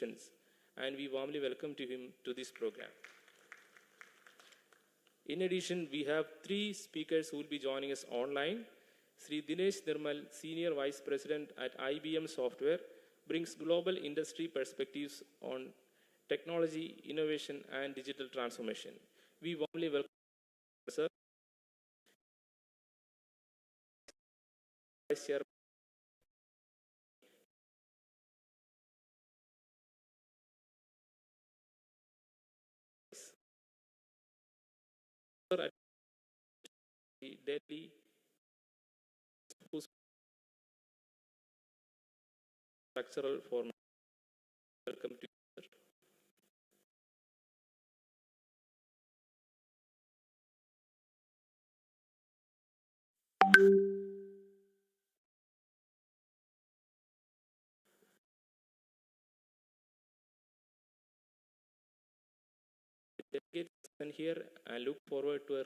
and we warmly welcome him to this program. In addition, we have three speakers who will be joining us online. Sri Dinesh Nirmal, Senior Vice President at IBM Software, brings global industry perspectives on technology, innovation, and digital transformation. We warmly welcome Sir. Vice Chair. At Delhi, whose structural form. Welcome to you, sir. Delegates and here and look forward to our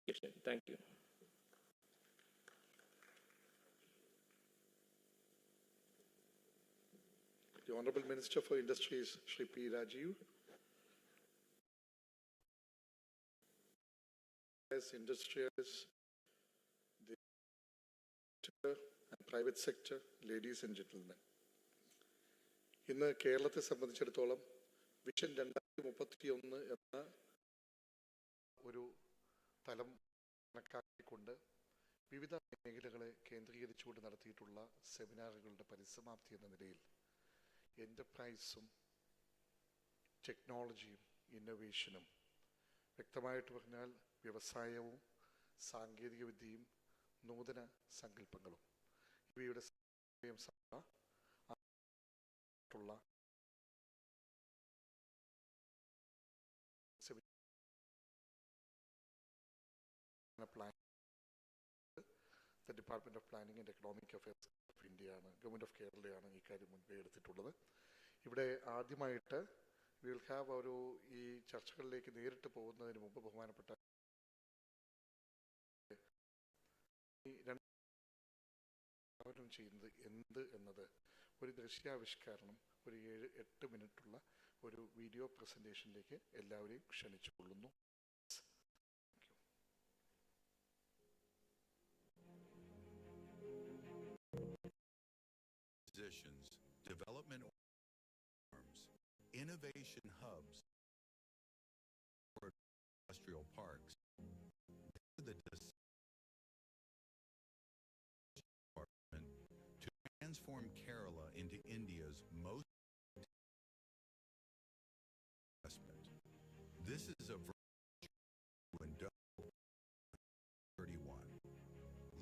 presentation. Thank you. The Honorable Minister for Industries, Shri P. Rajiv. As industrialists, the sector and private sector, ladies and gentlemen. ഇന്ന് കേരളത്തെ സംബന്ധിച്ചിടത്തോളം vision 2031 എന്ന ഒരു തലം കണക്കാക്കിക്കൊണ്ട് വിവിധ മേഖലകളെ കേന്ദ്രീകരിച്ചുകൊണ്ട് നടത്തിയിട്ടുള്ള സെമിനാറുകളുടെ പരിസമാപ്തി എന്ന നിലയിൽ എന്റർപ്രൈസും ടെക്നോളജിയും ഇന്നൊവേഷനും വ്യക്തമായിട്ട് പറഞ്ഞാൽ വ്യവസായവും സാങ്കേതികവിദ്യയും നൂതന സങ്കല്പങ്ങളും ഇവയുടെ The Department of Planning and Economic Affairs of India ആണ്, ഗവൺമെൻറ് ഓഫ് കേരളയാണ് ഈ കാര്യം മുൻപേ എടുത്തിട്ടുള്ളത്. ഇവിടെ ആദ്യമായിട്ട് വിൽ ഹാവ് ഒരു ഈ ചർച്ചകളിലേക്ക് നേരിട്ട് പോകുന്നതിന് മുമ്പ് ബഹുമാനപ്പെട്ട ചെയ്യുന്നത് എന്ത് എന്നത് ഒരു ദൃശ്യാവിഷ്കരണം ഒരു 7-8 മിനിറ്റുള്ള ഒരു വീഡിയോ പ്രസന്റേഷനിലേക്ക് എല്ലാവരെയും ക്ഷണിച്ചുകൊള്ളുന്നു. Development arms, innovation hubs, or industrial parks. The department to transform Kerala into India's most investment. This is a window 31.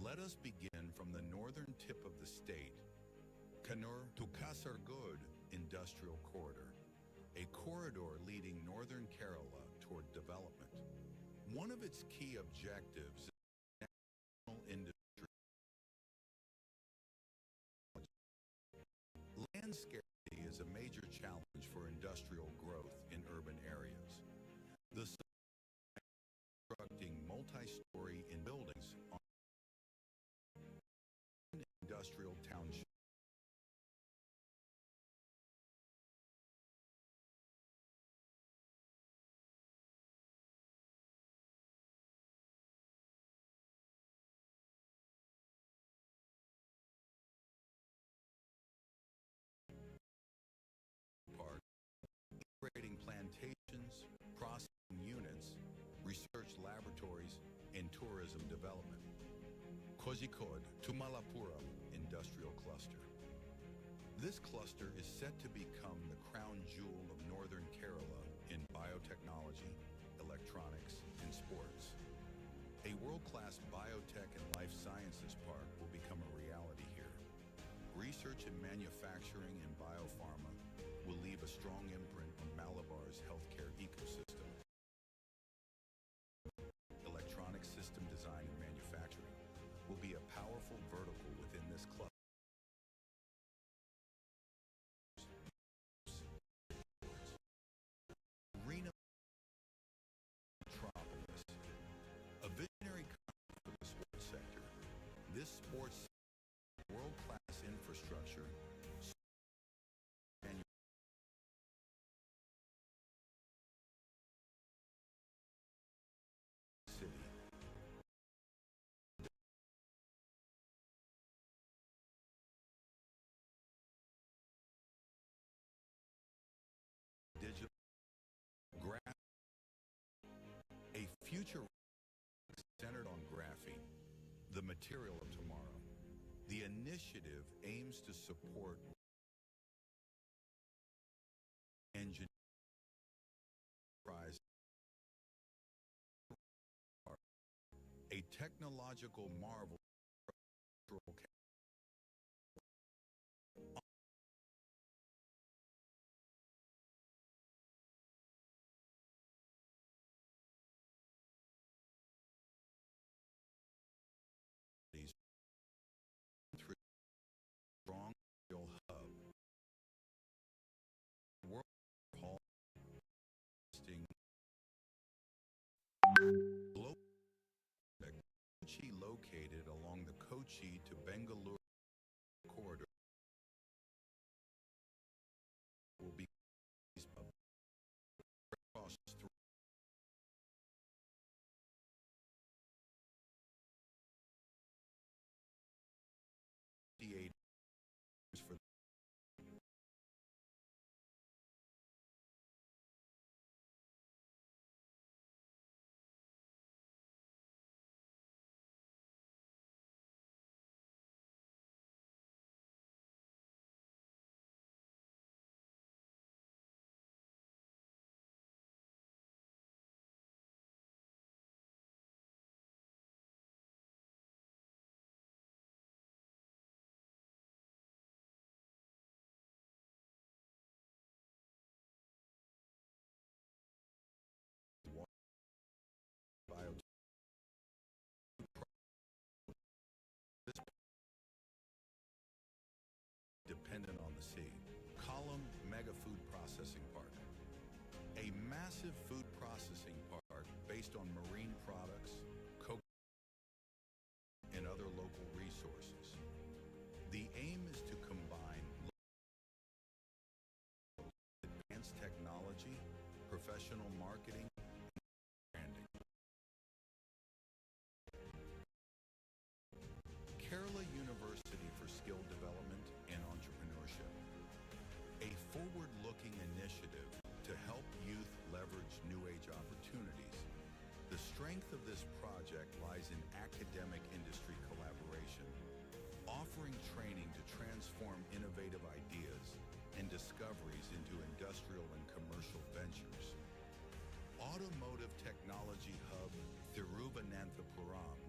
Let us begin from the northern tip of the state, Kannur to Kasaragod Industrial Corridor, a corridor leading northern Kerala toward development. One of its key objectives is national industry. Land scarcity is a major challenge for industrial growth in urban areas. The constructing multi-story in buildings on industrial township. Plantations, processing units, research laboratories, and tourism development. Kozhikode to Malappuram Industrial Cluster. This cluster is set to become the crown jewel of northern Kerala in biotechnology, electronics, and sports. A world-class biotech and life sciences park will become a reality here. Research in manufacturing and biopharma will leave a strong imprint on Malabar's healthcare ecosystem. Electronic system design and manufacturing will be a powerful vertical within this cluster. Arena Metropolis, a visionary concept for the sports sector. This sports world-class infrastructure future centered on graphene, the material of tomorrow. The initiative aims to support engineering a technological marvel. Strong hub. World hosting global located along the Kochi to Bengaluru corridor will be across 38 for biotech dependent on the sea. Column Mega Food Processing Park. A massive food processing park based on marine products, cocoa, and other local resources. The aim is to combine advanced technology, professional marketing, and branding. Kerala University for Skill Development and Entrepreneurship. A forward-looking initiative to help youth leverage new age opportunities. The strength of this project lies in academic industry collaboration, offering training to transform innovative ideas and discoveries into industrial and commercial ventures. Automotive Technology Hub Thiruvananthapuram.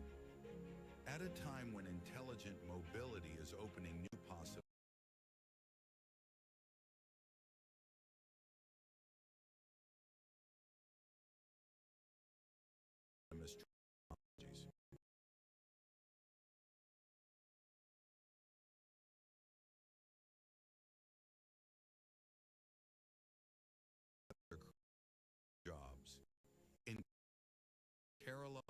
At a time when intelligent mobility is opening new possibilities, jobs. In Kerala,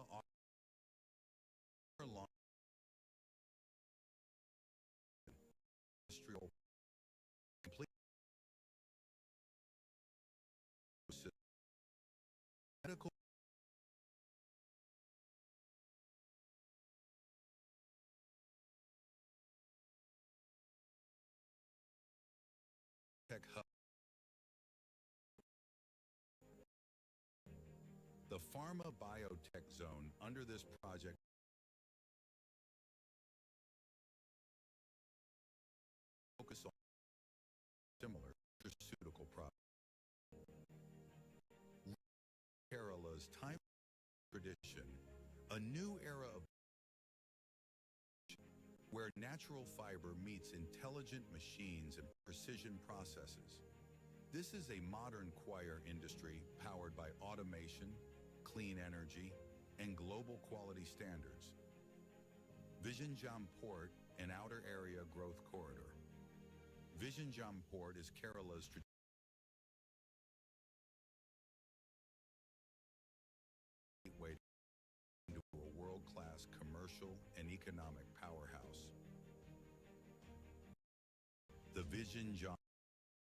industrial complete medical tech hub. The pharma biotech zone under this project focus on similar nutraceutical products. Kerala's time tradition, a new era of where natural fiber meets intelligent machines and precision processes. This is a modern choir industry powered by automation, clean energy, and global quality standards. Visakhapatnam Port and Outer Area Growth Corridor. Visakhapatnam Port is Kerala's gateway into a world-class commercial and economic powerhouse. The Visakhapatnam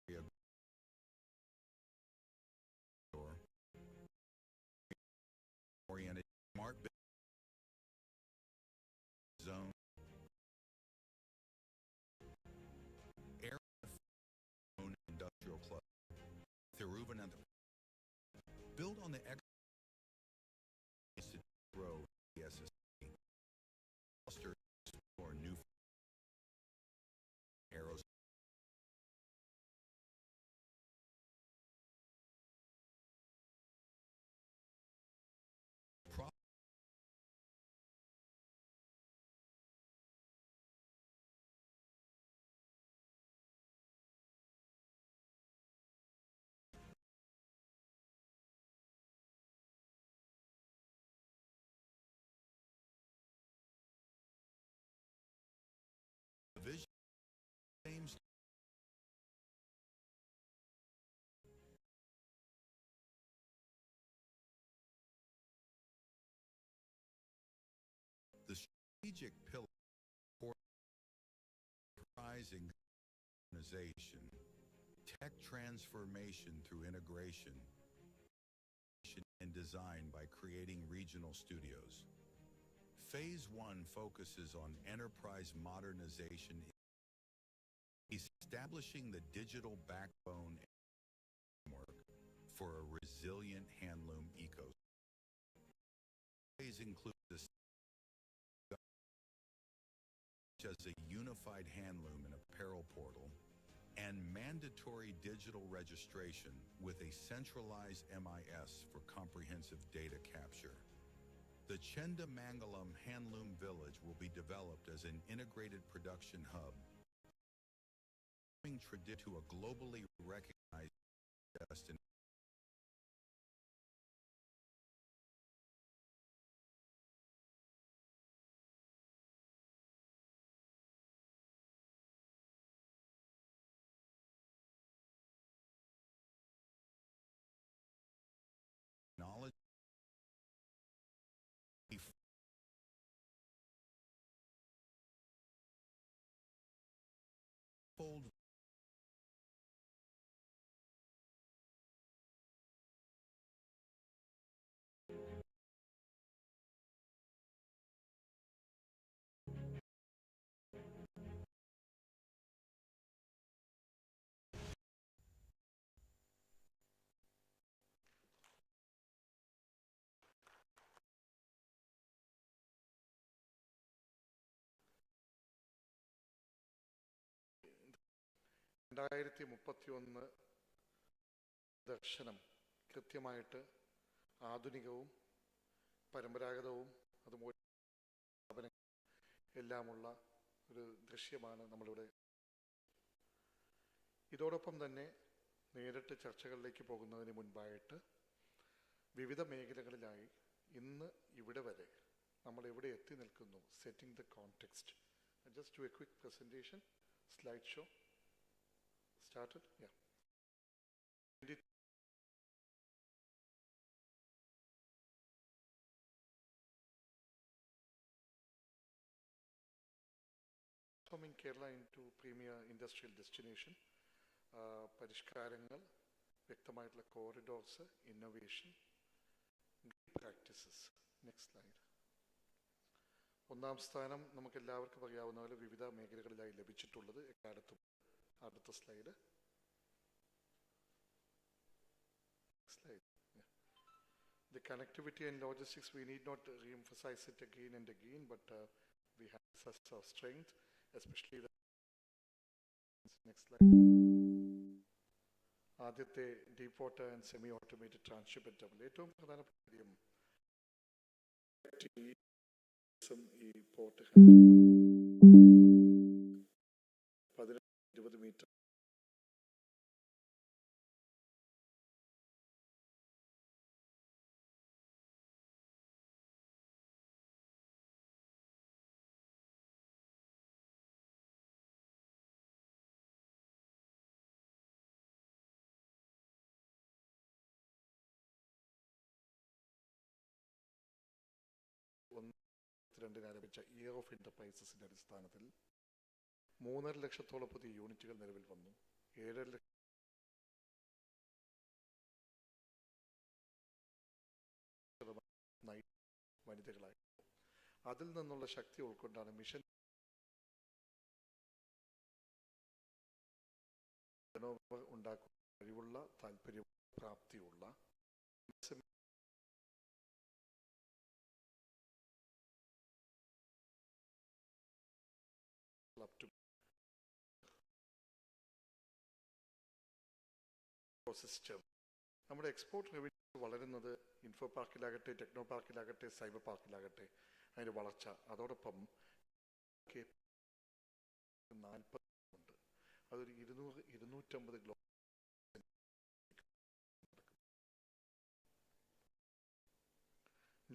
Area oriented smart zone air industrial cluster Thiruvananthapuram built on the strategic pillar for enterprising organization, tech transformation through integration, and design by creating regional studios. Phase 1 focuses on enterprise modernization, establishing the digital backbone framework for a resilient handloom ecosystem. Phase includes as a unified handloom and apparel portal, and mandatory digital registration with a centralized MIS for comprehensive data capture. The Chendamangalam Handloom Village will be developed as an integrated production hub, to a globally recognized destination. Knowledge fold ദർശനം കൃത്യമായിട്ട് ആധുനികവും പരമ്പരാഗതവും അതുപോലെ എല്ലാമുള്ള ഒരു ദൃശ്യമാണ് നമ്മളിവിടെ. ഇതോടൊപ്പം തന്നെ നേരിട്ട് ചർച്ചകളിലേക്ക് പോകുന്നതിന് മുൻപായിട്ട് വിവിധ മേഖലകളിലായി ഇന്ന് ഇവിടെ വരെ നമ്മൾ എവിടെ എത്തി നിൽക്കുന്നു, setting the context. Just to a quick presentation slide show started. Yeah. Transforming Kerala into premier industrial destination. പരിഷ്കാരങ്ങൾ, വ്യക്തമായിട്ടുള്ള corridors, innovation, practices. Next slide. ഒന്നാം സ്ഥാനം നമുക്ക് എല്ലാവർക്കും അറിയാവുന്ന പോലെ വിവിധ മേഖലകളിലായി ലഭിച്ചിട്ടുള്ളത് എക്കാലത്തും. അടുത്ത slide. The connectivity and logistics, we need not re-emphasize it again and again, but we have such a strength, especially the next slide. ആദ്യത്തെ deep water and semi automated transshipment terminal. ഏറ്റവും പ്രധാനപ്പെട്ട കാര്യം ഈ പോർട്ട് 15-20 മീറ്റർ ആരംഭിച്ച year of എന്റർപ്രൈസസിന്റെ അടിസ്ഥാനത്തിൽ 3.5 ലക്ഷത്തോളം പുതിയ യൂണിറ്റുകൾ നിലവിൽ വന്നു. 7.5 ലക്ഷം വനിതകളായി. അതിൽ നിന്നുള്ള ശക്തി ഉൾക്കൊണ്ടാണ് മിഷൻ ഉണ്ടാക്കുന്ന കഴിവുള്ള, താല്പര്യവും പ്രാപ്തിയുള്ള സിസ്റ്റം. നമ്മുടെ എക്സ്പോർട്ട് റവന്യൂ വളരുന്നത് ഇൻഫോ പാർക്കിലാകട്ടെ, ടെക്നോ പാർക്കിലാകട്ടെ, സൈബർ പാർക്കിലാകട്ടെ, അതിൻ്റെ വളർച്ച. അതോടൊപ്പം 40 ഉണ്ട്. അതൊരു 200-250 global.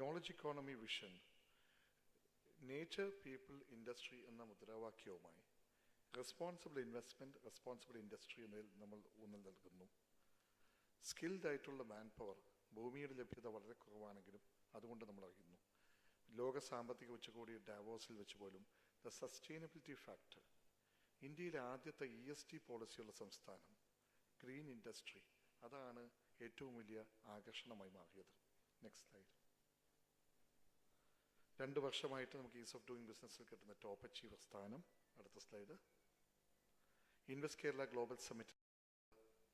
Knowledge economy vision, nature, people, industry എന്ന മുദ്രാവാക്യവുമായി റെസ്പോൺസിബിൾ ഇൻവെസ്റ്റ്മെന്റ്, റെസ്പോൺസിബിൾ ഇൻഡസ്ട്രി എന്നതിൽ നമ്മൾ ഊന്നൽ നൽകുന്നു. സ്കിൽഡ് ആയിട്ടുള്ള മാൻ പവർ ഭൂമിയുടെ ലഭ്യത വളരെ കുറവാണെങ്കിലും അതുകൊണ്ട് നമ്മൾ അറിയുന്നു. ലോക സാമ്പത്തിക ഉച്ചകോടി ഡാവോസിൽ വെച്ച് പോലും ദ സസ്റ്റൈനബിലിറ്റി ഫാക്ടർ, ഇന്ത്യയിലെ ആദ്യത്തെ ESG പോളിസിയുള്ള സംസ്ഥാനം, ഗ്രീൻ ഇൻഡസ്ട്രി, അതാണ് ഏറ്റവും വലിയ ആകർഷണമായി മാറിയത്. Next slide. 2 വർഷമായിട്ട് നമുക്ക് ഈസ് ഓഫ് ഡൂയിങ് ബിസിനസ്സിൽ കിട്ടുന്ന ടോപ്പ് അച്ചീവർ സ്ഥാനം. അടുത്ത slide. Invest Kerala global summit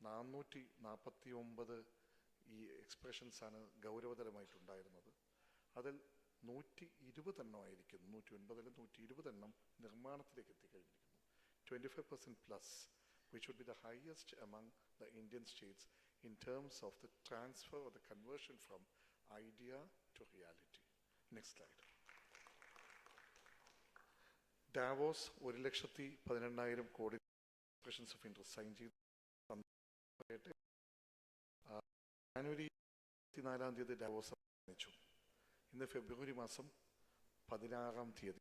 449 ഈ എക്സ്പ്രഷൻസ് ആണ് ഗൗരവതരമായിട്ടുണ്ടായിരുന്നത്. അതിൽ 120 എണ്ണമായിരിക്കും, 109 120 എണ്ണം നിർമ്മാണത്തിലേക്ക് എത്തിക്കഴിഞ്ഞിരിക്കുന്നു. 25% plus, which would be the highest among the Indian states in terms of the transfer or the conversion from idea to reality. Next slide. Davos 1,18,000 കോടി expressions of interest sign ചെയ്തു. ജനുവരി 24 Davos അവസാനിച്ചു. ഇന്ന് ഫെബ്രുവരി മാസം 16.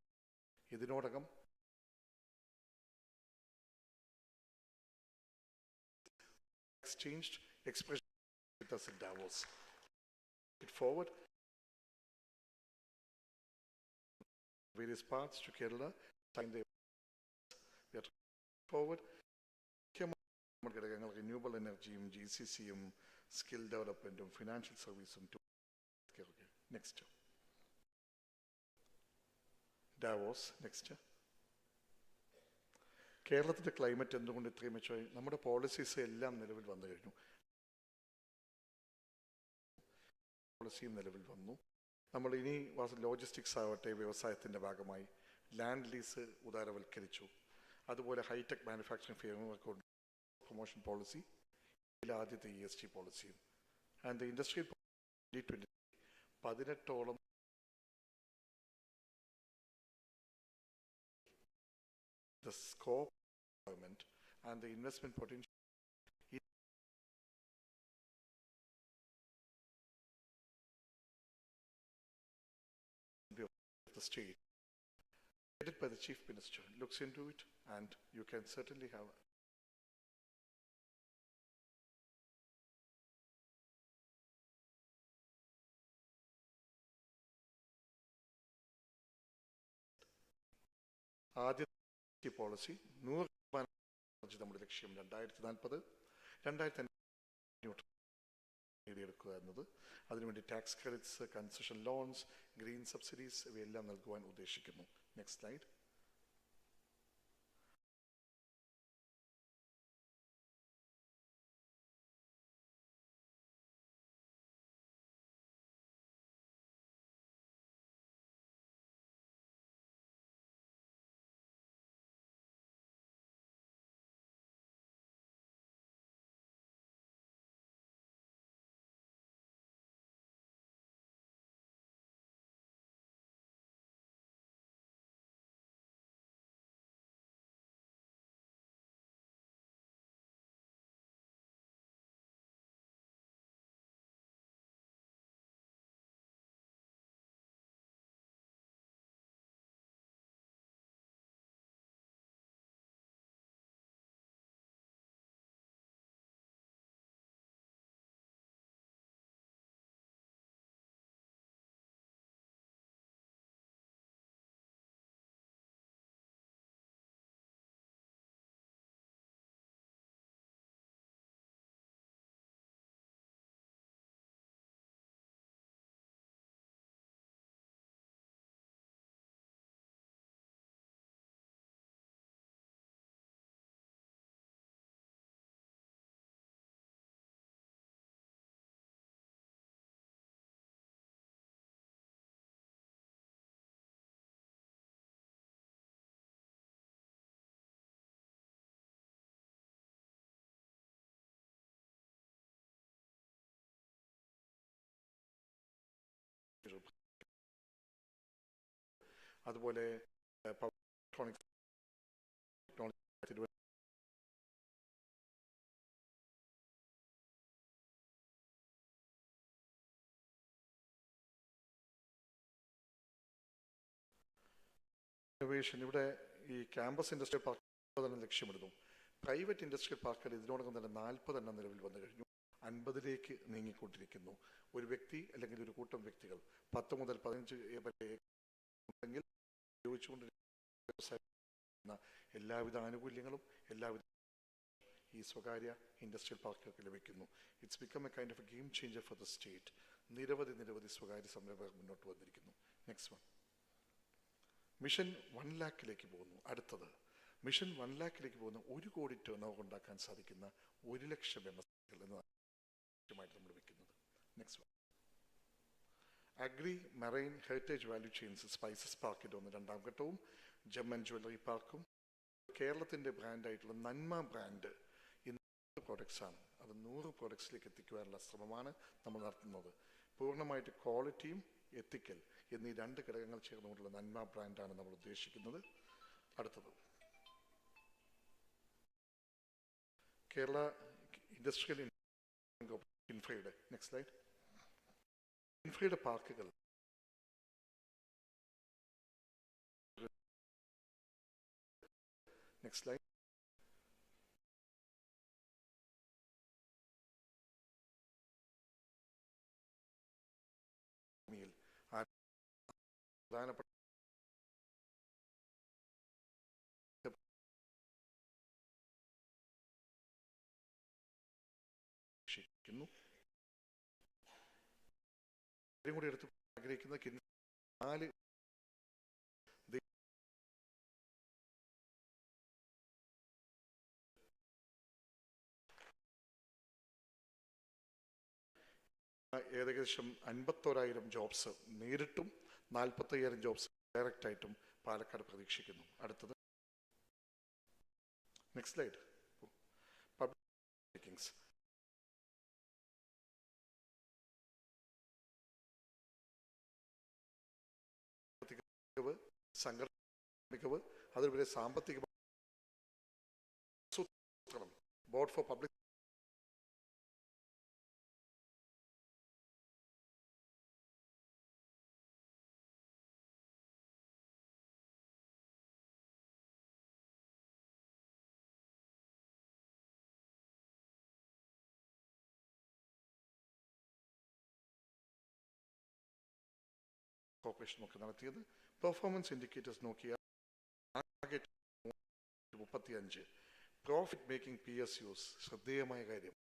ഇതിനോടകം exchanged expressions with us in Davos. It forward various parts to Kerala, sign the we are forward renewable energy, GCC, skill development, financial service. Next. Davos. Next. കേരളത്തിൻ്റെ climate എന്തുകൊണ്ട് ഇത്രയും മെച്ചമായി? നമ്മുടെ policies എല്ലാം നിലവിൽ വന്നു കഴിഞ്ഞു. പോളിസിയും നിലവിൽ വന്നു. നമ്മൾ ഇനി ലോജിസ്റ്റിക്സ് ആവട്ടെ, വ്യവസായത്തിൻ്റെ ഭാഗമായി ലാൻഡ് ലീസ് ഉദാരവൽക്കരിച്ചു. അതുപോലെ high tech manufacturing framework promotion policy, ആദ്യത്തെ ESG പോളിസിയും. ആൻഡ് ദ ഇൻഡസ്ട്രിയൽ 2020 18ഓളം the scope of employment and the investment potential of the state, headed by the Chief Minister, looks into it, and you can certainly have ആദ്യ policy 100% നമ്മുടെ ലക്ഷ്യം 2040 നേടിയെടുക്കുക എന്നത്. അതിനുവേണ്ടി tax credits, concession loans, green subsidies ഇവയെല്ലാം നൽകുവാൻ ഉദ്ദേശിക്കുന്നു. Next slide. അതുപോലെ ഇലക്ട്രോണിക്സ് ഇന്നോവേഷൻ. ഇവിടെ ഈ ക്യാമ്പസ് ഇൻഡസ്ട്രിയൽ പാർക്ക് തന്നെ ലക്ഷ്യമിടുന്നു. പ്രൈവറ്റ് ഇൻഡസ്ട്രിയൽ പാർക്കുകൾ ഇതിനോടകം തന്നെ 40 എണ്ണം നിലവിൽ വന്നു കഴിഞ്ഞു. 50ലേക്ക് നീങ്ങിക്കൊണ്ടിരിക്കുന്നു. ഒരു വ്യക്തി അല്ലെങ്കിൽ ഒരു കൂട്ടം വ്യക്തികൾ 10 മുതൽ 15 വരെ ഉണ്ടെങ്കിൽ ഉപയോഗിച്ചുകൊണ്ടിരിക്കുന്ന എല്ലാവിധ ആനുകൂല്യങ്ങളും എല്ലാവിധ ഈ സ്വകാര്യ ഇൻഡസ്ട്രിയൽ പാർക്കുകൾക്ക് ലഭിക്കുന്നു. It's become A kind of A game changer for the state. നിരവധി സ്വകാര്യ സംരംഭകർ മുന്നോട്ട് വന്നിരിക്കുന്നു. നെക്സ്റ്റ് വൺ, മിഷൻ 1 ലാഖിലേക്ക് പോകുന്നു. അടുത്തത് മിഷൻ 1 ലാഖിലേക്ക് പോകുന്ന 1 കോടി ടേൺ ഓവർ ഉണ്ടാക്കാൻ സാധിക്കുന്ന 1 ലക്ഷം MSകൾ എന്നതാണ് നമ്മൾ വെക്കുന്നത്. Next one, agri marine heritage value chains spices പാർക്കിൻ്റെ രണ്ടാം ഘട്ടവും ജം ആൻഡ് ജ്വല്ലറി പാർക്കും കേരളത്തിൻ്റെ ബ്രാൻഡായിട്ടുള്ള നന്മ ബ്രാൻഡ് ഇന്ന് പ്രോഡക്ട്സാണ്. അത് 100 പ്രോഡക്ട്സിലേക്ക് എത്തിക്കുവാനുള്ള ശ്രമമാണ് നമ്മൾ നടത്തുന്നത്. പൂർണ്ണമായിട്ട് ക്വാളിറ്റിയും എത്തിക്കൽ എന്നീ 2 ഘടകങ്ങൾ ചേർന്നുകൊണ്ടുള്ള നന്മ ബ്രാൻഡാണ് നമ്മൾ ഉദ്ദേശിക്കുന്നത്. അടുത്തത് കേരള ഇൻഡസ്ട്രിയൽ ഇൻഫ്രയുടെ നെക്സ്റ്റ് സ്ലൈഡ്. ഇൻഫ്രയുടെ പാർക്കുകൾ നെക്സ്റ്റ് സ്ലൈഡ്. പ്രധാനപ്പെട്ട കൂടി എടുത്ത് ആഗ്രഹിക്കുന്ന 4 ഏകദേശം 51,000 ജോബ്സ് നേരിട്ടും 45,000 ജോബ്സ് ഡയറക്റ്റ് ആയിട്ടും പാലക്കാട് പ്രതീക്ഷിക്കുന്നു. അടുത്തത് നെക്സ്റ്റ് സ്ലൈഡ്. പബ്ലിക് സംഘടന അതുപോലെ സാമ്പത്തിക ബോർഡ് ഫോർ പബ്ലിക് കോർപ്പറേഷൻ ഒക്കെ നടത്തിയത്. പെർഫോമൻസ് ഇൻഡിക്കേറ്റേഴ്സ് നോക്കിയാൽ 35 പ്രോഫിറ്റ് മേക്കിംഗ് PSUs ശ്രദ്ധേയമായ കാര്യം.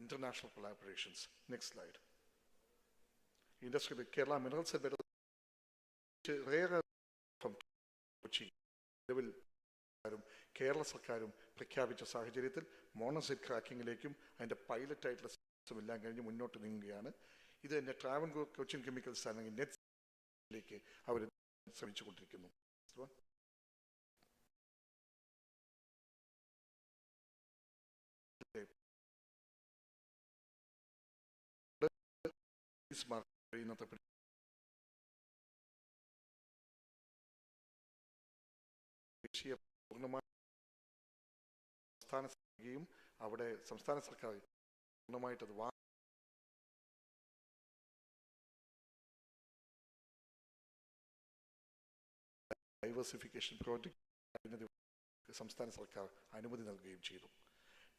International collaborations. Next slide. Industry Kerala Minerals and Metals rare from Kochi level Kerala സർക്കാരും പ്രഖ്യാപിച്ച സാഹചര്യത്തിൽ മോണോസൈറ്റ് ക്രാക്കിങ്ങിലേക്കും അതിൻ്റെ പൈലറ്റ് ആയിട്ടുള്ള സിസ്റ്റം എല്ലാം കഴിഞ്ഞ് മുന്നോട്ട് നീങ്ങുകയാണ്. ഇത് തന്നെ ട്രാവൻ കൊച്ചിൻ കെമിക്കൽസ് ആണെങ്കിൽ നെറ്റ്ലേക്ക് അവർ ശ്രമിച്ചുകൊണ്ടിരിക്കുന്നു. ഇന്നത്തെ പൂർണ്ണമായി സംസ്ഥാന അവിടെ സംസ്ഥാന സർക്കാർ പൂർണ്ണമായിട്ട് അത് ഡൈവേഴ്സിഫിക്കേഷൻ പ്രോജക്റ്റ് സംസ്ഥാന സർക്കാർ അനുമതി നൽകുകയും ചെയ്തു.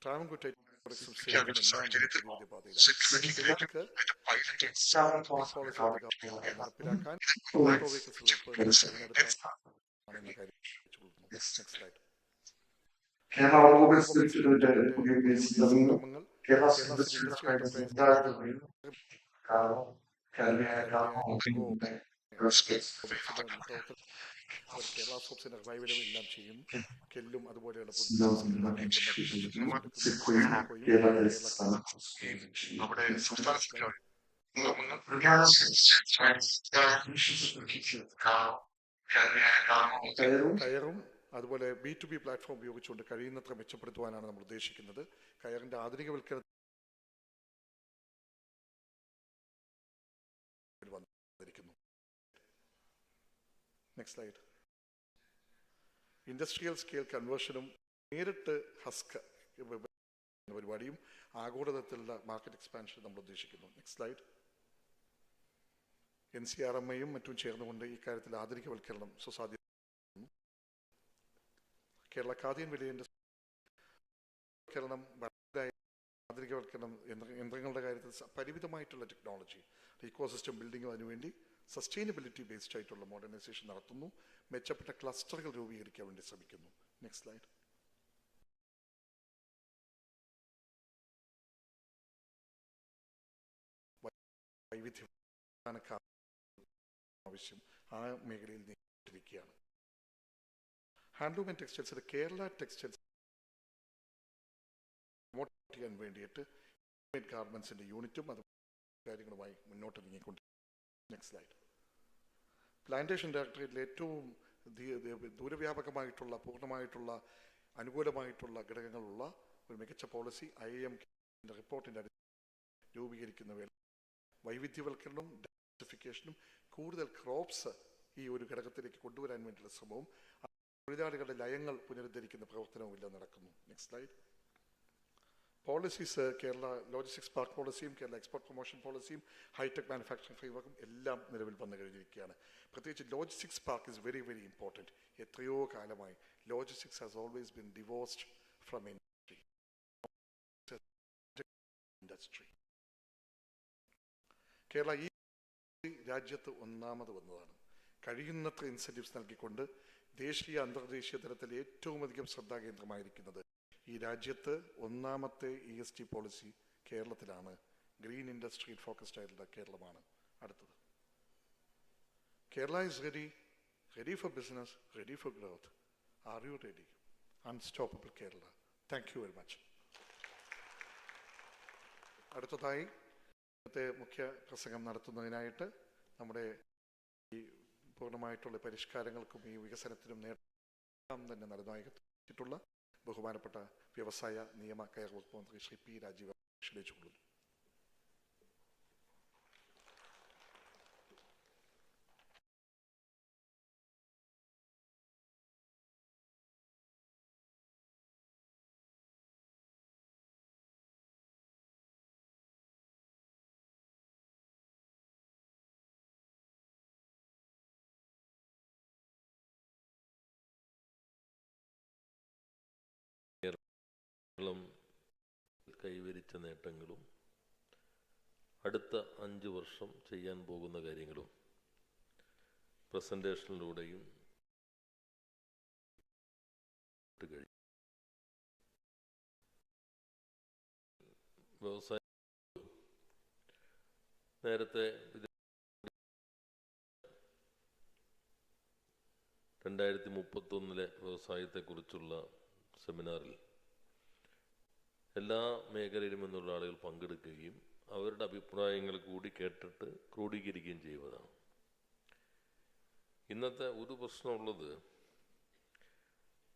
ട്രാവൻകൂർ നടപ്പിലാക്കാൻ കേരള സോപ്സിന്റെ റിവൈവലും എല്ലാം ചെയ്യും. കെല്ലും അതുപോലെയുള്ള കയറും അതുപോലെ B2B പ്ലാറ്റ്ഫോം ഉപയോഗിച്ചുകൊണ്ട് കഴിയുന്നത്ര മെച്ചപ്പെടുത്തുവാനാണ് നമ്മൾ ഉദ്ദേശിക്കുന്നത്. കയറിന്റെ ആധുനികവൽക്കരണം വന്നിരിക്കുന്നു. Next slide. ഇൻഡസ്ട്രിയൽ സ്കെയിൽ കൺവേർഷനും നേരിട്ട് ഹസ്ക് പരിപാടിയും ആഗോളതലത്തിലുള്ള മാർക്കറ്റ് എക്സ്പാൻഷൻ നമ്മൾ ഉദ്ദേശിക്കുന്നു. Next slide. NCRMയും മറ്റും ചേർന്നുകൊണ്ട് ഈ കാര്യത്തിൽ ആധുനികവൽക്കരണം സുസാധ്യ. കേരള ഖാദി വലിയ ഇൻഡസ്ട്രിവൽക്കരണം ആധുനികവൽക്കരണം യന്ത്രങ്ങളുടെ കാര്യത്തിൽ പരിമിതമായിട്ടുള്ള ടെക്നോളജി ഇക്കോസിസ്റ്റം ബിൽഡിങ്ങും അതിനുവേണ്ടി സസ്റ്റൈനബിലിറ്റി ബേസ്ഡ് ആയിട്ടുള്ള മോഡേണൈസേഷൻ നടത്തുന്നു. മെച്ചപ്പെട്ട ക്ലസ്റ്ററുകൾ രൂപീകരിക്കാൻ വേണ്ടി ശ്രമിക്കുന്നു. Next slide. വൈവിധ്യം ആവശ്യം ആ മേഖലയിൽ നേരിട്ടിരിക്കുകയാണ്. ഹാൻഡ്ലൂം ആൻഡ് ടെക്സ്റ്റൈൽസിൽ കേരള ടെക്സ്റ്റൈൽസ് പ്രൊമോട്ട് ചെയ്യാൻ വേണ്ടിയിട്ട് ഗാർമെന്റ്സിന്റെ യൂണിറ്റും അത് കാര്യങ്ങളുമായി മുന്നോട്ട് നീങ്ങിക്കൊണ്ട്. Next slide. പ്ലാന്റേഷൻ ഡയറക്ടറേറ്റിൽ ഏറ്റവും ദൂരവ്യാപകമായിട്ടുള്ള പൂർണ്ണമായിട്ടുള്ള അനുകൂലമായിട്ടുള്ള ഘടകങ്ങളുള്ള ഒരു മികച്ച പോളിസി IIM റിപ്പോർട്ടിൻ്റെ രൂപീകരിക്കുന്ന വേള വൈവിധ്യവൽക്കരണവും ഡൈവേഴ്സിഫിക്കേഷനും കൂടുതൽ ക്രോപ്സ് ഈ ഒരു ഘടകത്തിലേക്ക് കൊണ്ടുവരാൻ വേണ്ടിയുള്ള ശ്രമവും തൊഴിലാളികളുടെ ലയങ്ങൾ പുനരുദ്ധരിക്കുന്ന പ്രവർത്തനവും ഇല്ല നടക്കുന്നു. Next slide. Policies Kerala logistics park പോളിസിയും കേരള എക്സ്പോർട്ട് പ്രൊമോഷൻ പോളിസിയും ഹൈടെക് മാനുഫാക്ചറിംഗ് ഫ്രെയിംവർക്കും എല്ലാം നിലവിൽ വന്നു കഴിഞ്ഞിരിക്കുകയാണ്. പ്രത്യേകിച്ച് logistics park is very very important. എത്രയോ കാലമായി logistics has always been divorced from industry. Kerala ഈ രാജ്യത്ത് ഒന്നാമത് വന്നതാണ്. കഴിയുന്നത്ര ഇൻസെൻറ്റീവ്സ് നൽകിക്കൊണ്ട് ദേശീയ അന്തർദേശീയ തലത്തിൽ ഏറ്റവും അധികം ശ്രദ്ധാകേന്ദ്രമായിരിക്കുന്നത് ഈ രാജ്യത്ത് ഒന്നാമത്തെ ESG പോളിസി കേരളത്തിലാണ്. ഗ്രീൻ ഇൻഡസ്ട്രിയിൽ ഫോക്കസ്ഡ് ആയിട്ടുള്ള കേരളമാണ്. അടുത്തത്. Kerala is ready for business, ready for growth. Are you ready? Unstoppable Kerala. Thank you very much. അടുത്തതായി ഇന്നത്തെ മുഖ്യ പ്രസംഗം നടത്തുന്നതിനായിട്ട് നമ്മുടെ ഈ പൂർണ്ണമായിട്ടുള്ള പരിഷ്കാരങ്ങൾക്കും ഈ വികസനത്തിനും നേട്ടം തന്നെ നടനായിട്ടുള്ള ബഹുമാനപ്പെട്ട വ്യവസായ നിയമ കയർ വകുപ്പ് മന്ത്രി ശ്രീ P. രാജീവ് ക്ഷണിച്ചുകൊള്ളുന്നു. കേരളം കൈവരിച്ച നേട്ടങ്ങളും അടുത്ത 5 വർഷം ചെയ്യാൻ പോകുന്ന കാര്യങ്ങളും പ്രസന്റേഷനിലൂടെയും വ്യവസായ നേരത്തെ 2031 വ്യവസായത്തെക്കുറിച്ചുള്ള സെമിനാറിൽ എല്ലാ മേഖലയിലും നിന്നുള്ള ആളുകൾ പങ്കെടുക്കുകയും അവരുടെ അഭിപ്രായങ്ങൾ കൂടി കേട്ടിട്ട് ക്രോഡീകരിക്കുകയും ചെയ്യുന്നതാണ്. ഇന്നത്തെ ഒരു പ്രശ്നമുള്ളത്,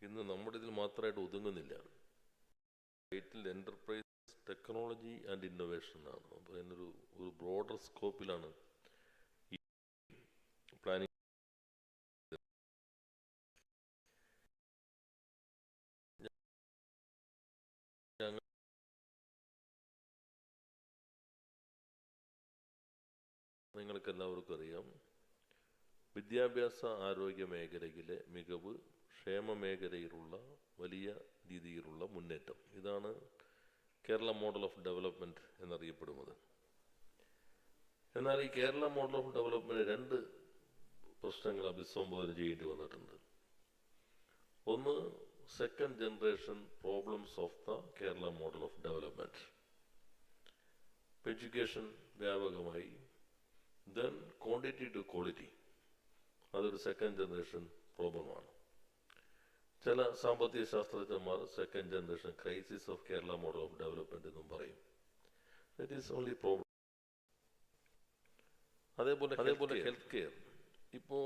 ഇന്ന് നമ്മുടെ ഇതിൽ മാത്രമായിട്ട് ഒതുങ്ങുന്നില്ല. എന്റർപ്രൈസ് ടെക്നോളജി ആൻഡ് ഇന്നോവേഷൻ ആണ്. അപ്പോൾ അതിനൊരു ബ്രോഡർ സ്കോപ്പിലാണ് ഈ പ്ലാനിങ്. നിങ്ങൾക്ക് എല്ലാവർക്കും അറിയാം, വിദ്യാഭ്യാസ ആരോഗ്യ മേഖലയിലെ മികവ്, ക്ഷേമ മേഖലയിലുള്ള വലിയ രീതിയിലുള്ള മുന്നേറ്റം, ഇതാണ് കേരള മോഡൽ ഓഫ് ഡെവലപ്മെൻറ്റ് എന്നറിയപ്പെടുന്നത്. എന്നാൽ ഈ കേരള മോഡൽ ഓഫ് ഡെവലപ്മെൻറ്റ് 2 പ്രശ്നങ്ങൾ അഭിസംബോധന ചെയ്യേണ്ടി വന്നിട്ടുണ്ട്. ഒന്ന്, second generation problems of the Kerala model of development. Education വ്യാപകമായി, ദെൻ ക്വാണ്ടിറ്റി ടു ക്വാളിറ്റി, അതൊരു സെക്കൻഡ് ജനറേഷൻ പ്രോബ്ലമാണ്. ചില സാമ്പത്തിക ശാസ്ത്രജ്ഞന്മാർ second generation crisis of Kerala model of development എന്നും പറയും. That is only problem. അതേപോലെ ഹെൽത്ത് കെയർ ഇപ്പോ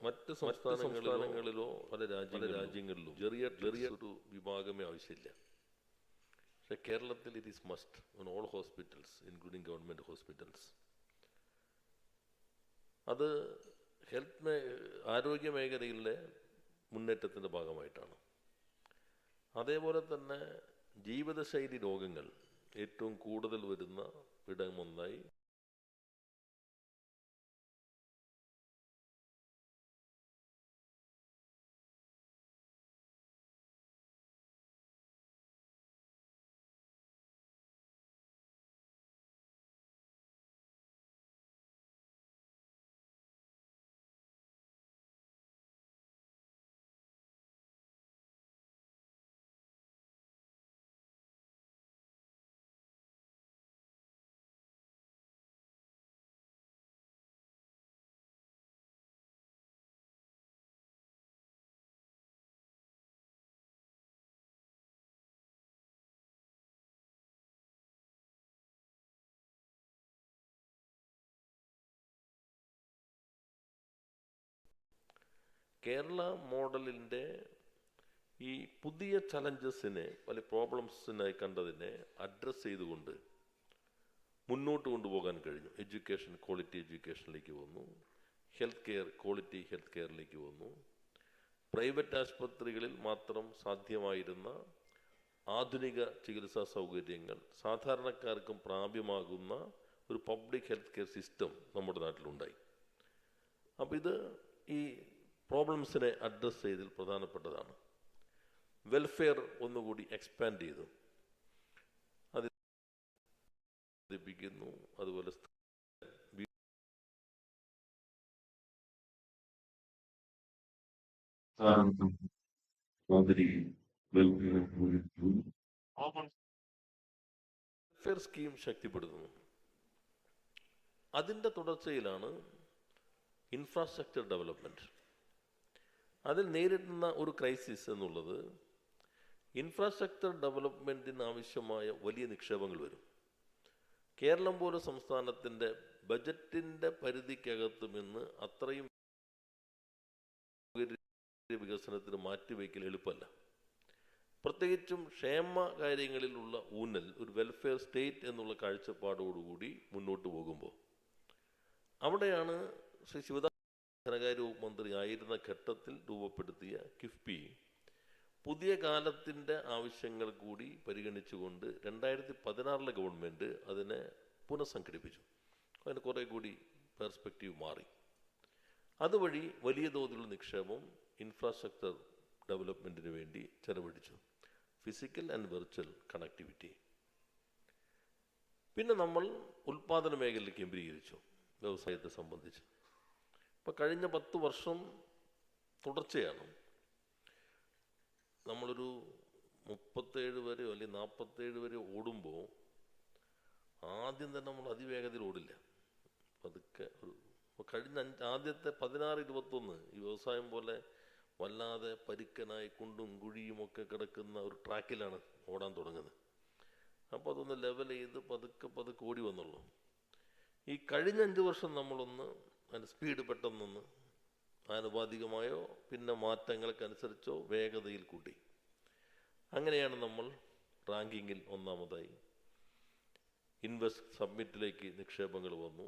മറ്റ് സംസ്ഥാനങ്ങളിലോ പല രാജ്യങ്ങളിലും ചെറിയ ഒരു വിഭാഗമേ ആവശ്യമില്ല. പക്ഷെ കേരളത്തിൽ it is must on all hospitals including government hospitals. അത് ആരോഗ്യ മേഖലയിലെ മുന്നേറ്റത്തിൻ്റെ ഭാഗമായിട്ടാണ്. അതേപോലെ തന്നെ ജീവിതശൈലി രോഗങ്ങൾ ഏറ്റവും കൂടുതൽ വരുന്ന ഇടമൊന്നായി കേരള മോഡലിൻ്റെ ഈ പുതിയ ചലഞ്ചസിനെ വലിയ പ്രോബ്ലംസിനായി കണ്ടതിനെ അഡ്രസ്സ് ചെയ്തുകൊണ്ട് മുന്നോട്ട് കൊണ്ടുപോകാൻ കഴിഞ്ഞു. എഡ്യൂക്കേഷൻ ക്വാളിറ്റി എഡ്യൂക്കേഷനിലേക്ക് വന്നു, ഹെൽത്ത് കെയർ ക്വാളിറ്റി ഹെൽത്ത് കെയറിലേക്ക് വന്നു. പ്രൈവറ്റ് ആശുപത്രികളിൽ മാത്രം സാധ്യമായിരുന്ന ആധുനിക ചികിത്സാ സൗകര്യങ്ങൾ സാധാരണക്കാർക്കും പ്രാപ്യമാകുന്ന ഒരു പബ്ലിക് ഹെൽത്ത് കെയർ സിസ്റ്റം നമ്മുടെ നാട്ടിലുണ്ടായി. അപ്പോൾ ഇത് ഈ പ്രോബ്ലംസിനെ അഡ്രസ്സ് ചെയ്തതിൽ പ്രധാനപ്പെട്ടതാണ്. വെൽഫെയർ ഒന്നുകൂടി എക്സ്പാൻഡ് ചെയ്തു, അത് വർദ്ധിപ്പിക്കുന്നു. അതുപോലെ വെൽഫെയർ സ്കീം ശക്തിപ്പെടുത്തുന്നു. അതിൻ്റെ തുടർച്ചയിലാണ് ഇൻഫ്രാസ്ട്രക്ചർ ഡെവലപ്മെൻറ്റ്. അതിൽ നേരിടുന്ന ഒരു ക്രൈസിസ് എന്നുള്ളത് ഇൻഫ്രാസ്ട്രക്ചർ ഡെവലപ്മെൻറ്റിന് ആവശ്യമായ വലിയ നിക്ഷേപങ്ങൾ വരും. കേരളം പോലെ സംസ്ഥാനത്തിൻ്റെ ബജറ്റിൻ്റെ പരിധിക്കകത്തും ഇന്ന് അത്രയും വികസനത്തിന് മാറ്റിവെക്കൽ എളുപ്പമല്ല. പ്രത്യേകിച്ചും ക്ഷേമ കാര്യങ്ങളിലുള്ള ഊന്നൽ ഒരു വെൽഫെയർ സ്റ്റേറ്റ് എന്നുള്ള കാഴ്ചപ്പാടോടുകൂടി മുന്നോട്ട് പോകുമ്പോൾ അവിടെയാണ് ശ്രീ ശിവദാസ് ധനകാര്യ വകുപ്പ് മന്ത്രി ആയിരുന്ന ഘട്ടത്തിൽ രൂപപ്പെടുത്തിയ കിഫ്ബി പുതിയ കാലത്തിൻ്റെ ആവശ്യങ്ങൾ കൂടി പരിഗണിച്ചുകൊണ്ട് 2016 ഗവൺമെൻറ് അതിനെ പുനഃസംഘടിപ്പിച്ചു. അതിന് കുറേ കൂടി പെർസ്പെക്റ്റീവ് മാറി. അതുവഴി വലിയ തോതിലുള്ള നിക്ഷേപം ഇൻഫ്രാസ്ട്രക്ചർ ഡെവലപ്മെൻറ്റിന് വേണ്ടി ചെലവഴിച്ചു. Physical and virtual connectivity. പിന്നെ നമ്മൾ ഉൽപ്പാദന മേഖലയിൽ കേന്ദ്രീകരിച്ചു വ്യവസായത്തെ സംബന്ധിച്ച്. ഇപ്പം കഴിഞ്ഞ 10 വർഷം തുടർച്ചയാണ് നമ്മളൊരു 37 വരെ അല്ലെങ്കിൽ 47 വരെ ഓടുമ്പോൾ ആദ്യം തന്നെ നമ്മൾ അതിവേഗതയിൽ ഓടില്ല, പതുക്കെ കഴിഞ്ഞ ആദ്യത്തെ 16-21 ഈ വ്യവസായം പോലെ വല്ലാതെ പരുക്കനായി കുണ്ടും കുഴിയുമൊക്കെ കിടക്കുന്ന ഒരു ട്രാക്കിലാണ് ഓടാൻ തുടങ്ങുന്നത്. അപ്പോൾ അതൊന്ന് ലെവൽ ചെയ്ത് പതുക്കെ ഓടി വന്നുള്ളൂ. ഈ കഴിഞ്ഞ 5 വർഷം നമ്മളൊന്ന് അതിൻ്റെ സ്പീഡ് പെട്ടെന്നൊന്ന് ആനുപാതികമായോ പിന്നെ മാറ്റങ്ങൾക്കനുസരിച്ചോ വേഗതയിൽ കൂട്ടി. അങ്ങനെയാണ് നമ്മൾ റാങ്കിങ്ങിൽ ഒന്നാമതായി. ഇൻവെസ്റ്റ് സബ്മിറ്റിലേക്ക് നിക്ഷേപങ്ങൾ വന്നു.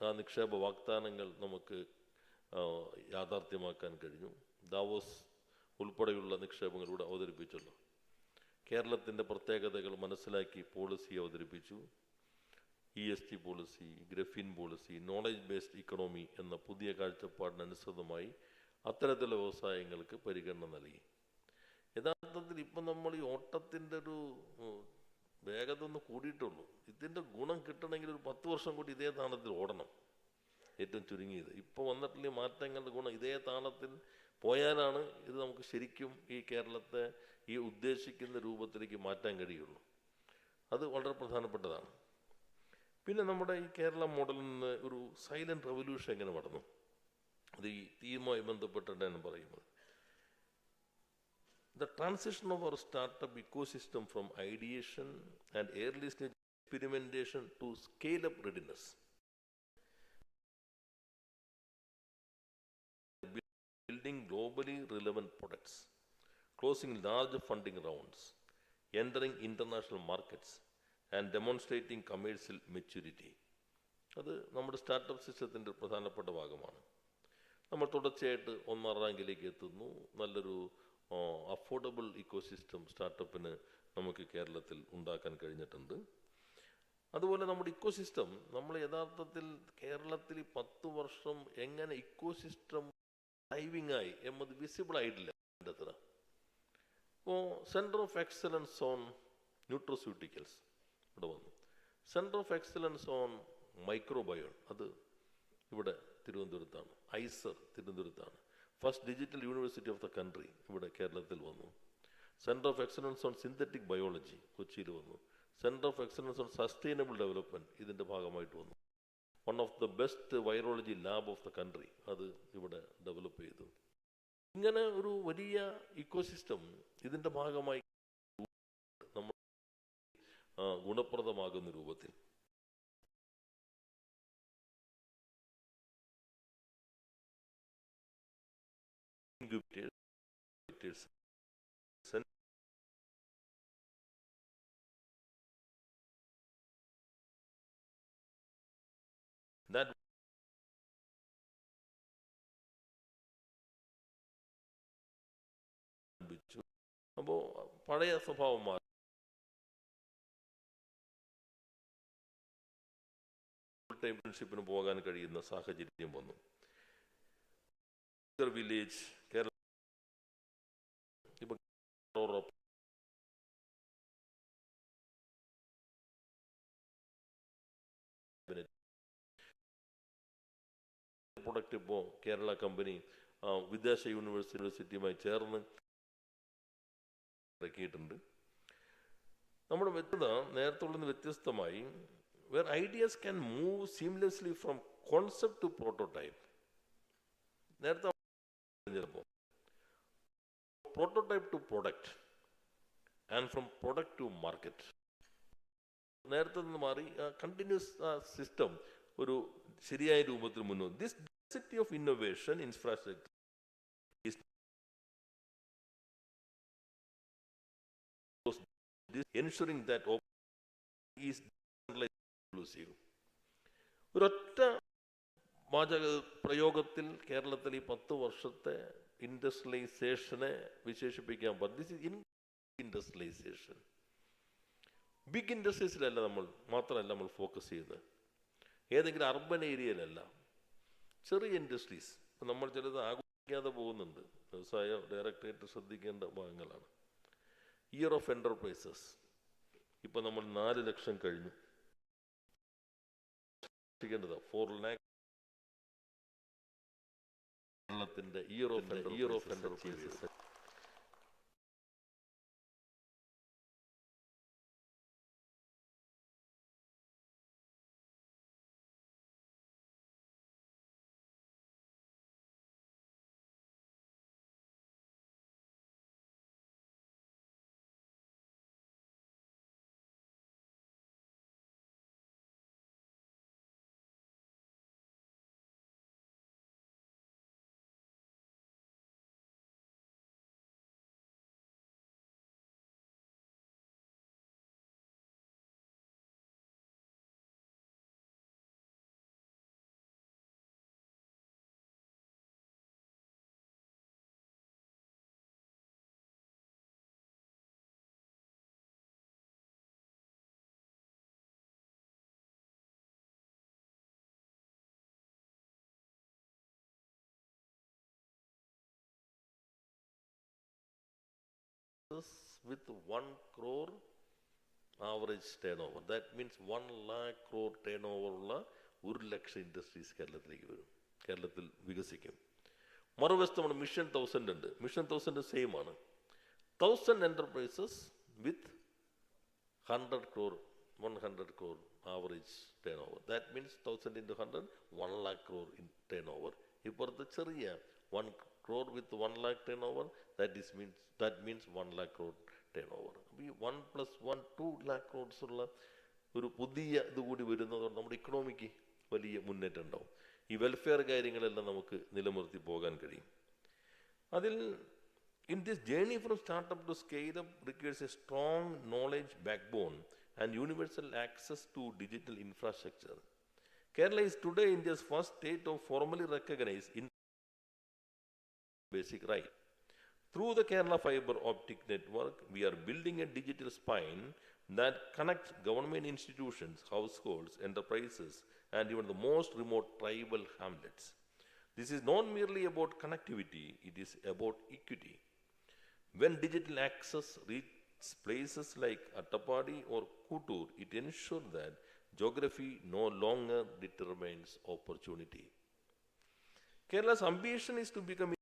ആ നിക്ഷേപ വാഗ്ദാനങ്ങൾ നമുക്ക് യാഥാർത്ഥ്യമാക്കാൻ കഴിഞ്ഞു. ദാവോസ് ഉൾപ്പെടെയുള്ള നിക്ഷേപങ്ങളിലൂടെ അവതരിപ്പിച്ചല്ലോ. കേരളത്തിൻ്റെ പ്രത്യേകതകൾ മനസ്സിലാക്കി പോളിസി അവതരിപ്പിച്ചു. ESG policy, graphene policy, knowledge based economy എന്ന പുതിയ കാഴ്ചപ്പാടിനനുസൃതമായി അത്തരത്തിലുള്ള വ്യവസായങ്ങൾക്ക് പരിഗണന നൽകി. യഥാർത്ഥത്തിൽ ഇപ്പം നമ്മൾ ഈ ഓട്ടത്തിൻ്റെ ഒരു വേഗത ഒന്ന് കൂടിയിട്ടുള്ളൂ. ഇതിൻ്റെ ഗുണം കിട്ടണമെങ്കിൽ ഒരു 10 വർഷം കൂടി ഇതേ താളത്തിൽ ഓടണം, ഏറ്റവും ചുരുങ്ങിയത്. ഇപ്പോൾ വന്നിട്ടുള്ള മാറ്റങ്ങളുടെ ഗുണം ഇതേ താളത്തിൽ പോയാലാണ് ഇത് നമുക്ക് ശരിക്കും ഈ കേരളത്തെ ഈ ഉദ്ദേശിക്കുന്ന രൂപത്തിലേക്ക് മാറ്റാൻ കഴിയുള്ളൂ. അത് വളരെ പ്രധാനപ്പെട്ടതാണ്. പിന്നെ നമ്മുടെ ഈ കേരള മോഡലിൽ നിന്ന് ഒരു സൈലന്റ് റെവല്യൂഷൻ എങ്ങനെ നടന്നു, അത് ഈ തീയുമായി ബന്ധപ്പെട്ടിട്ടാണ് പറയുന്നത്. The transition of our startup ecosystem from ideation and early stage experimentation to scale-up readiness. Building globally relevant products, closing large funding rounds, entering international markets and demonstrating commercial maturity. അത് നമ്മുടെ startup സിസ്റ്റത്തിൻ്റെ പ്രധാനപ്പെട്ട ഭാഗമാണ്. നമ്മൾ തുടർച്ചയായിട്ട് 1ാം റാങ്കിലേക്ക് എത്തുന്നു. നല്ലൊരു affordable ecosystem സ്റ്റാർട്ടപ്പിന് നമുക്ക് കേരളത്തിൽ ഉണ്ടാക്കാൻ കഴിഞ്ഞിട്ടുണ്ട്. അതുപോലെ നമ്മുടെ ഇക്കോസിസ്റ്റം നമ്മൾ യഥാർത്ഥത്തിൽ കേരളത്തിൽ 10 വർഷം എങ്ങനെ ഇക്കോസിസ്റ്റം ഡ്രൈവിംഗ് ആയി എന്നത് വിസിബിൾ ആയിട്ടില്ല. അപ്പോൾ സെൻറ്റർ ഓഫ് എക്സലൻസ് ഓൺ ന്യൂട്രോസ്യൂട്ടിക്കൽസ് ഇവിടെ വന്നു. സെൻറ്റർ ഓഫ് എക്സലൻസ് ഓൺ മൈക്രോബയോൺ അത് ഇവിടെ തിരുവനന്തപുരത്താണ്. ഐസർ തിരുവനന്തപുരത്താണ്. First digital university of the country ഇവിടെ കേരളത്തിൽ വന്നു. Centre of excellence on synthetic biology കൊച്ചിയിൽ വന്നു. Centre of excellence on sustainable development ഇതിൻ്റെ ഭാഗമായിട്ട് വന്നു. One of the best virology lab of the country അത് ഇവിടെ ഡെവലപ്പ് ചെയ്തു. ഇങ്ങനെ ഒരു വലിയ ഇക്കോസിസ്റ്റം ഇതിൻ്റെ ഭാഗമായി നമ്മൾ ഗുണപ്രദമാകുന്ന രൂപത്തിൽ that അപ്പോൾ പഴയ സ്വഭാവം മാറി ഇന്റേൺഷിപ്പിന് പോകാൻ കഴിയുന്ന സാഹചര്യം വന്നു. വില്ലേജ് കേരള പ്രൊഡക്റ്റ് ഇപ്പോൾ കേരള കമ്പനി വിദേശ യൂണിവേഴ്സിറ്റിയുമായി ചേർന്ന് ഇറക്കിയിട്ടുണ്ട്. നമ്മുടെ വ്യക്തത നേരത്തെ ഉള്ളതിന് വ്യത്യസ്തമായി where ideas can move seamlessly from concept to prototype. നേരത്തെ prototype to product and from product to market. നേരത്തെ നിന്ന് മാറി കണ്ടിന്യൂസ് സിസ്റ്റം ഒരു ശരിയായ രൂപത്തിൽ മുന്നോട്ട്. This density of innovation infrastructure ensuring that is inclusive. ഒരൊറ്റ വാചക പ്രയോഗത്തിൽ കേരളത്തിൽ ഈ 10 വർഷത്തെ ഇൻഡസ്ട്രിയലൈസേഷനെ വിശേഷിപ്പിക്കാൻ പറ്റും. This is industrialisation. ബിഗ് ഇൻഡസ്ട്രീസിലല്ല നമ്മൾ മാത്രമല്ല നമ്മൾ ഫോക്കസ് ചെയ്യുന്നത്, ഏതെങ്കിലും അർബൻ ഏരിയയിലല്ല, ചെറിയ ഇൻഡസ്ട്രീസ്. ഇപ്പം നമ്മൾ ചിലത് ആഘോഷിക്കാതെ പോകുന്നുണ്ട്. വ്യവസായ ഡയറക്ടറേറ്റ് ശ്രദ്ധിക്കേണ്ട ഭാഗങ്ങളാണ്. ഇയർ ഓഫ് എൻ്റർപ്രൈസസ് ഇപ്പം നമ്മൾ 4 ലക്ഷം കഴിഞ്ഞു. 4 lakh കേരളത്തിൻ്റെ year of enterprises. With 1 crore average turnover. That means 1 lakh crore turnover ഉള്ള 1 ലക്ഷം ഇൻഡസ്ട്രീസ് കേരളത്തിലേക്ക് വരും, കേരളത്തിൽ വികസിക്കും. മറുവശത്ത് നമ്മുടെ മിഷൻ 1000 ഉണ്ട്. മിഷൻ 1000 സെയിം ആണ്. 1000 enterprises with 100 crore, 100 crore average turnover. That means 1000 into 100, 1 lakh crore in turnover. ഇപ്പുറത്ത് ചെറിയ 1 crore with 1 lakh turnover, that means 1 lakh crore turnover. അപ്പോൾ ഈ 1 + 1 2 lakh crores ഉള്ള ഒരു പുതിയ ഇതുകൂടി വരുന്നതുകൊണ്ട് നമ്മുടെ ഇക്കണോമിക്ക് വലിയ മുന്നേറ്റം ഉണ്ടാവും. ഈ വെൽഫെയർ കാര്യങ്ങളെല്ലാം നമുക്ക് നിലനിർത്തി പോകാൻ കഴിയും. അതിൽ in this journey from startup to scale up requires a strong knowledge backbone and universal access to digital infrastructure. Kerala is today India's first state of formally recognized basic right. Through the Kerala Fiber Optic Network, we are building a digital spine that connects government institutions, households, enterprises, and even the most remote tribal hamlets. This is not merely about connectivity, it is about equity. When digital access reaches places like Attapadi or Kuttur, it ensures that geography no longer determines opportunity. Kerala's ambition is to become a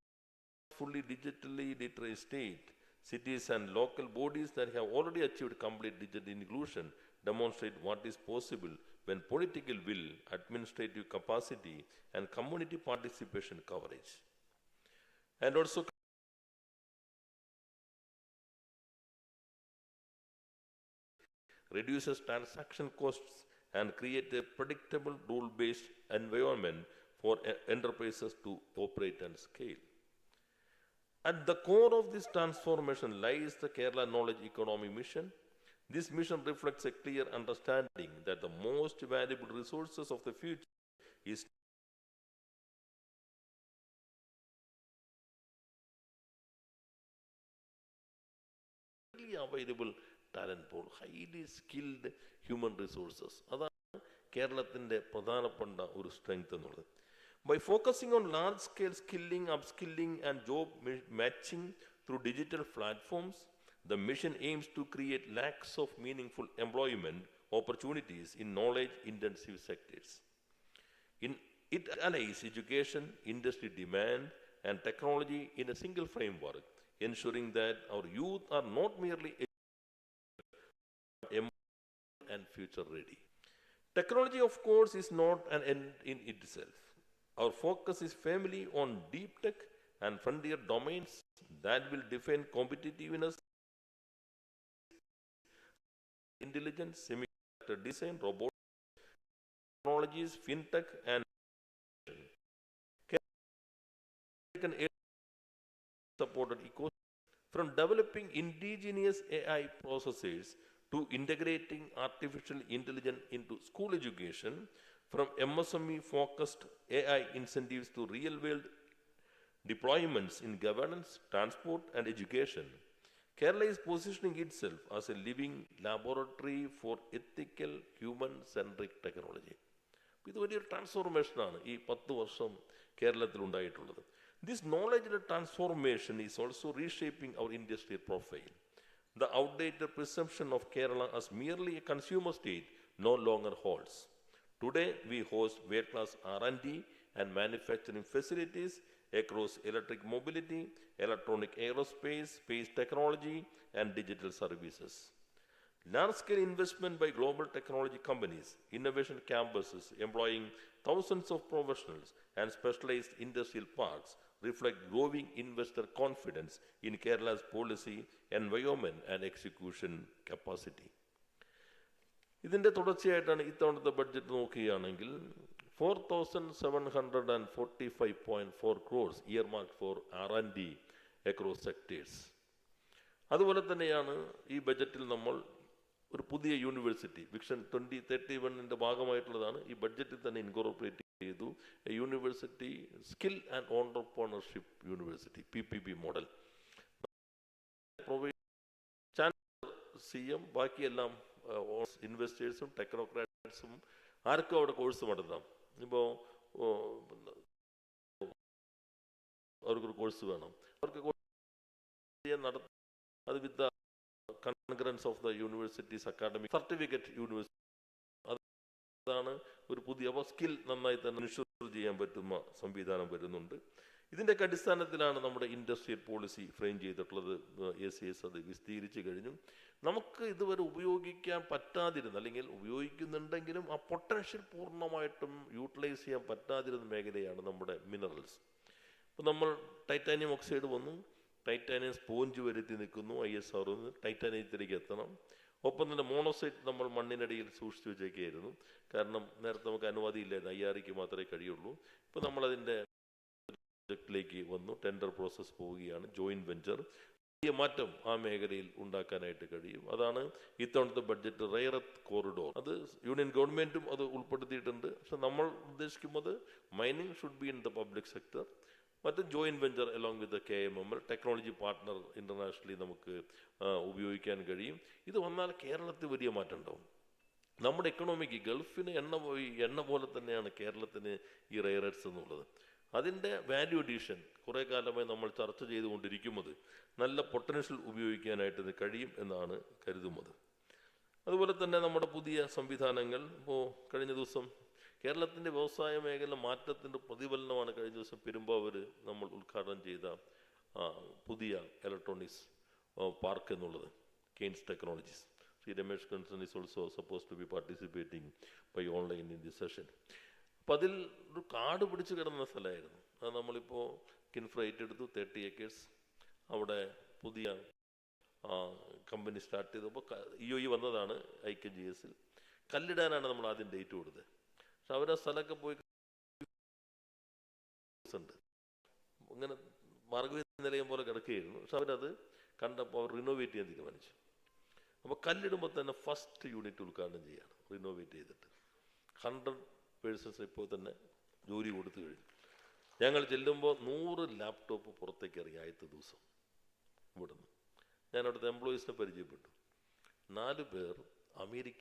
fully digitally literate state. Cities and local bodies that have already achieved complete digital inclusion demonstrate what is possible when political will, administrative capacity, and community participation coverage. And also reduces transaction costs and create a predictable rule-based environment for enterprises to operate and scale. At the core of this transformation lies the Kerala Knowledge Economy mission. This mission reflects a clear understanding that the most valuable resources of the future is available talent pool, highly skilled human resources. അതാണ് കേരളത്തിൻ്റെ പ്രധാനപ്പെട്ട ഒരു strength എന്നുള്ളത്. By focusing on large-scale skilling, upskilling, and job matching through digital platforms, the mission aims to create lakhs of meaningful employment opportunities in knowledge-intensive sectors. It allies education, industry demand, and technology in a single framework, ensuring that our youth are not merely and future ready. Technology, of course, is not an end in itself. Our focus is firmly on deep tech and frontier domains that will define competitiveness, intelligence, semiconductor design, robotics, technologies, fintech, and supported ecosystem. From developing indigenous AI processors to integrating artificial intelligence into school education, from MSME-focused AI incentives to real-world deployments in governance, transport, and education, Kerala is positioning itself as a living laboratory for ethical, human-centric technology. ഇത് വലിയൊരു ട്രാൻസ്ഫോർമേഷനാണ് ഈ 10 വർഷം കേരളത്തിൽ ഉണ്ടായിട്ടുള്ളത്. This knowledge-led transformation is also reshaping our industrial profile. The outdated perception of Kerala as merely a consumer state no longer holds. Today, we host world-class R&D and manufacturing facilities across electric mobility, electronic aerospace, space technology, and digital services. Large-scale investment by global technology companies, innovation campuses employing thousands of professionals, and specialized industrial parks reflect growing investor confidence in Kerala's policy, environment, and execution capacity. ഇതിൻ്റെ തുടർച്ചയായിട്ടാണ് ഇത്തവണത്തെ budget നോക്കുകയാണെങ്കിൽ 4,745.4 crores earmarked for R&D across sectors. അതുപോലെ തന്നെയാണ് ഈ ബഡ്ജറ്റിൽ നമ്മൾ ഒരു പുതിയ യൂണിവേഴ്സിറ്റി വിഷൻ 2031 ഭാഗമായിട്ടുള്ളതാണ് ഈ ബഡ്ജറ്റിൽ തന്നെ ഇൻകോർപ്പറേറ്റ് ചെയ്തു. University skill and entrepreneurship university PPP model provide chancellor CM ബാക്കിയെല്ലാം ഇൻവെസ്റ്റേഴ്സും ടെക്നോക്രാറ്റ്സും ആർക്കും അവിടെ കോഴ്സ് നടത്താം. ഇപ്പോൾ അവർക്കൊരു കോഴ്സ് വേണം, അവർക്ക് നടത്താം. അത് with concurrence of the universities academic certificate university. അതാണ് ഒരു പുതിയ സ്കിൽ നന്നായി തന്നെ ഇൻഷുർ ചെയ്യാൻ പറ്റുന്ന സംവിധാനം വരുന്നുണ്ട്. ഇതിൻ്റെയൊക്കെ അടിസ്ഥാനത്തിലാണ് നമ്മുടെ ഇൻഡസ്ട്രിയൽ പോളിസി ഫ്രെയിം ചെയ്തിട്ടുള്ളത്. ACS അത് വിസ്തീരിച്ച് കഴിഞ്ഞു. നമുക്ക് ഇതുവരെ ഉപയോഗിക്കാൻ പറ്റാതിരുന്ന അല്ലെങ്കിൽ ഉപയോഗിക്കുന്നുണ്ടെങ്കിലും ആ പൊട്ടൻഷ്യൽ പൂർണ്ണമായിട്ടും യൂട്ടിലൈസ് ചെയ്യാൻ പറ്റാതിരുന്ന മേഖലയാണ് നമ്മുടെ മിനറൽസ്. ഇപ്പോൾ നമ്മൾ ടൈറ്റാനിയം ഓക്സൈഡ് വന്നു, ടൈറ്റാനിയം സ്പോഞ്ച് വരുത്തി നിൽക്കുന്നു. ISR ടൈറ്റാനിയത്തിലേക്ക് എത്തണം. ഒപ്പം തന്നെ മോണോസൈറ്റ് നമ്മൾ മണ്ണിനടിയിൽ സൂക്ഷിച്ചു വെച്ചേക്കായിരുന്നു. കാരണം നേരത്തെ നമുക്ക് അനുമതിയില്ലായിരുന്നു, IREക്ക് മാത്രമേ കഴിയുള്ളൂ. ഇപ്പോൾ നമ്മളതിൻ്റെ പ്രൊജക്റ്റിലേക്ക് വന്നു, ടെൻഡർ പ്രോസസ്സ് പോവുകയാണ്, ജോയിൻറ്റ് വെഞ്ചർ. വലിയ മാറ്റം ആ മേഖലയിൽ ഉണ്ടാക്കാനായിട്ട് കഴിയും. അതാണ് ഇത്തവണത്തെ ബഡ്ജറ്റ് റെയർ എർത്ത് കോറിഡോർ. അത് യൂണിയൻ ഗവൺമെൻറ്റും അത് ഉൾപ്പെടുത്തിയിട്ടുണ്ട്. പക്ഷെ നമ്മൾ ഉദ്ദേശിക്കുന്നത് mining should be in the public sector. മറ്റ് joint venture along with KMML technology partner internationally നമുക്ക് ഉപയോഗിക്കാൻ കഴിയും. ഇത് വന്നാൽ കേരളത്തിൽ വലിയ മാറ്റം ഉണ്ടാവും. നമ്മുടെ എക്കണോമിക്ക് ഗൾഫിന് എണ്ണ പോലെ തന്നെയാണ് കേരളത്തിന് ഈ റെയർ എർത്ത് എന്നുള്ളത്. അതിൻ്റെ വാല്യൂ അഡീഷൻ കുറേ കാലമായി നമ്മൾ ചർച്ച ചെയ്തുകൊണ്ടിരിക്കുന്നത് നല്ല പൊട്ടൻഷ്യൽ ഉപയോഗിക്കാനായിട്ട് ഇത് കഴിയും എന്നാണ് കരുതുന്നത്. അതുപോലെ തന്നെ നമ്മുടെ പുതിയ സംവിധാനങ്ങൾ ഇപ്പോൾ കഴിഞ്ഞ ദിവസം കേരളത്തിൻ്റെ വ്യവസായ മേഖല മാറ്റത്തിൻ്റെ പ്രതിഫലനമാണ് കഴിഞ്ഞ ദിവസം പെരുമ്പാവൂർ നമ്മൾ ഉദ്ഘാടനം ചെയ്ത പുതിയ ഇലക്ട്രോണിക്സ് പാർക്ക് എന്നുള്ളത്, കെയ്ൻസ് ടെക്നോളജീസ്. ശ്രീ രമേഷ് കൺസൺ is also suppose to be participating by online in the session. അപ്പം അതിൽ ഒരു കാട് പിടിച്ച് കിടന്ന സ്ഥലമായിരുന്നു. അത് നമ്മളിപ്പോൾ കിൻഫ്ര ഏറ്റെടുത്തു, 30 acres. അവിടെ പുതിയ കമ്പനി സ്റ്റാർട്ട് ചെയ്തപ്പോൾ EOE വന്നതാണ് IKGS-ൽ. കല്ലിടാനാണ് നമ്മൾ ആദ്യം ഡേറ്റ് കൊടുത്തത്. പക്ഷെ അവർ ആ സ്ഥലമൊക്കെ പോയി ഉണ്ട്, ഇങ്ങനെ മാർഗവീ നിലയം പോലെ കിടക്കുകയായിരുന്നു. പക്ഷെ അവരത് കണ്ടപ്പോൾ അവർ റിനോവേറ്റ് ചെയ്യാൻ തീരുമാനിച്ചു. അപ്പോൾ കല്ലിടുമ്പോൾ തന്നെ ഫസ്റ്റ് യൂണിറ്റ് ഉദ്ഘാടനം ചെയ്യുകയാണ്, റിനോവേറ്റ് ചെയ്തിട്ട് 100 പേഴ്സൺസ് ഇപ്പോൾ തന്നെ ജോലി കൊടുത്തു കഴിഞ്ഞു. ഞങ്ങൾ ചെല്ലുമ്പോൾ 100 ലാപ്ടോപ്പ് പുറത്തേക്ക് ഇറങ്ങി ആദ്യത്തെ ദിവസം. ഇവിടുന്ന് ഞാൻ അവിടുത്തെ എംപ്ലോയീസിനെ പരിചയപ്പെട്ടു. 4 പേർ America.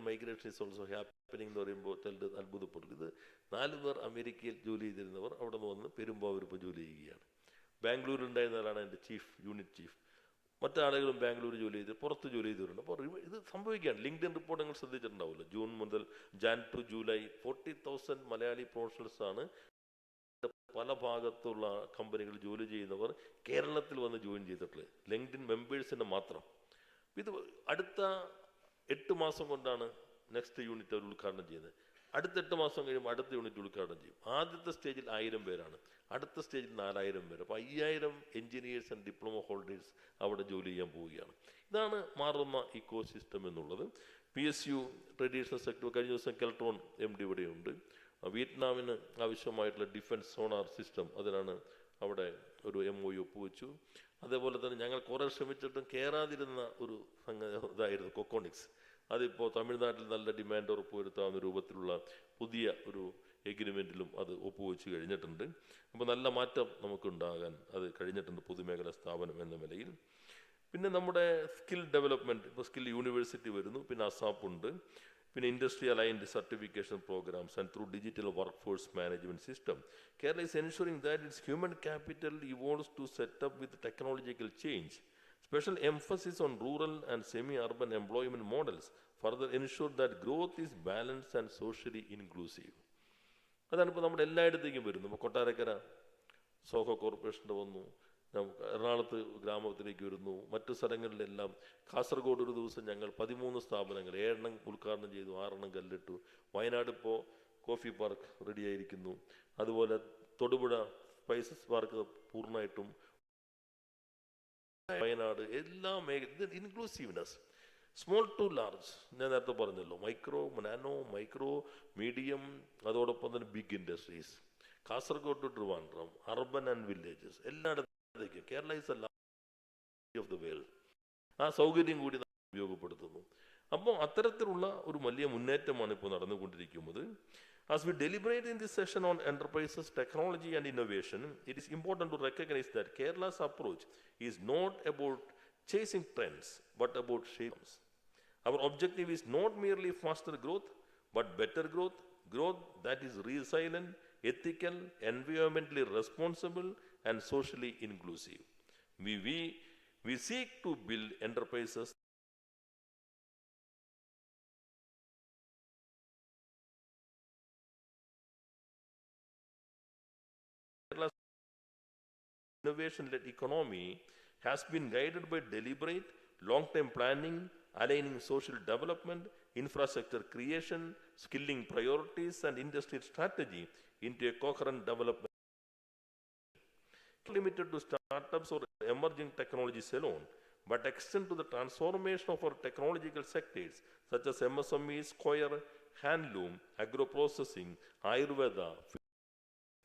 Migration is also happening എന്ന് പറയുമ്പോൾ ചിലത് അത്ഭുതപ്പെടും. ഇത് 4 പേർ അമേരിക്കയിൽ ജോലി ചെയ്തിരുന്നവർ അവിടെ നിന്ന് വന്ന് പെരുമ്പാവൂർ ഇപ്പോൾ ജോലി ചെയ്യുകയാണ്. ബാംഗ്ലൂരിൽ ഉണ്ടായിരുന്ന ആളാണ് എൻ്റെ യൂണിറ്റ് ചീഫ്. മറ്റാളുകളും ബാംഗ്ലൂർ ജോലി ചെയ്ത് പുറത്ത് ജോലി ചെയ്തവരുണ്ട്. അപ്പോൾ ഇത് സംഭവിക്കുകയാണ്. ലിങ്ക്ഡിൻ റിപ്പോർട്ട് നിങ്ങൾ ശ്രദ്ധിച്ചിട്ടുണ്ടാവില്ല. ജൂൺ മുതൽ ജാൻ ടു ജൂലൈ 40,000 മലയാളി പ്രൊഫഷണൽസാണ് പല ഭാഗത്തുള്ള കമ്പനികൾ ജോലി ചെയ്യുന്നവർ കേരളത്തിൽ വന്ന് ജോയിൻ ചെയ്തിട്ടുള്ളത്, ലിങ്ക്ഡിൻ മെമ്പേഴ്സിന് മാത്രം. ഇത് അടുത്ത 8 മാസം കൊണ്ടാണ് നെക്സ്റ്റ് യൂണിറ്റ് അവർ ഉദ്ഘാടനം ചെയ്യുന്നത്. അടുത്ത 8 മാസം കഴിയുമ്പോൾ അടുത്ത യൂണിറ്റ് ഉദ്ഘാടനം ചെയ്യും. ആദ്യത്തെ സ്റ്റേജിൽ 1000 പേരാണ്, അടുത്ത സ്റ്റേജിൽ 4000 പേര്. അപ്പോൾ 5000 എഞ്ചിനീയേഴ്സ് ആൻഡ് ഡിപ്ലോമ ഹോൾഡേഴ്സ് അവിടെ ജോലി ചെയ്യാൻ പോവുകയാണ്. ഇതാണ് മാറുന്ന ഇക്കോ സിസ്റ്റം എന്നുള്ളത്. PSU ട്രഡീഷണൽ സെക്ടർ കഴിഞ്ഞ ദിവസം കെൽട്രോൺ MD ഇവിടെയുണ്ട്. വിയറ്റ്നാമിന് ആവശ്യമായിട്ടുള്ള ഡിഫൻസ് സോണാർ സിസ്റ്റം, അതിനാണ് അവിടെ ഒരു MOU ഒപ്പുവെച്ചു. അതേപോലെ തന്നെ ഞങ്ങൾ കുറേ ശ്രമിച്ചിട്ടും കയറാതിരുന്ന ഒരു ഇതായിരുന്നു കൊക്കോണിക്സ്. അതിപ്പോൾ തമിഴ്നാട്ടിൽ നല്ല ഡിമാൻഡ് ഉറപ്പുവരുത്താവുന്ന രൂപത്തിലുള്ള പുതിയ ഒരു എഗ്രിമെൻറ്റിലും അത് ഒപ്പുവെച്ച് കഴിഞ്ഞിട്ടുണ്ട്. അപ്പോൾ നല്ല മാറ്റം നമുക്കുണ്ടാകാൻ അത് കഴിഞ്ഞിട്ടുണ്ട് പൊതുമേഖലാ സ്ഥാപനം എന്ന നിലയിൽ. പിന്നെ നമ്മുടെ സ്കിൽ ഡെവലപ്മെൻറ്റ്, ഇപ്പോൾ സ്കിൽ യൂണിവേഴ്സിറ്റി വരുന്നു, പിന്നെ ASAP ഉണ്ട്, പിന്നെ industry aligned certification programmes and through digital workforce management system. Kerala is ensuring that its human capital evolves to set up with technological change. Special emphasis on rural and semi-urban employment models further ensure that growth is balanced and socially inclusive. അതാണ് ഇപ്പോൾ നമ്മുടെ എല്ലായിടത്തേക്കും വരുന്നു. ഇപ്പോൾ കൊട്ടാരക്കര സോഹോ കോർപ്പറേഷൻ്റെ വന്നു, എറണാകുളത്ത് ഗ്രാമത്തിലേക്ക് വരുന്നു, മറ്റു സ്ഥലങ്ങളിലെല്ലാം. കാസർഗോഡ് ഒരു ദിവസം ഞങ്ങൾ 13 സ്ഥാപനങ്ങൾ 7 ഉദ്ഘാടനം ചെയ്തു, 6 കല്ലിട്ടു. വയനാട് ഇപ്പോൾ കോഫി പാർക്ക് റെഡിയായിരിക്കുന്നു. അതുപോലെ തൊടുപുഴ സ്പൈസസ് പാർക്ക് പൂർണ്ണമായിട്ടും, വയനാട് എല്ലാ മേഖല ഇൻക്ലൂസീവ്നെസ്, സ്മോൾ ടു ലാർജ്. ഞാൻ നേരത്തെ പറഞ്ഞല്ലോ, മൈക്രോ, നാനോ, മൈക്രോ, മീഡിയം, അതോടൊപ്പം തന്നെ big industries. Kasaragod to Trivandrum, urban and villages എല്ലായിടത്തേക്കും. Kerala is a large of the world. ആ സൗകര്യം കൂടി ഉപയോഗപ്പെടുത്തുന്നു. അപ്പോൾ അത്തരത്തിലുള്ള ഒരു വലിയ മുന്നേറ്റമാണ് ഇപ്പോൾ നടന്നുകൊണ്ടിരിക്കുന്നത്. As we deliberate in this session on enterprises, technology and innovation, it is important to recognize that Kerala's approach is not about chasing trends, but about shapes. Our objective is not merely faster growth, but better growth, growth that is resilient, ethical, environmentally responsible, and socially inclusive. We seek to build enterprises innovation-led economy has been guided by deliberate, long-term planning, aligning social development, infrastructure creation, skilling priorities, and industry strategy into a coherent development. Not limited to startups or emerging technologies alone, but extend to the transformation of our technological sectors such as MSMEs, coir, handloom, agro-processing, Ayurveda,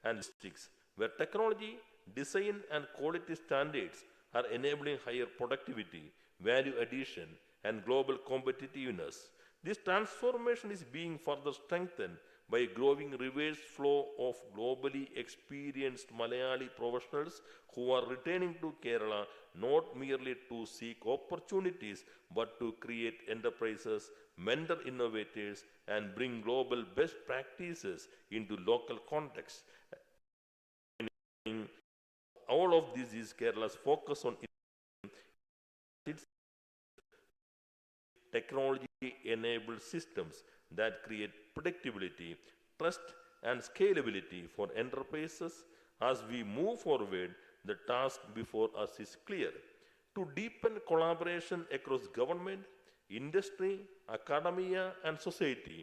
and logistics, where technology, design, and quality standards are enabling higher productivity, value addition, and global competitiveness. This transformation is being further strengthened by growing reverse flow of globally experienced Malayali professionals who are returning to Kerala not merely to seek opportunities but to create enterprises, mentor innovators, and bring global best practices into local contexts. All of this is Kerala's focus on its technology-enabled systems that create predictability, trust, and scalability for enterprises. As we move forward, the task before us is clear: to deepen collaboration across government, industry, academia, and society,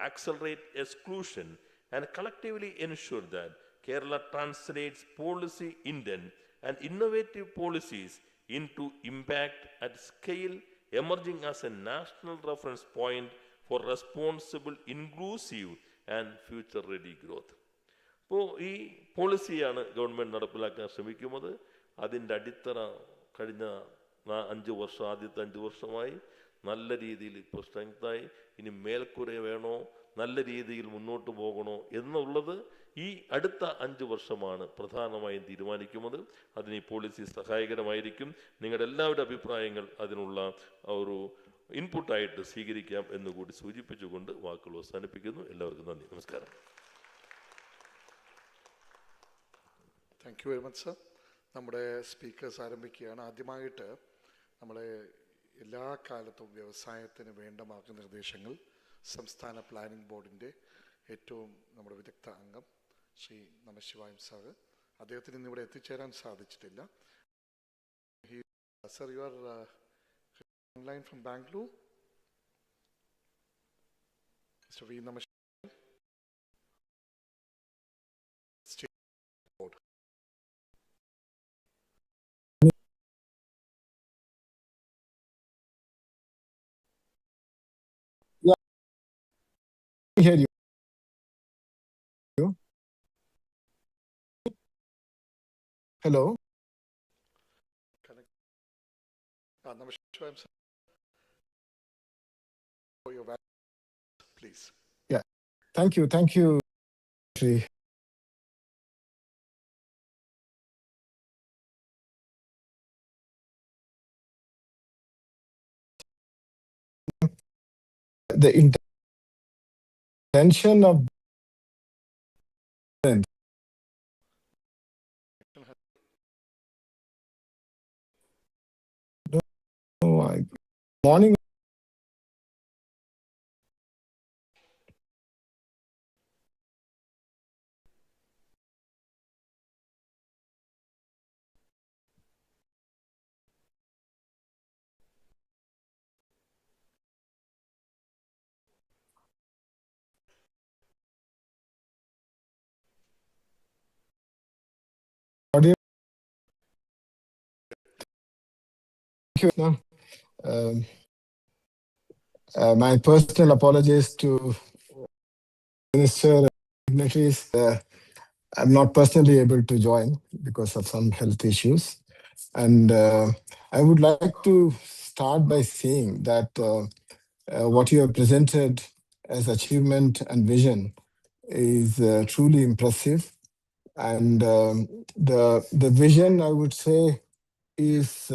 accelerate exclusion, and collectively ensure that Kerala translates policy intent and innovative policies into impact at scale, emerging as a national reference point for responsible, inclusive, and future-ready growth. ഇപ്പോൾ ഈ പോളിസിയാണ് government നടപ്പിലാക്കാൻ ശ്രമിക്കുന്നത്. അതിൻ്റെ അടിത്തറ കഴിഞ്ഞ 5 വർഷം, ആദ്യത്തെ 5 വർഷമായി നല്ല രീതിയിൽ ഇപ്പോൾ സ്ട്രെങ്തായി. ഇനി മേൽക്കുര വേണോ, നല്ല രീതിയിൽ മുന്നോട്ട് പോകണോ എന്നുള്ളത് ഈ അടുത്ത 5 വർഷമാണ് പ്രധാനമായും തീരുമാനിക്കുന്നത്. അതിന് ഈ പോളിസി സഹായകരമായിരിക്കും. നിങ്ങളുടെ എല്ലാവരുടെ അഭിപ്രായങ്ങൾ അതിനുള്ള ഒരു ഇൻപുട്ടായിട്ട് സ്വീകരിക്കാം എന്നുകൂടി സൂചിപ്പിച്ചുകൊണ്ട് വാക്കുകൾ അവസാനിപ്പിക്കുന്നു. എല്ലാവർക്കും നന്ദി, നമസ്കാരം. Thank you very much sir. നമ്മുടെ സ്പീക്കേഴ്സ് ആരംഭിക്കുകയാണ്. ആദ്യമായിട്ട് നമ്മളെ എല്ലാ കാലത്തും വ്യവസായത്തിന് വേണ്ട മാർഗനിർദ്ദേശങ്ങൾ സംസ്ഥാന പ്ലാനിംഗ് ബോർഡിൻ്റെ ഏറ്റവും നമ്മുടെ വിദഗ്ധ അംഗം ശ്രീ നമശിവായം സാറ്, അദ്ദേഹത്തിന് ഇന്നിവിടെ എത്തിച്ചേരാൻ സാധിച്ചിട്ടില്ല. Sir, you are online from Bangalore. Mister V Namasivayam. Hear you. Hello. Namaskar, sir. For your values, please. Yeah. Thank you. Thank you. The intention of morning. Audio. Thank you. My personal apologies to Minister and dignitaries. I'm not personally able to join because of some health issues. And I would like to start by saying that what you have presented as achievement and vision is truly impressive. And the vision, I would say, is a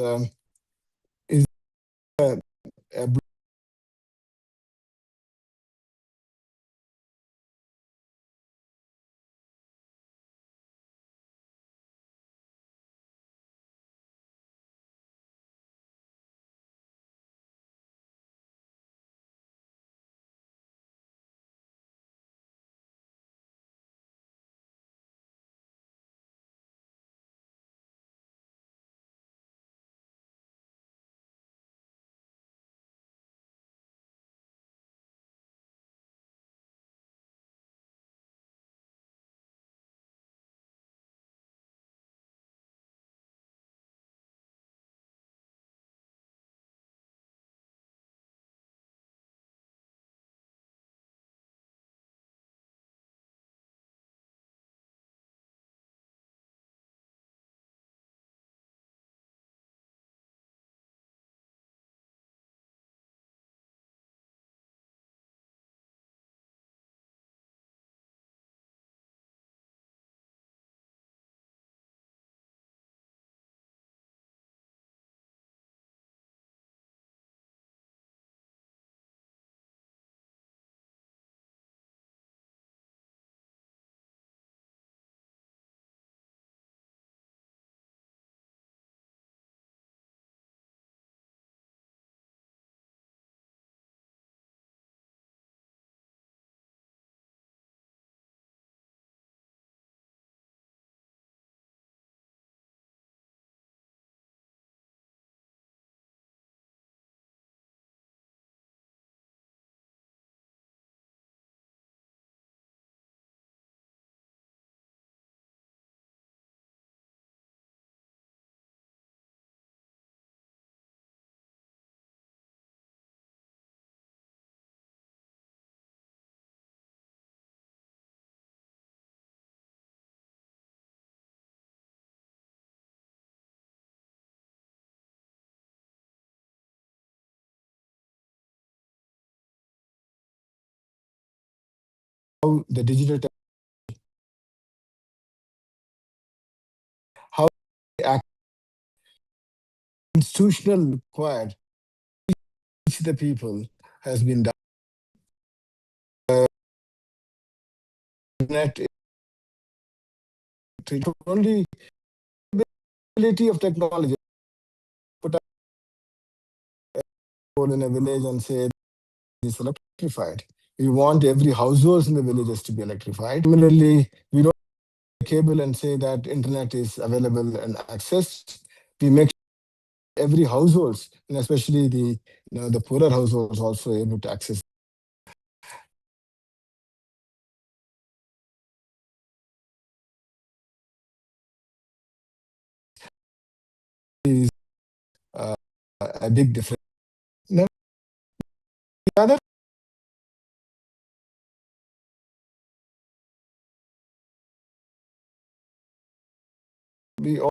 how the digital how institutional required reach the people has been done. Internet only ability of technology. Put a pole in a village and say it's electrified. We want every household in the villages to be electrified. Similarly, we don't cable and say that internet is available and accessed. We make every households, and especially the poorer households, also able to access is uh, a big difference. No, the other we all,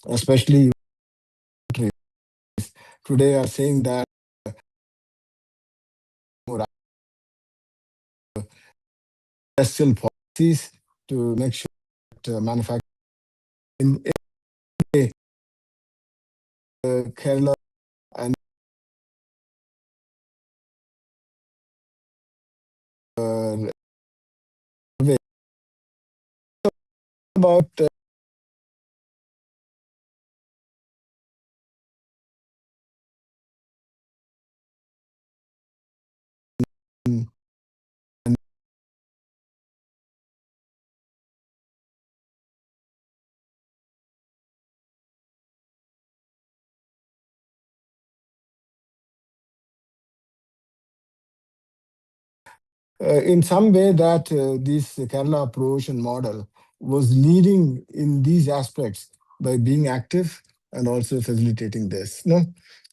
especially today, are saying that more industrial policies to make sure that manufacturing in Kerala and uh, about in some way that this Kerala approach and model was leading in these aspects by being active and also facilitating this. No,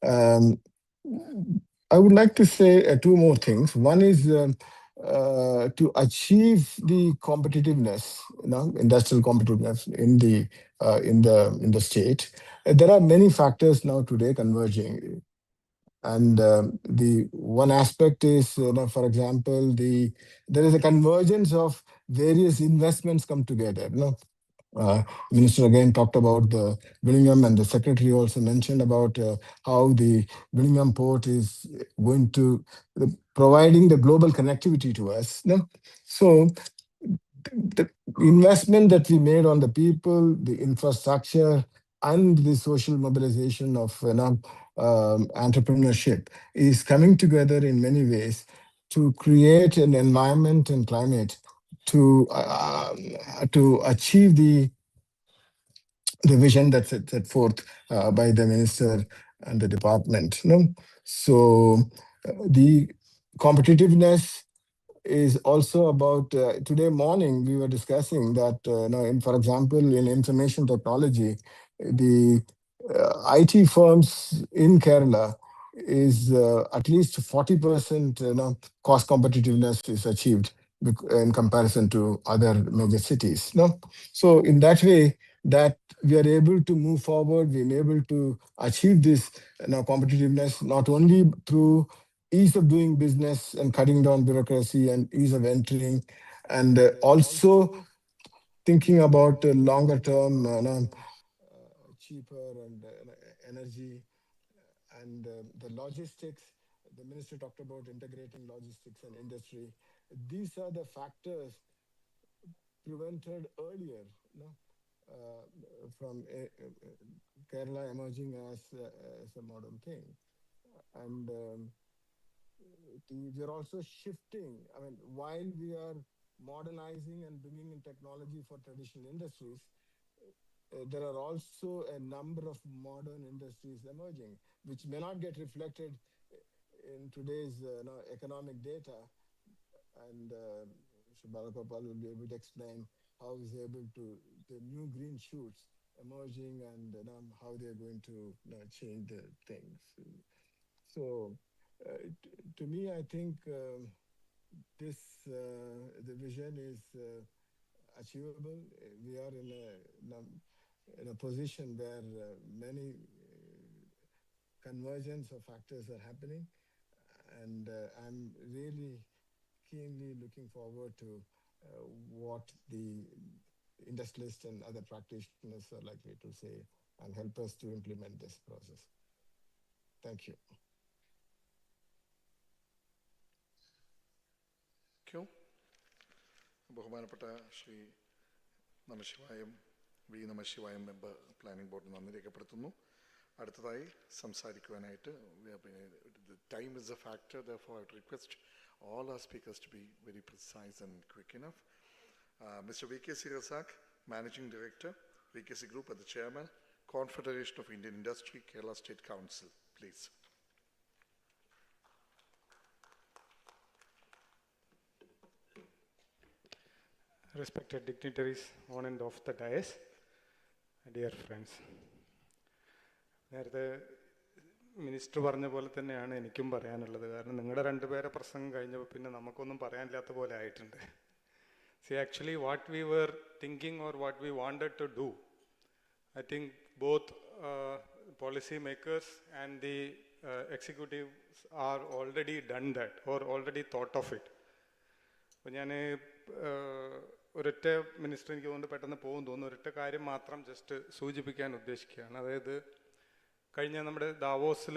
um, I would like to say two more things. One is to achieve the competitiveness, industrial competitiveness in the state. There are many factors now today converging. And the one aspect is, for example, there is a convergence of various investments come together. Minister again talked about the Birmingham, and the secretary also mentioned about how the Birmingham port is going to providing the global connectivity to us. So the investment that we made on the people, the infrastructure, and the social mobilization of entrepreneurship is coming together in many ways to create an environment and climate to achieve the vision that's set forth by the minister and the department. So the competitiveness is also about today morning we were discussing that for example, in information technology, the IT firms in Kerala is at least 40% cost competitiveness is achieved in comparison to other major cities. So in that way, that we are able to move forward, we're able to achieve this competitiveness not only through ease of doing business and cutting down bureaucracy and ease of entering, and also thinking about longer term cheaper and energy and the logistics. The minister talked about integrating logistics and industry. These are the factors prevented earlier, from Kerala emerging as a modern thing. And we are also shifting. I mean, while we are modernizing and bringing in technology for traditional industries, there are also a number of modern industries emerging, which may not get reflected in today's economic data. And Balagopal will be able to explain how he's able to the new green shoots emerging and how they're going to change the things. So, to me, I think this the vision is achievable. We are in a position where many convergence of factors are happening, and I'm really keenly looking forward to what the industrialists and other practitioners are likely to say and help us to implement this process. Thank you. ബഹുമാനപ്പെട്ട Shri Namasivayam V Namasivayam member planning board നന്ദി രേഖപ്പെടുത്തുന്നു. അടുത്തതായി സംസാരിക്കുവാനായിട്ട് time is a factor, therefore I would request all our speakers to be very precise and quick enough. Mr. V.K.C. Razak, Managing Director, V.K.C. Group, and the Chairman, Confederation of Indian Industry, Kerala State Council, please. Respected dignitaries on and off the dais, dear friends. നേരത്തെ minister പറഞ്ഞ പോലെ തന്നെയാണ് എനിക്കും പറയാനുള്ളത്. കാരണം നിങ്ങളുടെ രണ്ടുപേരെ പ്രസംഗം കഴിഞ്ഞപ്പോൾ പിന്നെ നമുക്കൊന്നും പറയാനില്ലാത്ത പോലെ ആയിട്ടുണ്ട്. See, actually what we were thinking or what we wanted to do, I think both policy makers and the executives are already done that or already thought of it. അപ്പോൾ ഞാൻ ഒരൊറ്റ മിനിസ്റ്റർ എനിക്ക് തോന്നുന്നു പെട്ടെന്ന് തോന്നുന്നു ഒരൊറ്റ കാര്യം മാത്രം ജസ്റ്റ് സൂചിപ്പിക്കാൻ ഉദ്ദേശിക്കുകയാണ്. അതായത് കഴിഞ്ഞ നമ്മുടെ ദാവോസിൽ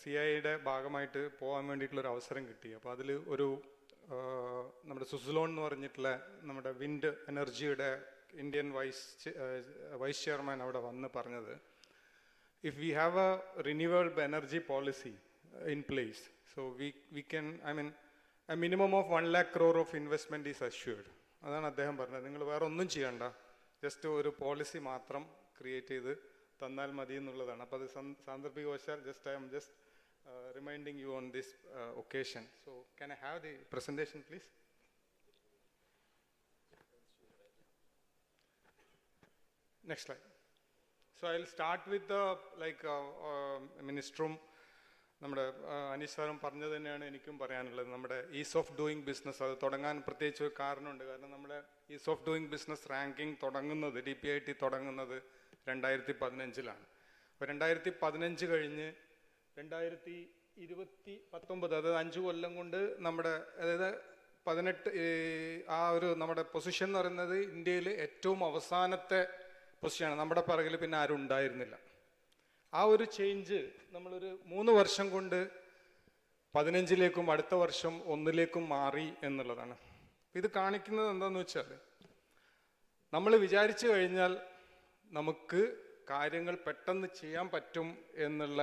CIAയുടെ ഭാഗമായിട്ട് പോകാൻ വേണ്ടിയിട്ടുള്ളൊരു അവസരം കിട്ടി. അപ്പോൾ അതിൽ ഒരു നമ്മുടെ സ്വിറ്റ്സർലൻഡ് എന്ന് പറഞ്ഞിട്ടുള്ള നമ്മുടെ വിൻഡ് എനർജിയുടെ ഇന്ത്യൻ വൈസ് ചെയർമാൻ അവിടെ വന്ന് പറഞ്ഞത്, if we have A renewable energy policy in place, so we can, I mean A minimum of 1 lakh crore of investment is assured. അതാണ് അദ്ദേഹം പറഞ്ഞത്. നിങ്ങൾ വേറെ ഒന്നും ചെയ്യണ്ട, ജസ്റ്റ് ഒരു പോളിസി മാത്രം ക്രിയേറ്റ് ചെയ്ത് തന്നാൽ മതി എന്നുള്ളതാണ്. അപ്പോൾ അത് സാന്ദർഭികവശാൽ I'm just reminding you on this occasion. So can I have the presentation, please? Next slide. So I'll start with the ministrum നമ്മുടെ അനീഷ് സാറും പറഞ്ഞത് തന്നെയാണ് എനിക്കും പറയാനുള്ളത്. നമ്മുടെ ഈസ് ഓഫ് ഡൂയിങ് ബിസിനസ് അത് തുടങ്ങാൻ പ്രത്യേകിച്ച് ഒരു കാരണമുണ്ട്. കാരണം നമ്മുടെ is of doing business ranking തുടങ്ങുന്നത് DPIIT തുടങ്ങുന്നത് 2015 അപ്പോൾ 2015 കഴിഞ്ഞ് 2019 അതായത് 5 കൊല്ലം കൊണ്ട് നമ്മുടെ അതായത് 18 ആ ഒരു നമ്മുടെ പൊസിഷൻ എന്ന് പറയുന്നത് ഇന്ത്യയിൽ ഏറ്റവും അവസാനത്തെ പൊസിഷനാണ്. നമ്മുടെ പിറകിൽ പിന്നെ ആരും ഉണ്ടായിരുന്നില്ല. ആ ഒരു ചേഞ്ച് നമ്മളൊരു 3 വർഷം കൊണ്ട് 15ലേക്കും അടുത്ത വർഷം 1ലേക്കും മാറി എന്നുള്ളതാണ്. ഇത് കാണിക്കുന്നത് എന്താണെന്ന് വെച്ചാൽ നമ്മൾ വിചാരിച്ചു കഴിഞ്ഞാൽ നമുക്ക് കാര്യങ്ങൾ പെട്ടെന്ന് ചെയ്യാൻ പറ്റും എന്നുള്ള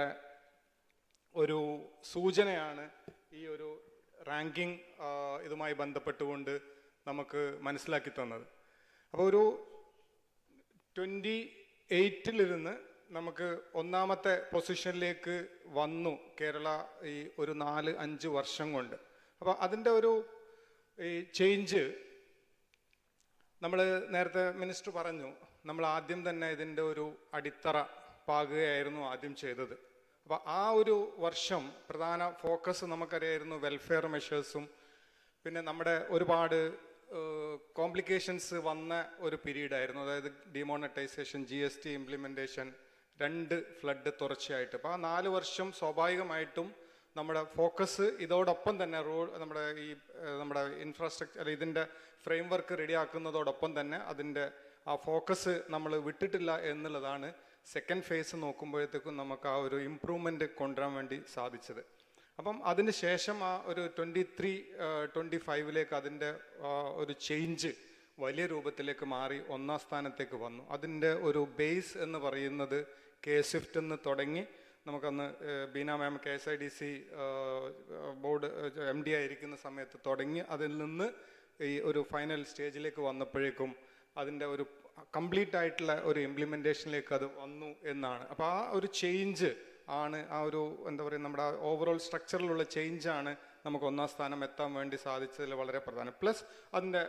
ഒരു സൂചനയാണ് ഈ ഒരു റാങ്കിങ് ഇതുമായി ബന്ധപ്പെട്ടുകൊണ്ട് നമുക്ക് മനസ്സിലാക്കി തന്നത്. അപ്പോൾ ഒരു 28 നമുക്ക് 1ാമത്തെ പൊസിഷനിലേക്ക് വന്നു കേരള ഈ ഒരു 4-5 വർഷം കൊണ്ട്. അപ്പോൾ അതിൻ്റെ ഒരു ഈ ചേഞ്ച് നമ്മൾ നേരത്തെ മിനിസ്റ്റർ പറഞ്ഞു, നമ്മൾ ആദ്യം തന്നെ ഇതിൻ്റെ ഒരു അടിത്തറ പാകുകയായിരുന്നു ആദ്യം ചെയ്തത്. അപ്പോൾ ആ ഒരു വർഷം പ്രധാന ഫോക്കസ് നമുക്കറിയായിരുന്നു വെൽഫെയർ മെഷേഴ്സും പിന്നെ നമ്മുടെ ഒരുപാട് കോംപ്ലിക്കേഷൻസ് വന്ന ഒരു പീരീഡായിരുന്നു. അതായത് ഡിമോണറ്റൈസേഷൻ, GST ഇംപ്ലിമെൻറ്റേഷൻ, 2 ഫ്ലഡ് തുടർച്ചയായിട്ട്. അപ്പോൾ ആ 4 വർഷം സ്വാഭാവികമായിട്ടും നമ്മുടെ ഫോക്കസ് ഇതോടൊപ്പം തന്നെ നമ്മുടെ ഇൻഫ്രാസ്ട്രക്ചർ ഇതിൻ്റെ ഫ്രെയിം വർക്ക് റെഡിയാക്കുന്നതോടൊപ്പം തന്നെ അതിൻ്റെ ആ ഫോക്കസ് നമ്മൾ വിട്ടിട്ടില്ല എന്നുള്ളതാണ് സെക്കൻഡ് ഫേസ് നോക്കുമ്പോഴത്തേക്കും നമുക്ക് ആ ഒരു ഇമ്പ്രൂവ്മെൻറ്റ് കൊണ്ടുവരാൻ വേണ്ടി സാധിച്ചത്. അപ്പം അതിന് ശേഷം ആ ഒരു 23-25ലേക്ക് അതിൻ്റെ ഒരു ചേഞ്ച് വലിയ രൂപത്തിലേക്ക് മാറി 1ാം സ്ഥാനത്തേക്ക് വന്നു. അതിൻ്റെ ഒരു ബേസ് എന്ന് പറയുന്നത് KSWIFT എന്ന് തുടങ്ങി നമുക്കന്ന് ബീന മാം KSIDC ബോർഡ് MD ആയിരിക്കുന്ന സമയത്ത് തുടങ്ങി അതിൽ നിന്ന് ഈ ഒരു ഫൈനൽ സ്റ്റേജിലേക്ക് വന്നപ്പോഴേക്കും അതിൻ്റെ ഒരു കംപ്ലീറ്റ് ആയിട്ടുള്ള ഒരു ഇംപ്ലിമെൻറ്റേഷനിലേക്ക് അത് വന്നു എന്നാണ്. അപ്പോൾ ആ ഒരു ചേഞ്ച് ആണ് ആ ഒരു എന്താ പറയുക നമ്മുടെ ഓവറോൾ സ്ട്രക്ചറിലുള്ള ചേഞ്ചാണ് നമുക്ക് 1ാം സ്ഥാനം എത്താൻ വേണ്ടി സാധിച്ചതിൽ വളരെ പ്രധാനം. പ്ലസ് അതിൻ്റെ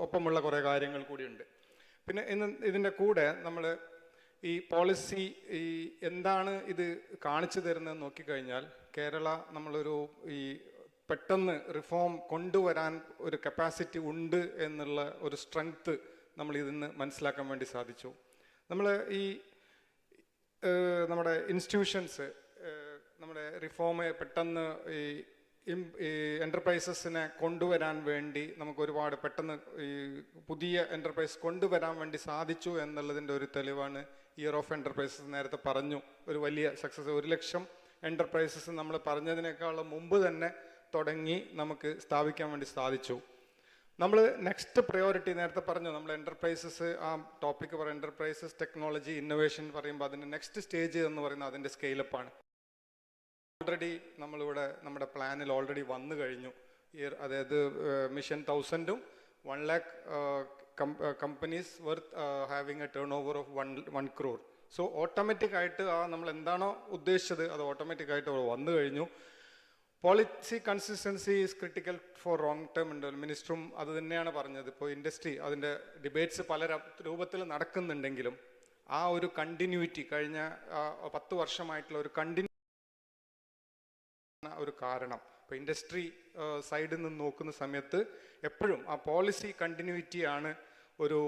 ഒപ്പമുള്ള കുറേ കാര്യങ്ങൾ കൂടിയുണ്ട്. പിന്നെ ഇതിൻ്റെ കൂടെ നമ്മൾ ഈ പോളിസി എന്താണ് ഇത് കാണിച്ചു തരുന്നതെന്ന് നോക്കിക്കഴിഞ്ഞാൽ കേരള നമ്മളൊരു ഈ പെട്ടെന്ന് റിഫോം കൊണ്ടുവരാൻ ഒരു കപ്പാസിറ്റി ഉണ്ട് എന്നുള്ള ഒരു സ്ട്രെങ്ത് നമ്മൾ ഇതിന്ന് മനസ്സിലാക്കാൻ വേണ്ടി സാധിച്ചു. നമ്മൾ ഈ നമ്മുടെ ഇൻസ്റ്റിറ്റ്യൂഷൻസ് നമ്മുടെ റിഫോം പെട്ടെന്ന് ഈ എൻ്റർപ്രൈസസിനെ കൊണ്ടുവരാൻ വേണ്ടി നമുക്ക് ഒരുപാട് പെട്ടെന്ന് ഈ പുതിയ എൻ്റർപ്രൈസ് കൊണ്ടുവരാൻ വേണ്ടി സാധിച്ചു എന്നുള്ളതിൻ്റെ ഒരു തെളിവാണ് ഇയർ ഓഫ് എൻ്റർപ്രൈസസ്. നേരത്തെ പറഞ്ഞു ഒരു വലിയ സക്സസ്, 1 ലക്ഷം എൻ്റർപ്രൈസസ് നമ്മൾ പറഞ്ഞതിനേക്കാളും മുമ്പ് തന്നെ തുടങ്ങി നമുക്ക് സ്ഥാപിക്കാൻ വേണ്ടി സാധിച്ചു. നമ്മൾ നെക്സ്റ്റ് പ്രയോറിറ്റി നേരത്തെ പറഞ്ഞു, നമ്മൾ എൻ്റർപ്രൈസസ് ആ ടോപ്പിക്ക് പറയും, എൻ്റർപ്രൈസസ് ടെക്നോളജി ഇന്നോവേഷൻ പറയുമ്പോൾ അതിൻ്റെ നെക്സ്റ്റ് സ്റ്റേജ് എന്ന് പറയുന്നത് അതിൻ്റെ സ്കെയിലപ്പാണ്. ഓൾറെഡി നമ്മളിവിടെ നമ്മുടെ പ്ലാനിൽ ഓൾറെഡി വന്നു കഴിഞ്ഞു. അതായത് മിഷൻ 1000-ഉം 1 lakh companies worth having a turnover of 1 crore. So automatic ആയിട്ട് നമ്മൾ എന്താണോ ഉദ്ദേശിച്ചത് അത് ഓട്ടോമാറ്റിക് ആയിട്ട് വന്നു കഴിഞ്ഞു. Policy consistency is critical for long term development. മിനിസ്റ്ററും അത് തന്നെയാണ് പറഞ്ഞത്. ഇപ്പോൾ ഇൻഡസ്ട്രി അതിൻ്റെ ഡിബേറ്റ്സ് പല രൂപത്തിൽ നടക്കുന്നുണ്ടെങ്കിലും ആ ഒരു കണ്ടിന്യൂറ്റി കഴിഞ്ഞ 10 വർഷമായിട്ടുള്ള ഒരു കാരണം. ഇപ്പോൾ ഇൻഡസ്ട്രി സൈഡിൽ നിന്ന് നോക്കുന്ന സമയത്ത് എപ്പോഴും ആ പോളിസി കണ്ടിന്യൂറ്റിയാണ് ഒരു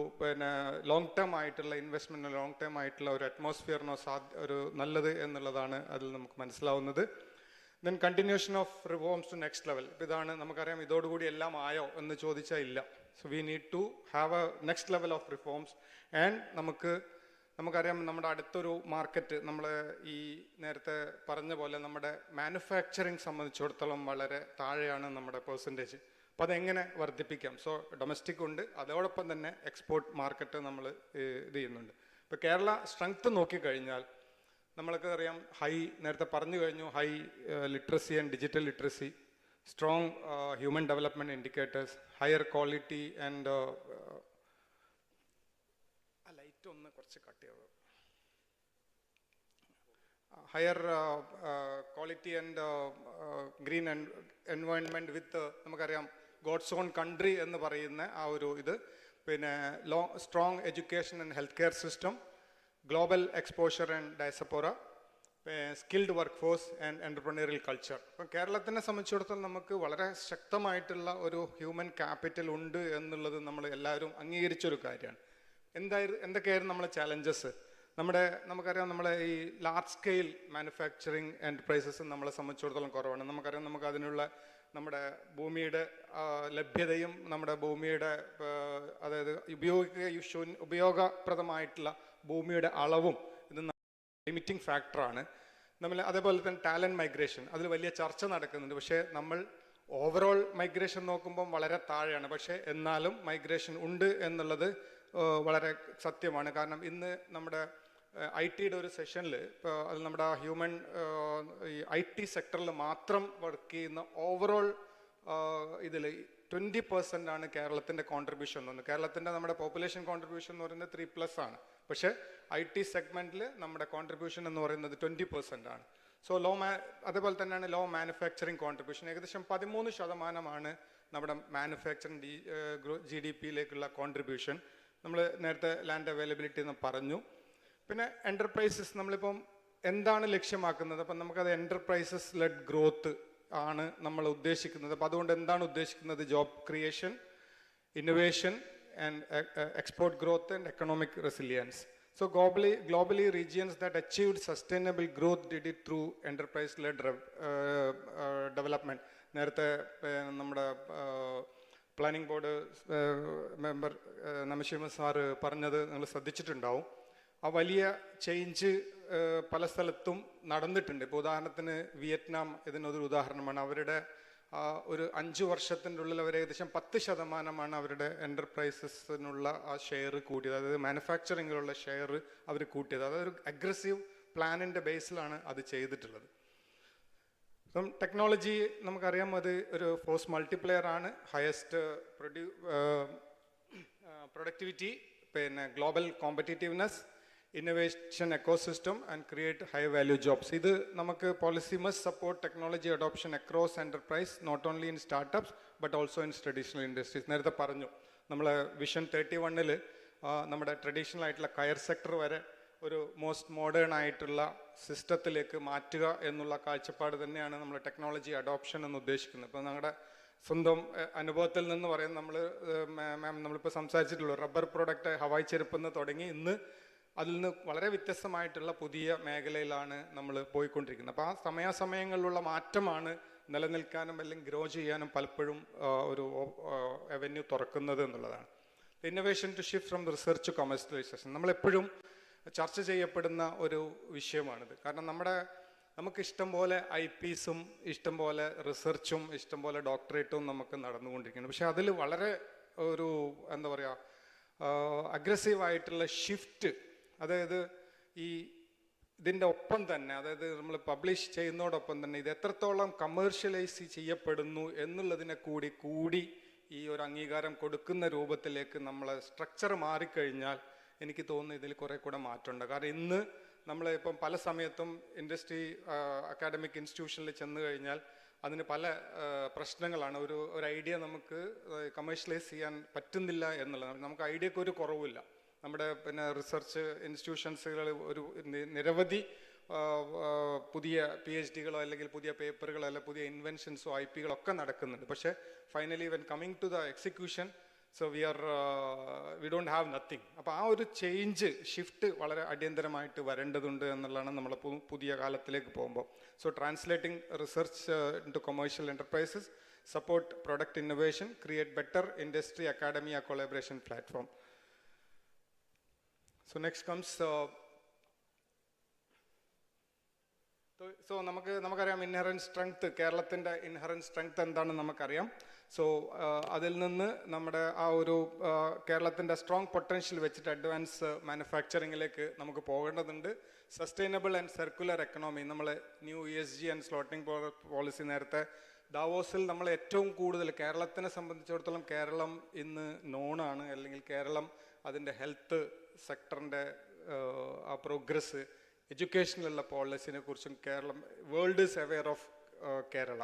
ലോങ് ടേം ആയിട്ടുള്ള ഇൻവെസ്റ്റ്മെൻറ്റ്, ലോങ് ടേം ആയിട്ടുള്ള ഒരു അറ്റ്മോസ്ഫിയറിനോ ഒരു നല്ലത് എന്നുള്ളതാണ് അതിൽ നമുക്ക് മനസ്സിലാവുന്നത്. Then continuation of reforms to next level. ഇതാണ് നമുക്കറിയാം, ഇതോടുകൂടി എല്ലാം ആയോ എന്ന് ചോദിച്ചാൽ ഇല്ല. So we need to have a next level of reforms. And നമുക്കറിയാം നമ്മുടെ അടുത്തൊരു മാർക്കറ്റ്, നമ്മൾ ഈ നേരത്തെ പറഞ്ഞ പോലെ നമ്മുടെ മാനുഫാക്ചറിങ് സംബന്ധിച്ചിടത്തോളം വളരെ താഴെയാണ് നമ്മുടെ പെർസെൻറ്റേജ്. അപ്പോൾ അതെങ്ങനെ വർദ്ധിപ്പിക്കാം? സോ ഡൊമസ്റ്റിക് ഉണ്ട്, അതോടൊപ്പം തന്നെ എക്സ്പോർട്ട് മാർക്കറ്റ് നമ്മൾ ഇത് ചെയ്യുന്നുണ്ട്. ഇപ്പോൾ കേരള സ്ട്രെങ്ത് നോക്കിക്കഴിഞ്ഞാൽ നമ്മൾക്ക് അറിയാം, നേരത്തെ പറഞ്ഞു കഴിഞ്ഞു, high literacy and digital literacy, strong human development indicators, higher quality and light ഒന്ന് കുറച്ച് കട്ട് ചെയ്തു, higher quality and green environment with നമുക്കറിയാം ഗോഡ്സ് ഓൺ കൺട്രി എന്ന് പറയുന്ന ആ ഒരു ഇത്, പിന്നെ strong education and health care system, global exposure and diaspora, skilled work force and entrepreneurial culture. ഇപ്പം കേരളത്തിനെ സംബന്ധിച്ചിടത്തോളം നമുക്ക് വളരെ ശക്തമായിട്ടുള്ള ഒരു ഹ്യൂമൻ ക്യാപിറ്റൽ ഉണ്ട് എന്നുള്ളത് നമ്മൾ എല്ലാവരും അംഗീകരിച്ചൊരു കാര്യമാണ്. എന്തൊക്കെയായിരുന്നു നമ്മളെ ചാലഞ്ചസ്? നമുക്കറിയാം, നമ്മളെ ഈ ലാർജ് സ്കെയിൽ മാനുഫാക്ചറിങ് എൻ്റർപ്രൈസസ് നമ്മളെ സംബന്ധിച്ചിടത്തോളം കുറവാണ്. നമുക്കറിയാം, നമുക്ക് അതിനുള്ള നമ്മുടെ ഭൂമിയുടെ ലഭ്യതയും നമ്മുടെ ഭൂമിയുടെ അതായത് ഉപയോഗപ്രദമായിട്ടുള്ള ഭൂമിയുടെ അളവും ഇത് ലിമിറ്റിംഗ് ഫാക്ടറാണ്. അതേപോലെ തന്നെ ടാലൻറ്റ് മൈഗ്രേഷൻ, അതിൽ വലിയ ചർച്ച നടക്കുന്നുണ്ട്. പക്ഷേ നമ്മൾ ഓവറോൾ മൈഗ്രേഷൻ നോക്കുമ്പം വളരെ താഴെയാണ്. പക്ഷേ എന്നാലും മൈഗ്രേഷൻ ഉണ്ട് എന്നുള്ളത് വളരെ സത്യമാണ്. കാരണം ഇന്ന് നമ്മുടെ IT-യുടെ ഒരു സെഷനിൽ അത് നമ്മുടെ ഹ്യൂമൻ ഈ IT സെക്ടറിൽ മാത്രം വർക്ക് ചെയ്യുന്ന ഓവറോൾ ഇതിൽ 20% ആണ് കേരളത്തിൻ്റെ കോൺട്രിബ്യൂഷൻ എന്ന് പറയുന്നത്. കേരളത്തിൻ്റെ നമ്മുടെ പോപ്പുലേഷൻ കോൺട്രിബ്യൂഷൻ എന്ന് പറയുന്നത് 3+ ആണ്. പക്ഷേ IT സെഗ്മെൻറ്റിൽ നമ്മുടെ കോൺട്രിബ്യൂഷൻ എന്ന് പറയുന്നത് 20% ആണ്. സോ അതേപോലെ തന്നെയാണ് മാനുഫാക്ചറിങ് കോൺട്രിബ്യൂഷൻ. ഏകദേശം 13% നമ്മുടെ മാനുഫാക്ചറിങ് GDP-യിലേക്കുള്ള കോൺട്രിബ്യൂഷൻ. നമ്മൾ നേരത്തെ ലാൻഡ് അവൈലബിലിറ്റി എന്ന് പറഞ്ഞു. പിന്നെ എൻ്റർപ്രൈസസ് നമ്മളിപ്പം എന്താണ് ലക്ഷ്യമാക്കുന്നത്? അപ്പം നമുക്കത് എൻ്റർപ്രൈസസ് ലെഡ് ഗ്രോത്ത് ആണ് നമ്മൾ ഉദ്ദേശിക്കുന്നത്. അപ്പം അതുകൊണ്ട് എന്താണ് ഉദ്ദേശിക്കുന്നത്? Job creation, innovation and export growth and economic resilience. So globally regions that achieved sustainable growth did it through enterprise-led development. നേരത്തെ നമ്മുടെ പ്ലാനിംഗ് ബോർഡ് മെമ്പർ നമശിവ സാറ് പറഞ്ഞത് നിങ്ങൾ ശ്രദ്ധിച്ചിട്ടുണ്ടാവും. ആ വലിയ ചേഞ്ച് പല സ്ഥലത്തും നടന്നിട്ടുണ്ട്. ഇപ്പോൾ ഉദാഹരണത്തിന് വിയറ്റ്നാം ഇതിനൊരു ഉദാഹരണമാണ്. അവരുടെ ഒരു 5 വർഷത്തിൻ്റെ ഉള്ളിൽ അവർ ഏകദേശം 10% അവരുടെ എൻ്റർപ്രൈസസിനുള്ള ആ ഷെയർ കൂട്ടിയത്. അതായത് മാനുഫാക്ചറിങ്ങിലുള്ള ഷെയർ അവർ കൂട്ടിയത്. അതൊരു അഗ്രസീവ് പ്ലാനിൻ്റെ ബേസിലാണ് അത് ചെയ്തിട്ടുള്ളത്. ഇപ്പം ടെക്നോളജി നമുക്കറിയാം, അത് ഒരു ഫോഴ്സ് മൾട്ടിപ്ലെയർ ആണ്. ഹയസ്റ്റ് പ്രൊഡക്ടിവിറ്റി, പിന്നെ global competitiveness, innovation ecosystem and create high value jobs. ഇത് നമുക്ക് policy must support technology adoption across enterprise, not only in startups but also in traditional industries. നേരത്തെ പറഞ്ഞു, നമ്മളെ വിഷൻ 31-ൽ നമ്മുടെ ട്രഡീഷണൽ ആയിട്ടുള്ള കയർ സെക്ടർ വരെ ഒരു മോസ്റ്റ് മോഡേൺ ആയിട്ടുള്ള സിസ്റ്റത്തിലേക്ക് മാറ്റുക എന്നുള്ള കാഴ്ചപ്പാട് തന്നെയാണ് നമ്മൾ ടെക്നോളജി അഡോപ്ഷൻ എന്ന് ഉദ്ദേശിക്കുന്നത്. ഇപ്പോൾ ഞങ്ങളുടെ സ്വന്തം അനുഭവത്തിൽ നിന്ന് പറയാൻ മാം നമ്മളിപ്പോൾ സംസാരിച്ചിട്ടുള്ളൂ, റബ്ബർ പ്രോഡക്റ്റ് ഹവായ് ചെരുപ്പെന്ന് തുടങ്ങി ഇന്ന് അതിൽ നിന്ന് വളരെ വ്യത്യസ്തമായിട്ടുള്ള പുതിയ മേഖലയിലാണ് നമ്മൾ പോയിക്കൊണ്ടിരിക്കുന്നത്. അപ്പോൾ ആ സമയാസമയങ്ങളിലുള്ള മാറ്റമാണ് നിലനിൽക്കാനും അല്ലെങ്കിൽ ഗ്രോ ചെയ്യാനും പലപ്പോഴും ഒരു അവന്യൂ തുറക്കുന്നത് എന്നുള്ളതാണ്. Innovation to shift from research to commercialisation നമ്മളെപ്പോഴും ചർച്ച ചെയ്യപ്പെടുന്ന ഒരു വിഷയമാണിത്. കാരണം നമുക്ക് ഇഷ്ടം പോലെ IPസും ഇഷ്ടം പോലെ റിസർച്ചും ഇഷ്ടം പോലെ ഡോക്ടറേറ്റും നമുക്ക് നടന്നുകൊണ്ടിരിക്കുന്നു. പക്ഷെ അതിൽ വളരെ ഒരു എന്താ പറയുക അഗ്രസീവായിട്ടുള്ള ഷിഫ്റ്റ്, അതായത് ഇതിൻ്റെ ഒപ്പം തന്നെ, അതായത് നമ്മൾ പബ്ലിഷ് ചെയ്യുന്നതോടൊപ്പം തന്നെ ഇത് എത്രത്തോളം കമേഴ്ഷ്യലൈസ് ചെയ്യപ്പെടുന്നു എന്നുള്ളതിനെ കൂടി ഈ ഒരു അംഗീകാരം കൊടുക്കുന്ന രൂപത്തിലേക്ക് നമ്മളെ സ്ട്രക്ചർ മാറിക്കഴിഞ്ഞാൽ എനിക്ക് തോന്നുന്നു ഇതിൽ കുറെ കൂടെ മാറ്റമുണ്ട്. കാരണം ഇന്ന് നമ്മൾ ഇപ്പം പല സമയത്തും ഇൻഡസ്ട്രി അക്കാഡമിക് ഇൻസ്റ്റിറ്റ്യൂഷനിൽ ചെന്ന് കഴിഞ്ഞാൽ അതിന് പല പ്രശ്നങ്ങളാണ്. ഒരു ഐഡിയ നമുക്ക് കമേഴ്ഷ്യലൈസ് ചെയ്യാൻ പറ്റുന്നില്ല എന്നുള്ളത്. നമുക്ക് ഐഡിയക്ക് ഒരു കുറവില്ല. നമ്മുടെ പിന്നെ റിസർച്ച് ഇൻസ്റ്റിറ്റ്യൂഷൻസുകൾ ഒരു നിരവധി പുതിയ PhDകളോ അല്ലെങ്കിൽ പുതിയ പേപ്പറുകളോ അല്ലെങ്കിൽ പുതിയ ഇൻവെൻഷൻസോ IPകളോ ഒക്കെ നടക്കുന്നുണ്ട്. പക്ഷേ finally when coming to the execution so we don't have nothing. അപ്പോൾ ആ ഒരു ഷിഫ്റ്റ് വളരെ അടിയന്തരമായിട്ട് വരേണ്ടതുണ്ട് എന്നുള്ളതാണ് നമ്മൾ പുതിയ കാലത്തിലേക്ക് പോകുമ്പോൾ. So translating research into commercial enterprises, support product innovation, create better industry academia collaboration platform. So next comes നമുക്കറിയാം ഇൻഹറൻറ്റ് സ്ട്രെങ്ത്, കേരളത്തിൻ്റെ ഇൻഹറൻറ്റ് സ്ട്രെങ്ത് എന്താണെന്ന് നമുക്കറിയാം. സോ അതിൽ നിന്ന് നമ്മുടെ ആ ഒരു കേരളത്തിൻ്റെ സ്ട്രോങ് പൊട്ടൻഷ്യൽ വെച്ചിട്ട് അഡ്വാൻസ് മാനുഫാക്ചറിങ്ങിലേക്ക് നമുക്ക് പോകേണ്ടതുണ്ട്. സസ്റ്റൈനബിൾ ആൻഡ് സർക്കുലർ എക്കണോമി, നമ്മൾ new ESG and slotting policy നേരത്തെ ദാവോസിൽ നമ്മൾ ഏറ്റവും കൂടുതൽ കേരളത്തിനെ സംബന്ധിച്ചിടത്തോളം കേരളം ഇന്ന് നോണാണ്, അല്ലെങ്കിൽ കേരളം അതിൻ്റെ ഹെൽത്ത് സെക്ടറിൻ്റെ ആ പ്രോഗ്രസ്, എഡ്യൂക്കേഷനിലുള്ള പോളിസിനെ കുറിച്ചും Keralam world is aware of Kerala.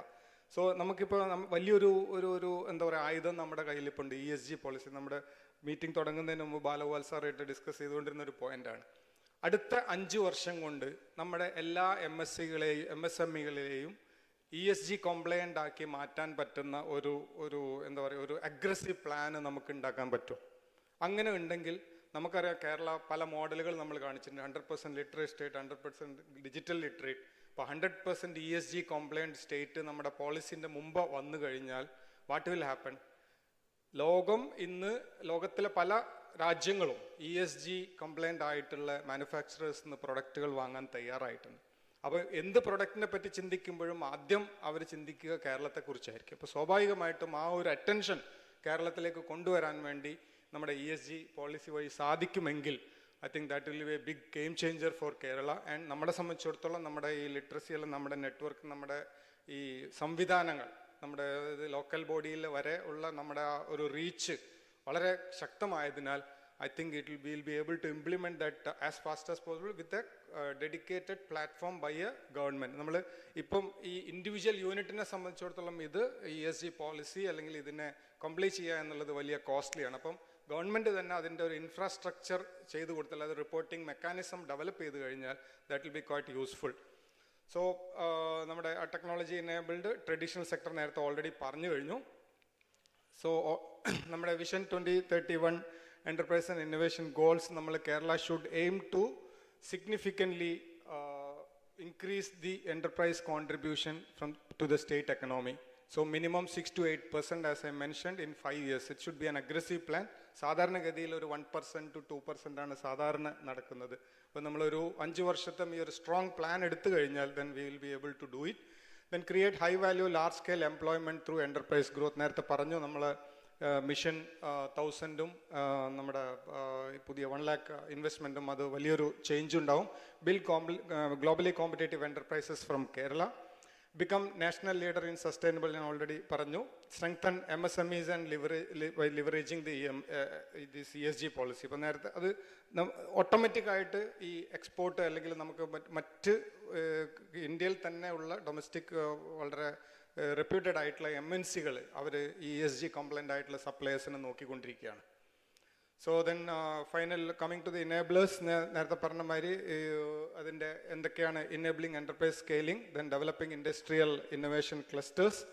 So നമുക്കിപ്പോൾ വലിയൊരു ഒരു എന്താ പറയുക ആയുധം നമ്മുടെ കയ്യിലിപ്പോൾ ഉണ്ട്, ESG പോളിസി. നമ്മുടെ മീറ്റിംഗ് തുടങ്ങുന്നതിന് മുമ്പ് ബാലഗോപാൽ സാറായിട്ട് ഡിസ്കസ് ചെയ്തുകൊണ്ടിരുന്ന ഒരു പോയിന്റാണ്. അടുത്ത 5 വർഷം കൊണ്ട് നമ്മുടെ എല്ലാ MSMEകളെയും ESG കോംപ്ലയൻ്റ് ആക്കി മാറ്റാൻ പറ്റുന്ന ഒരു എന്താ പറയുക ഒരു അഗ്രസീവ് പ്ലാന് നമുക്ക് ഉണ്ടാക്കാൻ പറ്റും. അങ്ങനെ ഉണ്ടെങ്കിൽ നമുക്കറിയാം കേരള പല മോഡലുകൾ നമ്മൾ കാണിച്ചിട്ടുണ്ട്. 100% ലിറ്ററേറ്റ് സ്റ്റേറ്റ്, 100% ഡിജിറ്റൽ ലിറ്ററേറ്റ്. അപ്പോൾ 100% ESG കോംപ്ലയൻറ്റ് സ്റ്റേറ്റ് നമ്മുടെ പോളിസിൻ്റെ മുമ്പ് വന്നു കഴിഞ്ഞാൽ വാട്ട് വിൽ ഹാപ്പൻ? ലോകത്തിലെ പല രാജ്യങ്ങളും ESG കംപ്ലൈൻ്റ് ആയിട്ടുള്ള മാനുഫാക്ചറേഴ്സിന് പ്രൊഡക്റ്റുകൾ വാങ്ങാൻ തയ്യാറായിട്ടുണ്ട്. അപ്പോൾ എന്ത് പ്രൊഡക്റ്റിനെ പറ്റി ചിന്തിക്കുമ്പോഴും ആദ്യം അവർ ചിന്തിക്കുക കേരളത്തെക്കുറിച്ചായിരിക്കും. അപ്പോൾ സ്വാഭാവികമായിട്ടും ആ ഒരു അറ്റൻഷൻ കേരളത്തിലേക്ക് കൊണ്ടുവരാൻ വേണ്ടി നമ്മുടെ ESG പോളിസി വഴി സാധിക്കുമെങ്കിൽ I think that will be a big game changer for Kerala. And നമ്മളെ സംബന്ധിച്ചിടത്തോളം നമ്മുടെ ഈ ലിറ്ററസിയെല്ലാം നമ്മുടെ നെറ്റ്വർക്ക്, നമ്മുടെ ഈ സംവിധാനങ്ങൾ, നമ്മുടെ ലോക്കൽ ബോഡിയിൽ വരെ ഉള്ള നമ്മുടെ ആ ഒരു റീച്ച് വളരെ ശക്തമായതിനാൽ I think we'll be able to implement that as fast as possible with a dedicated platform by a government. നമ്മൾ ഇപ്പം ഈ ഇൻഡിവിജ്വൽ യൂണിറ്റിനെ സംബന്ധിച്ചിടത്തോളം ഇത് ESG പോളിസി അല്ലെങ്കിൽ ഇതിനെ കംപ്ലീറ്റ് ചെയ്യുക എന്നുള്ളത് വലിയ കോസ്റ്റ്ലിയാണ്. അപ്പം ഗവൺമെൻറ് തന്നെ അതിൻ്റെ ഒരു ഇൻഫ്രാസ്ട്രക്ചർ ചെയ്തു കൊടുത്താൽ, അത് റിപ്പോർട്ടിംഗ് മെക്കാനിസം ഡെവലപ്പ് ചെയ്ത് കഴിഞ്ഞാൽ that will B quite useful. So നമ്മുടെ ടെക്നോളജി എനേബിൾഡ് ട്രഡീഷണൽ സെക്ടർ നേരത്തെ ഓൾറെഡി പറഞ്ഞു കഴിഞ്ഞു. സോ നമ്മുടെ vision 2031 enterprise and innovation goals, Kerala should aim to significantly increase the enterprise contribution to the state economy. So minimum 6 to 8% as I mentioned in 5 years. It should be an aggressive plan. സാധാരണ ഗതിയിൽ ഒരു 1% to 2% ആണ് സാധാരണ നടക്കുന്നത്. അപ്പോൾ നമ്മളൊരു 5 വർഷത്തെ ഈ ഒരു സ്ട്രോങ് പ്ലാൻ എടുത്തു കഴിഞ്ഞാൽ then we will be able to do it. Then create high value large scale employment through enterprise growth. നേരത്തെ പറഞ്ഞു നമ്മൾ മിഷൻ 1000ഉം നമ്മുടെ പുതിയ 1 lakh ഇൻവെസ്റ്റ്മെൻറ്റും അത് വലിയൊരു ചേഞ്ച് ഉണ്ടാവും. Globally competitive enterprises from Kerala. Become national leader in sustainable, ഞാൻ ഓൾറെഡി പറഞ്ഞു. Strengthen MSMEs and leveraging this ESG policy. ഇപ്പം നേരത്തെ അത് ഓട്ടോമാറ്റിക്കായിട്ട് ഈ എക്സ്പോർട്ട് അല്ലെങ്കിൽ നമുക്ക് മറ്റ് ഇന്ത്യയിൽ തന്നെ ഉള്ള ഡൊമസ്റ്റിക് വളരെ റെപ്യൂട്ടഡ് ആയിട്ടുള്ള MNCകൾ അവർ ESG കംപ്ലൈൻ്റ് ആയിട്ടുള്ള സപ്ലയേഴ്സിനെ നോക്കിക്കൊണ്ടിരിക്കുകയാണ്. So then final coming to the enablers, enabling enterprise scaling, then developing industrial innovation clusters,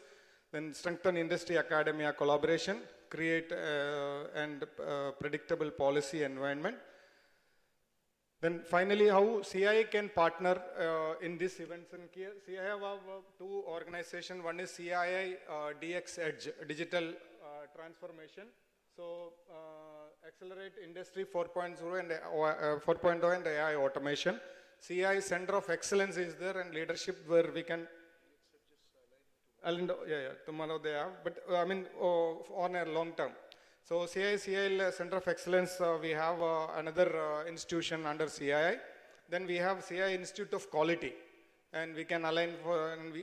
then strengthen industry academia collaboration, create and predictable policy environment. Then finally, how CI can partner in these events. And CI have two organizations. One is CII DX Edge, Digital Transformation. So accelerate Industry 4.0 and 4.0 and AI automation. CI Center of Excellence is there and leadership where we can. Tomorrow they have, but I mean on a long term. So CIL Center of Excellence, we have another institution under CII. Then we have CII Institute of Quality, and we can align for, and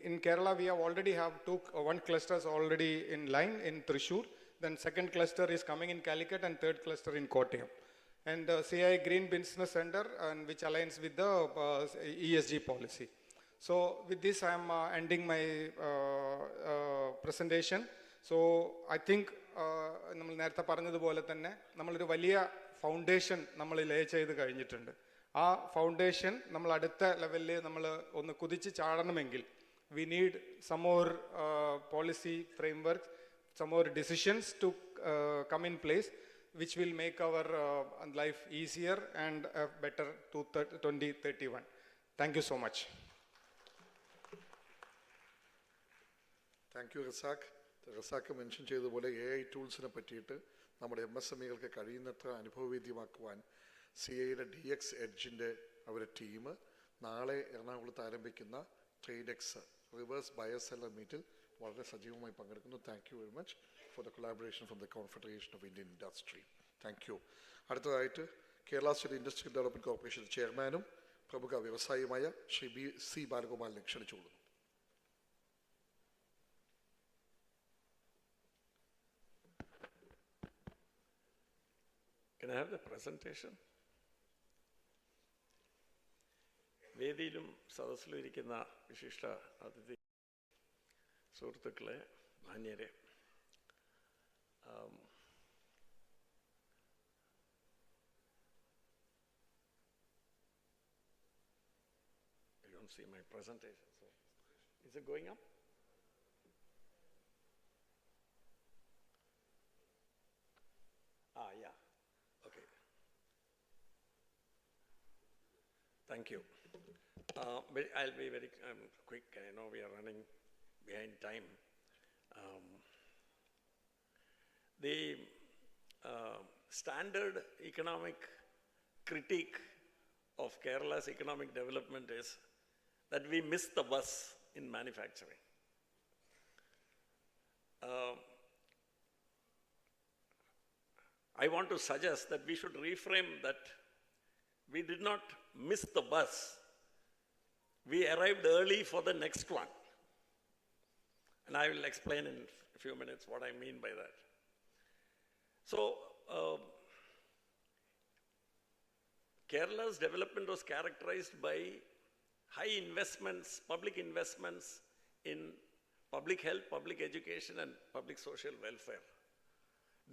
in Kerala we have already have one cluster is already in line in Thrissur. Then second cluster is coming in Calicut and third cluster in Kottayam. And CII Green Business Center, and which aligns with the ESG policy. So with this I am ending my presentation. So I think നമ്മൾ നേരത്തെ പറഞ്ഞതുപോലെ തന്നെ നമ്മളൊരു വലിയ foundation നമ്മൾ ലേ ചെയ്ത് കഴിഞ്ഞിട്ടുണ്ട്. ആ ഫൗണ്ടേഷൻ നമ്മൾ അടുത്ത ലെവലിൽ നമ്മൾ ഒന്ന് കുതിച്ച് ചാടണമെങ്കിൽ we need some more policy frameworks, some more decisions to come in place which will make our life easier and better to 2031. Thank you so much. Thank you, Rasak. Rasak mention ചെയ്തതുപോലെ AI ടൂൾസിനെ പറ്റിയിട്ട് നമ്മുടെ MSMEകൾക്ക് കഴിയുന്നത്ര അനുഭവവേദ്യമാക്കുവാൻ CIയുടെ DX എഡ്ജിൻ്റെ അവരുടെ team നാളെ എറണാകുളത്ത് ആരംഭിക്കുന്ന ട്രേഡെക്സ് reverse buyer seller മീറ്റിൽ വളരെ സജീവമായി പങ്കെടുക്കുന്നു. Thank you very much for the collaboration from the Confederation of Indian Industry. Thank you. അടുത്തതായിട്ട് Kerala State Industrial Development Corporation ചെയർമാനും പ്രമുഖ വ്യവസായിയുമായ Shri C ബാലഗോപാലിനെ ക്ഷണിച്ചുകൊള്ളുന്നു. Can I have the presentation? വേദിയിലും സദസ്സിലും ഇരിക്കുന്ന വിശിഷ്ട അതിഥി സുഹൃത്തുക്കളെ, മാന്യരെ, I don't see my presentation. So, is it going up? Yeah. Okay. Thank you. I'll be very quick. I know we are running behind time. The standard economic critique of Kerala's economic development is that we missed the bus in manufacturing. I want to suggest that we should reframe that we did not miss the bus. We arrived early for the next one. And I will explain in a few minutes what I mean by that. So, Kerala's development was characterized by high investments, public investments in public health, public education, and public social welfare.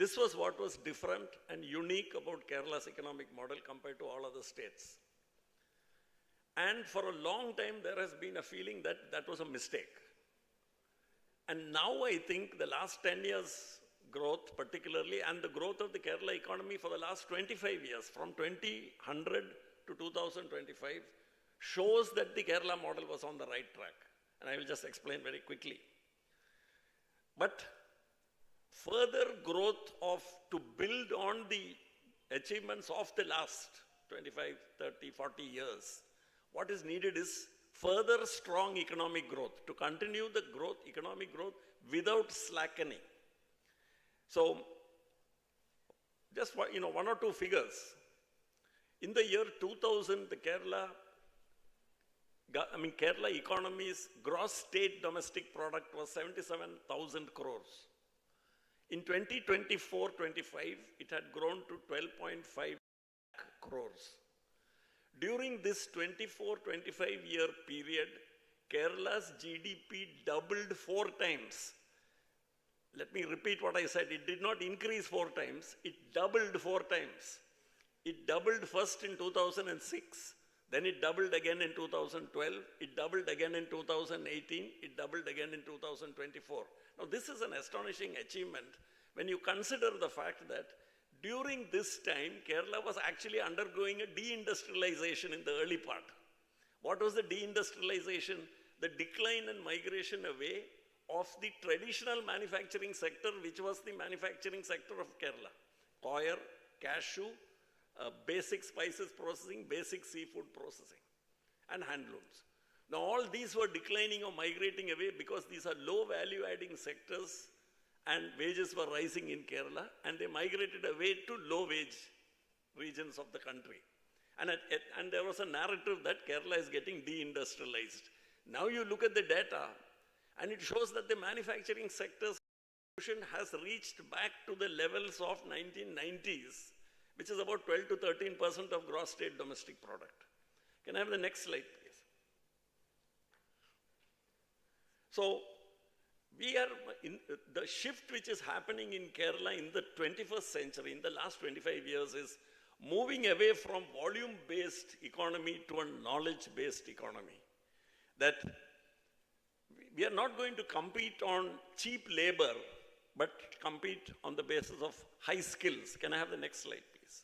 This was what was different and unique about Kerala's economic model compared to all other states. And for a long time, there has been a feeling that that was a mistake. And now I think the last 10 years growth particularly, and the growth of the Kerala economy for the last 25 years, from 2000 to 2025, shows that the Kerala model was on the right track. And I will just explain very quickly. But further growth to build on the achievements of the last 25, 30, 40 years, what is needed is further strong economic growth, to continue the growth, economic growth without slackening. So, just one or two figures. In the year 2000, the Kerala economy's gross state domestic product was 77,000 crores. In 2024-25, it had grown to 12.5 crores. During this 24-25 year period, Kerala's GDP doubled 4 times. let me repeat what I said. It did not increase 4 times. It doubled 4 times. It doubled first in 2006. Then it doubled again in 2012. It doubled again in 2018. It doubled again in 2024. Now, this is an astonishing achievement when you consider the fact that during this time, Kerala was actually undergoing a deindustrialization in the early part. What was the deindustrialization? The decline and migration away of the traditional manufacturing sector, which was the manufacturing sector of Kerala. Coir, cashew, basic spices processing, basic seafood processing, and handlooms. Now, all these were declining or migrating away because these are low value adding sectors and wages were rising in Kerala, and they migrated away to low wage regions of the country. And there was a narrative that Kerala is getting deindustrialized. Now you look at the data, and it shows that the manufacturing sector's contribution has reached back to the levels of 1990s, which is about 12 to 13% of gross state domestic product. Can I have the next slide, please? So, we are in the shift which is happening in Kerala in the 21st century, in the last 25 years, is moving away from volume-based economy to a knowledge-based economy. That we are not going to compete on cheap labor, but compete on the basis of high skills. Can I have the next slide, please?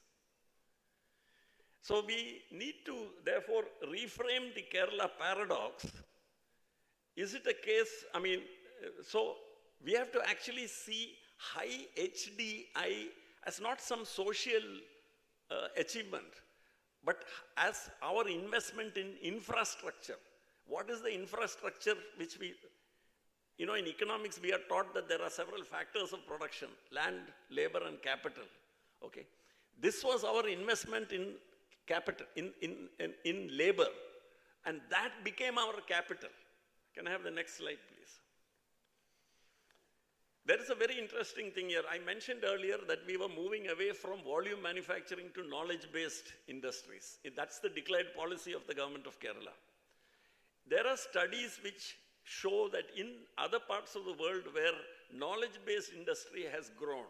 So we need to, therefore, reframe the Kerala paradox. Is it a case, so we have to actually see high HDI as not some social achievement, but as our investment in infrastructure. What is the infrastructure which we, in economics we are taught that there are several factors of production: land, labor, and capital. Okay, this was our investment in capital, in labor, and that became our capital. Can I have the next slide, please? There is a very interesting thing here. I mentioned earlier that we were moving away from volume manufacturing to knowledge-based industries. That's the declared policy of the government of Kerala. There are studies which show that in other parts of the world where knowledge-based industry has grown,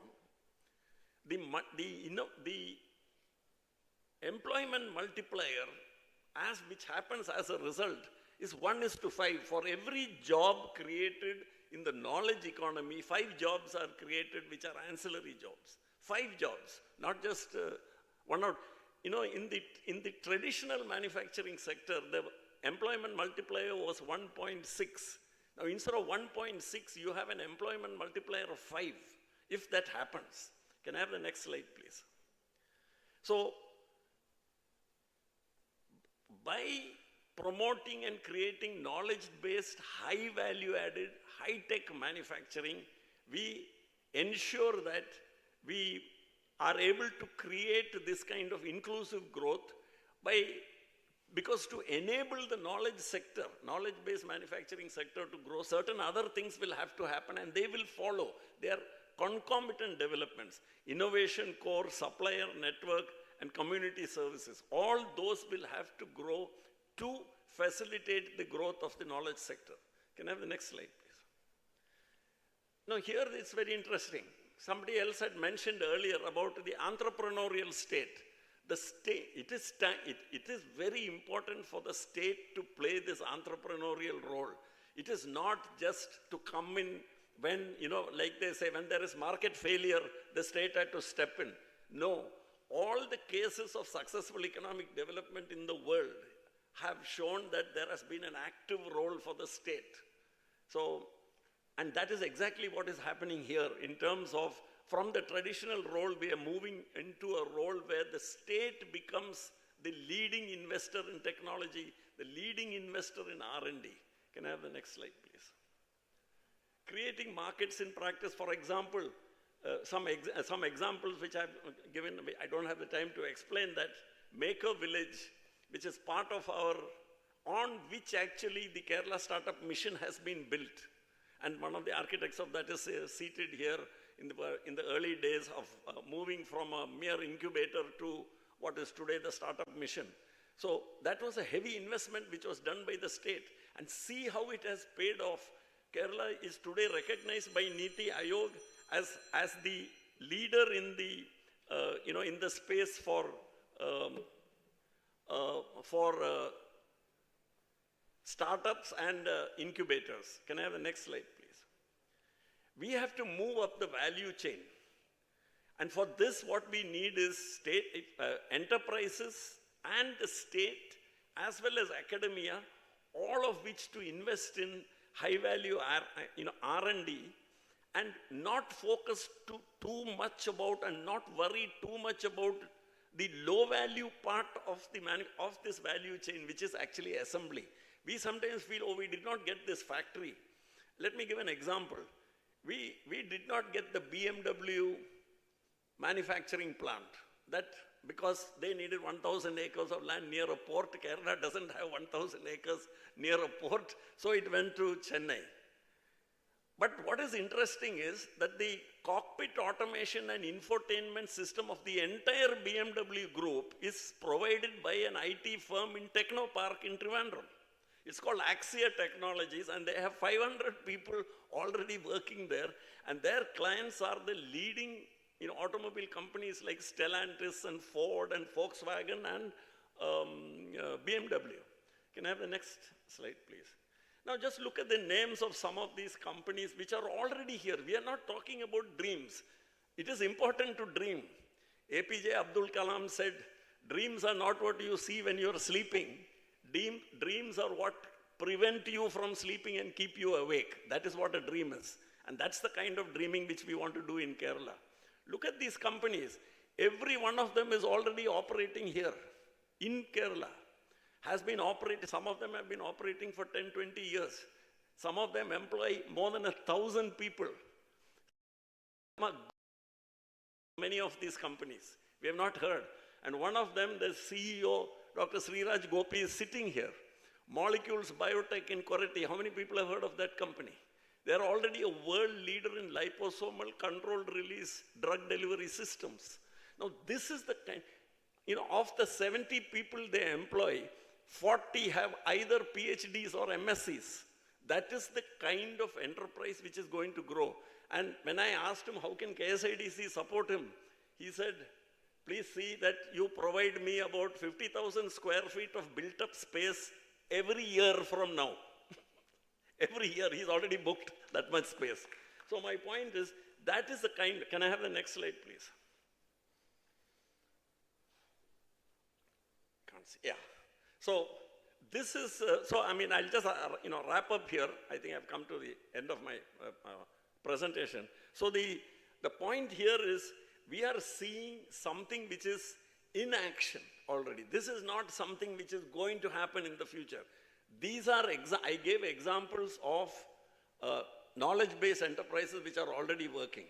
the employment multiplier, which happens as a result, is 1:5. For every job created in the knowledge economy, 5 jobs are created which are ancillary jobs. 5 jobs, not just one out. In the traditional manufacturing sector, the employment multiplier was 1.6. Now, instead of 1.6, you have an employment multiplier of 5, if that happens. Can I have the next slide, please? So, by promoting and creating knowledge-based, high-value-added, high-tech manufacturing, we ensure that we are able to create this kind of inclusive growth because to enable the knowledge sector, knowledge-based manufacturing sector to grow, certain other things will have to happen and they will follow. They are concomitant developments. Innovation core, supplier network, and community services. All those will have to grow to facilitate the growth of the knowledge sector. Can I have the next slide, please? Now, here it's very interesting. Somebody else had mentioned earlier about the entrepreneurial state. The state, it is very important for the state to play this entrepreneurial role. It is not just to come in when, like they say, when there is market failure, the state had to step in. No, all the cases of successful economic development in the world have shown that there has been an active role for the state. So, and that is exactly what is happening here in terms of from the traditional role, we are moving into a role where the state becomes the leading investor in technology, the leading investor in R&D. Can I have the next slide, please? Creating markets in practice, for example, some examples which I've given, I don't have the time to explain that. Maker Village, which is part of on which actually the Kerala Startup Mission has been built. And one of the architects of that is seated here in the early days of moving from a mere incubator to what is today the Startup Mission. So that was a heavy investment which was done by the state. And see how it has paid off. Kerala is today recognized by Niti Aayog as the leader in the, in the space for startups and incubators. Can I have the next slide, please? We have to move up the value chain. And for this, what we need is state enterprises and the state, as well as academia, all of which to invest in high-value R&D and not focus too much about and not worry too much about the low-value part of this value chain, which is actually assembly. We sometimes feel, oh, we did not get this factory. Let me give an example. We did not get the BMW manufacturing plant. That because they needed 1,000 acres of land near a port. Kerala doesn't have 1,000 acres near a port, so it went to Chennai. But what is interesting is that the cockpit automation and infotainment system of the entire BMW group is provided by an IT firm in Technopark in Trivandrum. It's called Axia Technologies, and they have 500 people already working there, and their clients are the leading automobile companies like Stellantis and Ford and Volkswagen and BMW. Can I have the next slide, please? Now just look at the names of some of these companies which are already here. We are not talking about dreams. It is important to dream. APJ Abdul Kalam said, dreams are not what you see when you're sleeping. Dreams are what prevent you from sleeping and keep you awake. That is what a dream is. And that's the kind of dreaming which we want to do in Kerala. Look at these companies. Every one of them is already operating here in Kerala. Has been operating, some of them have been operating for 10, 20 years. Some of them employ more than 1,000 people. Many of these companies, we have not heard. And one of them, the CEO, Dr. Sriraj Gopi, is sitting here. Molecules Biotech in Koretti. How many people have heard of that company? They are already a world leader in liposomal controlled release drug delivery systems. Now, this is the kind, of the 70 people they employ, 40 have either PhDs or MScs. That is the kind of enterprise which is going to grow. And when I asked him, how can KSIDC support him? He said, please see that you provide me about 50,000 square feet of built-up space every year from now. Every year, he's already booked that much space. So my point is, that is the kind, can I have the next slide, please? Can't see, yeah. So this is, I'll just, wrap up here. I think I've come to the end of my presentation. So the point here is, we are seeing something which is in action already. This is not something which is going to happen in the future. These are, I gave examples of knowledge-based enterprises which are already working,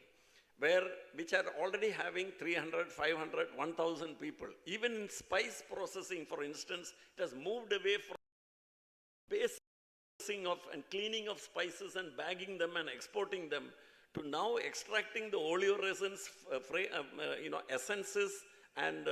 which are already having 300, 500, 1,000 people. Even in spice processing, for instance, it has moved away from basing of and cleaning of spices and bagging them and exporting them to now extracting the oleoresins, essences and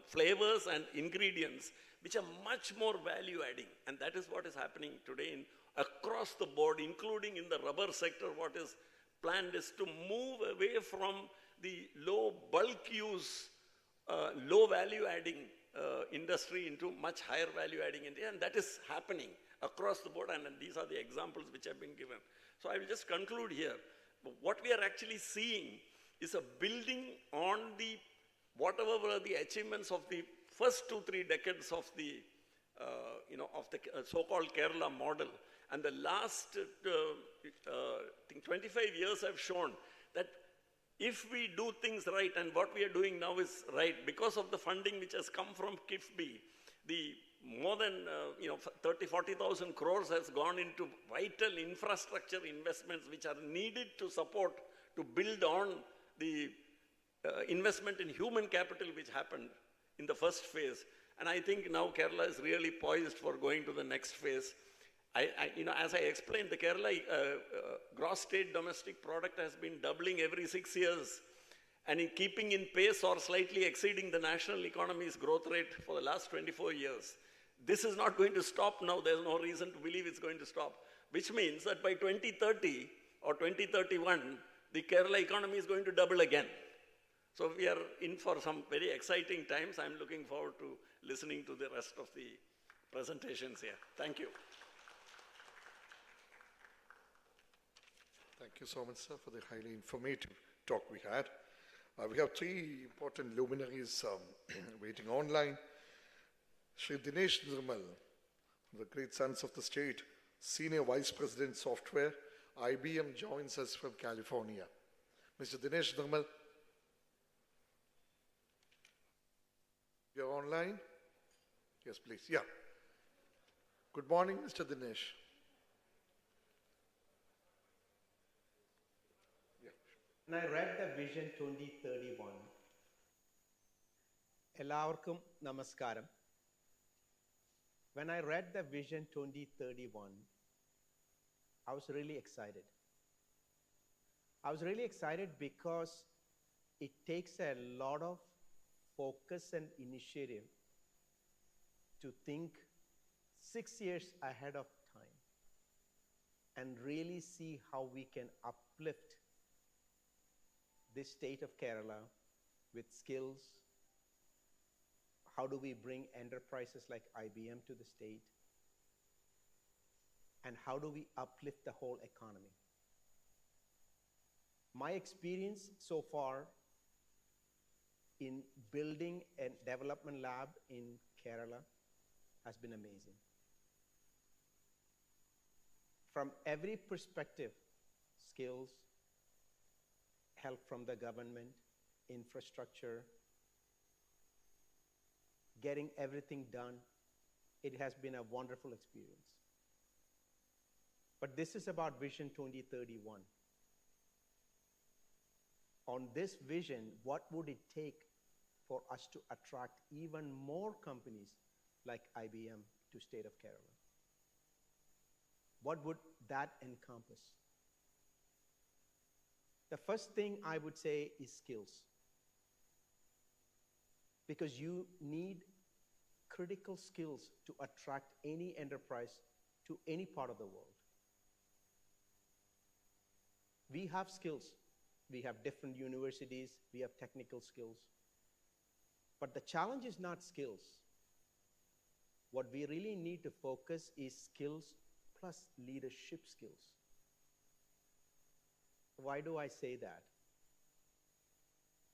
flavors and ingredients, which are much more value adding. And that is what is happening today across the board, including in the rubber sector. What is planned is to move away from the low bulk use, low value adding industry into much higher value adding India. And that is happening across the board. And these are the examples which have been given. So I will just conclude here. What we are actually seeing is a building on whatever were the achievements of the first 2-3 decades of the so-called Kerala model. And the last 25 years have shown that if we do things right, and what we are doing now is right, because of the funding which has come from KIFBI, the more than 30,000-40,000 crores has gone into vital infrastructure investments which are needed to support, to build on the investment in human capital which happened in the first phase. And I think now Kerala is really poised for going to the next phase. As I explained, the Kerala gross state domestic product has been doubling every 6 years, and in keeping in pace or slightly exceeding the national economy's growth rate for the last 24 years. This is not going to stop now. There's no reason to believe it's going to stop. which means that by 2030 or 2031, the Kerala economy is going to double again. So we are in for some very exciting times. I'm looking forward to listening to the rest of the presentations here. Thank you. Thank you so much, sir, for the highly informative talk we had. We have three important luminaries waiting online. Shri Dinesh Nirmal, the great sons of the state, Senior Vice President Software, IBM, joins us from California. Mr. Dinesh Nirmal, you're online? Yes, please. Yeah. Good morning, Mr. Dinesh. When I read the Vision 2031, എല്ലാവർക്കും നമസ്കാരം. When I read the Vision 2031, I was really excited. I was really excited because it takes a lot of focus and initiative to think 6 years ahead of time and really see how we can uplift this state of Kerala with skills. How do we bring enterprises like IBM to the state? And how do we uplift the whole economy? My experience so far in building a development lab in Kerala has been amazing. From every perspective, skills, help from the government, infrastructure, getting everything done, it has been a wonderful experience. But this is about Vision 2031. On this vision, what would it take for us to attract even more companies like IBM to state of Kerala? What would that encompass? The first thing I would say is skills. Because you need critical skills to attract any enterprise to any part of the world. We have skills. We have different universities. We have technical skills. But the challenge is not skills. What we really need to focus is skills plus leadership skills. Why do I say that?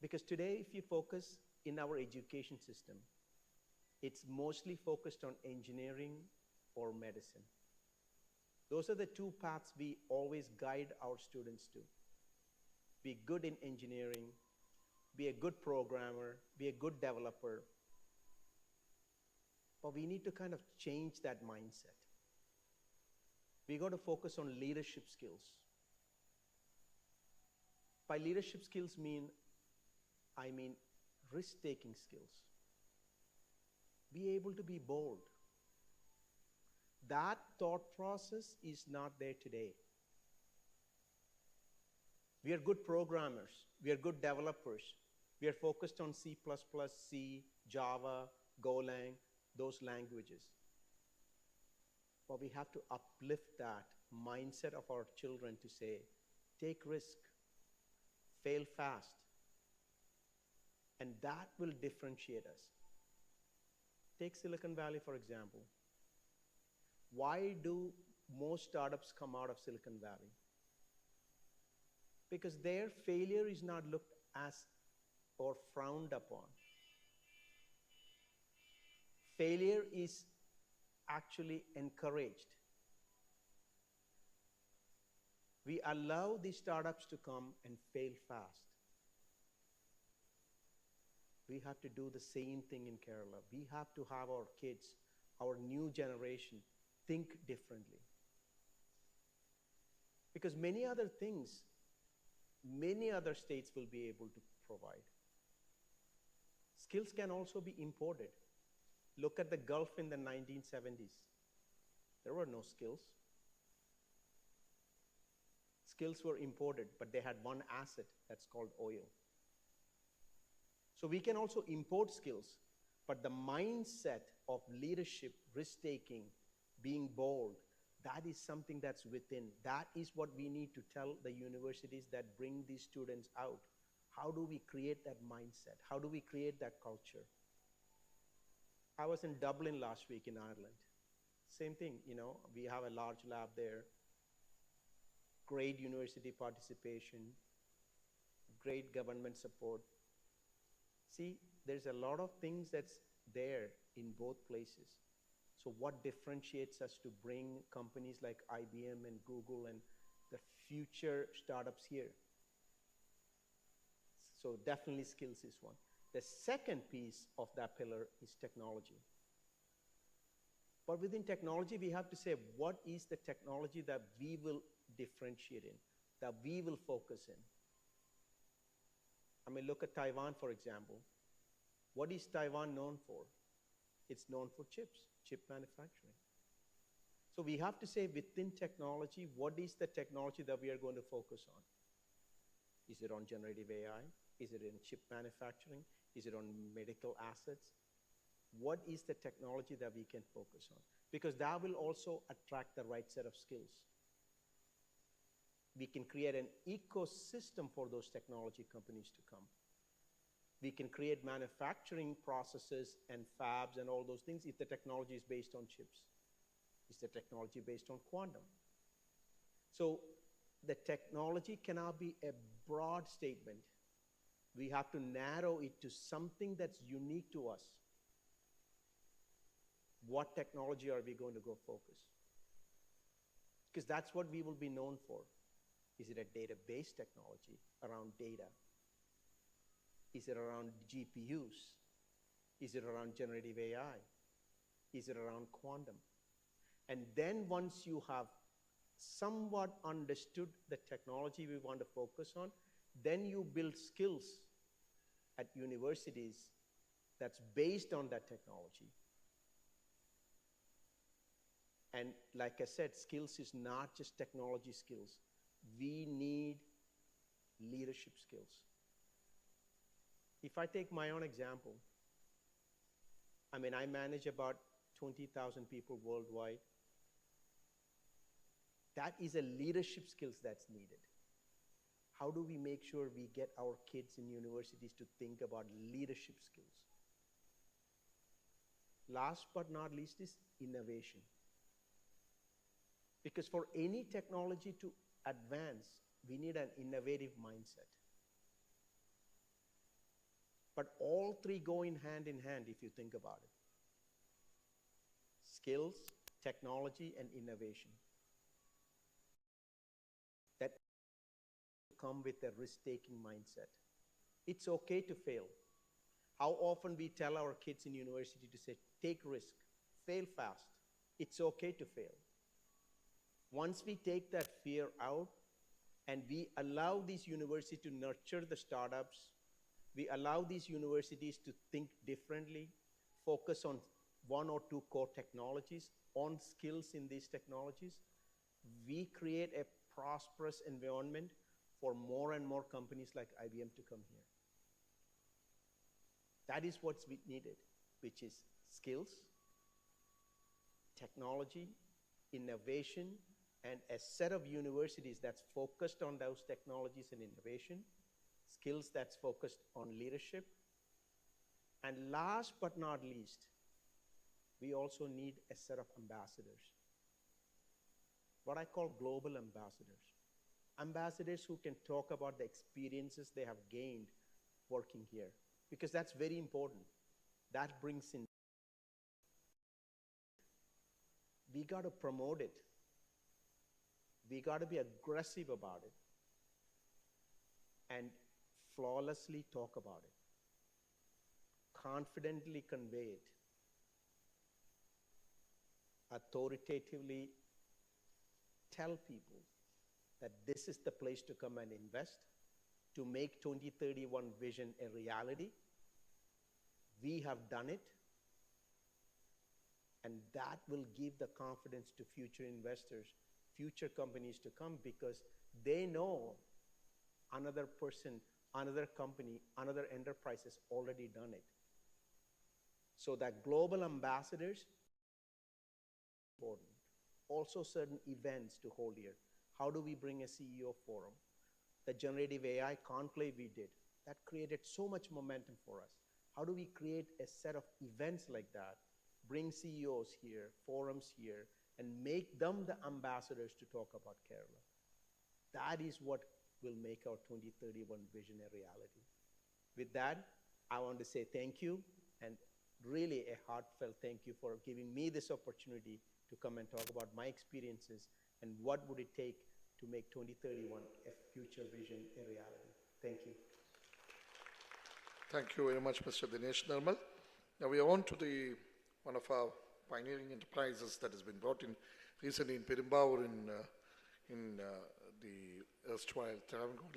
Because today, if you focus in our education system, it's mostly focused on engineering or medicine. Those are the two paths we always guide our students to. Be good in engineering, be a good programmer, be a good developer. But we need to kind of change that mindset. We got to focus on leadership skills. By leadership skills I mean risk-taking skills. Be able to be bold. That thought process is not there today. We are good programmers. We are good developers. We are focused on C++, C, Java, Golang, those languages. But we have to uplift that mindset of our children to say, take risk, fail fast. And that will differentiate us. Take Silicon Valley, for example. Why do most startups come out of Silicon Valley? Because their failure is not looked as or frowned upon. Failure is actually encouraged. We allow these startups to come and fail fast. We have to do the same thing in Kerala. We have to have our kids, our new generation, think differently. Because many other things, many other states will be able to provide. Skills can also be imported. Look at the Gulf in the 1970s. There were no skills. Skills were imported, but they had one asset that's called oil. So we can also import skills, but the mindset of leadership, risk-taking, being bold, That is something that's within. That is what we need to tell the universities that bring these students out. How do we create that mindset? How do we create that culture? I was in Dublin last week in Ireland. Same thing, we have a large lab there, great university participation, great government support. See, there's a lot of things that's there in both places. So what differentiates us to bring companies like IBM and Google and the future startups here? So definitely skills is one. The second piece of that pillar is technology. But within technology, we have to say, what is the technology that we will differentiate in, that we will focus in? I mean, look at Taiwan, for example. What is Taiwan known for? It's known for chips, chip manufacturing. So we have to say within technology, what is the technology that we are going to focus on? Is it on generative AI? Is it in chip manufacturing? Is it on medical assets? What is the technology that we can focus on? Because that will also attract the right set of skills. We can create an ecosystem for those technology companies to come. We can create manufacturing processes and fabs and all those things if the technology is based on chips. Is the technology based on quantum? So the technology cannot be a broad statement. We have to narrow it to something that's unique to us. What technology are we going to go focus? Because that's what we will be known for. Is it a database technology around data? Is it around GPUs? Is it around generative AI? Is it around quantum? And then once you have somewhat understood the technology we want to focus on, then you build skills at universities that's based on that technology. And like I said, skills is not just technology skills. We need leadership skills. If I take my own example, I mean, I manage about 20,000 people worldwide. That is a leadership skills that's needed. How do we make sure we get our kids in universities to think about leadership skills? Last but not least is innovation. Because for any technology to advance, we need an innovative mindset. But all three go in hand, if you think about it. Skills, technology, and innovation. That come with a risk-taking mindset. It's okay to fail. How often we tell our kids in university to say, take risk, fail fast. It's okay to fail. Once we take that fear out and we allow these universities to nurture the startups, we allow these universities to think differently, focus on one or two core technologies, on skills in these technologies, we create a prosperous environment for more and more companies like IBM to come here. That is what's needed, which is skills, technology, innovation, and a set of universities that's focused on those technologies and innovation, skills that's focused on leadership, and last but not least, we also need a set of ambassadors. What I call global ambassadors. Ambassadors who can talk about the experiences they have gained working here, because that's very important. That brings in. We got to promote it. We got to be aggressive about it and flawlessly talk about it, confidently convey it, authoritatively tell people that this is the place to come and invest, to make 2031 vision a reality. We have done it, and that will give the confidence to future investors, future companies to come, because they know another person, another company, another enterprise has already done it. So that global ambassadors, important. also certain events to hold here. How do we bring a CEO forum? The generative AI conclave we did, that created so much momentum for us. How do we create a set of events like that, bring CEOs here, forums here, and make them the ambassadors to talk about Kerala? That is what will make our 2031 vision a reality. With that, I want to say thank you, and really a heartfelt thank you for giving me this opportunity to come and talk about my experiences and what would it take to make 2031 a future vision a reality. Thank you. Thank you very much, Mr. Dinesh Nirmal. Now we are on to one of our pioneering enterprises that has been brought in recently in Perumbavoor in the erstwhile Travancore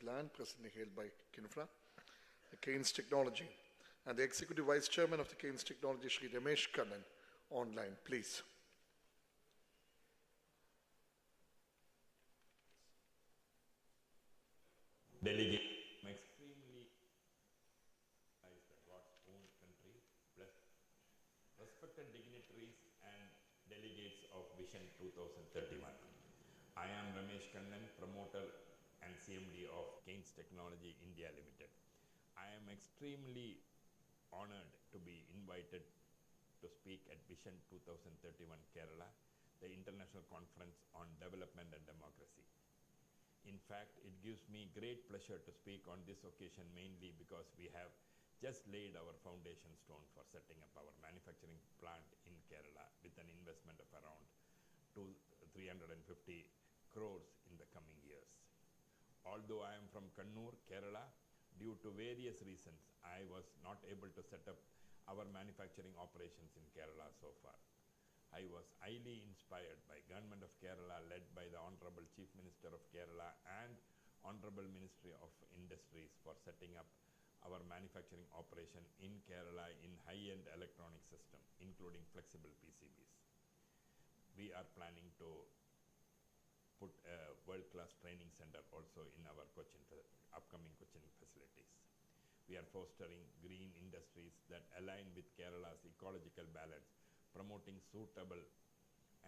land, presently held by Kinfra, the Keynes Technology, and the Executive Vice Chairman of the Keynes Technology, Shri Ramesh Kannan, online, please. Delegate, I'm extremely as the God's own country, respected dignitaries and delegates of Vision 2031. I am Ramesh Kannan, promoter and CMD of Keynes Technology India Limited. I am extremely honored to be invited to speak at Vision 2031 Kerala, the International Conference on Development and Democracy. In fact, it gives me great pleasure to speak on this occasion, mainly because we have just laid our foundation stone for setting up our manufacturing plant in Kerala with an investment of around 350 crores in the coming years. Although I am from Kannur, Kerala, due to various reasons, I was not able to set up our manufacturing operations in Kerala so far. I was highly inspired by Government of Kerala led by the Honorable Chief Minister of Kerala and Honorable Ministry of Industries for setting up our manufacturing operation in Kerala in high-end electronic system, including flexible PCBs. We are planning to put a world-class training center also in our upcoming Cochin facilities. We are fostering green industries that align with Kerala's ecological balance, promoting suitable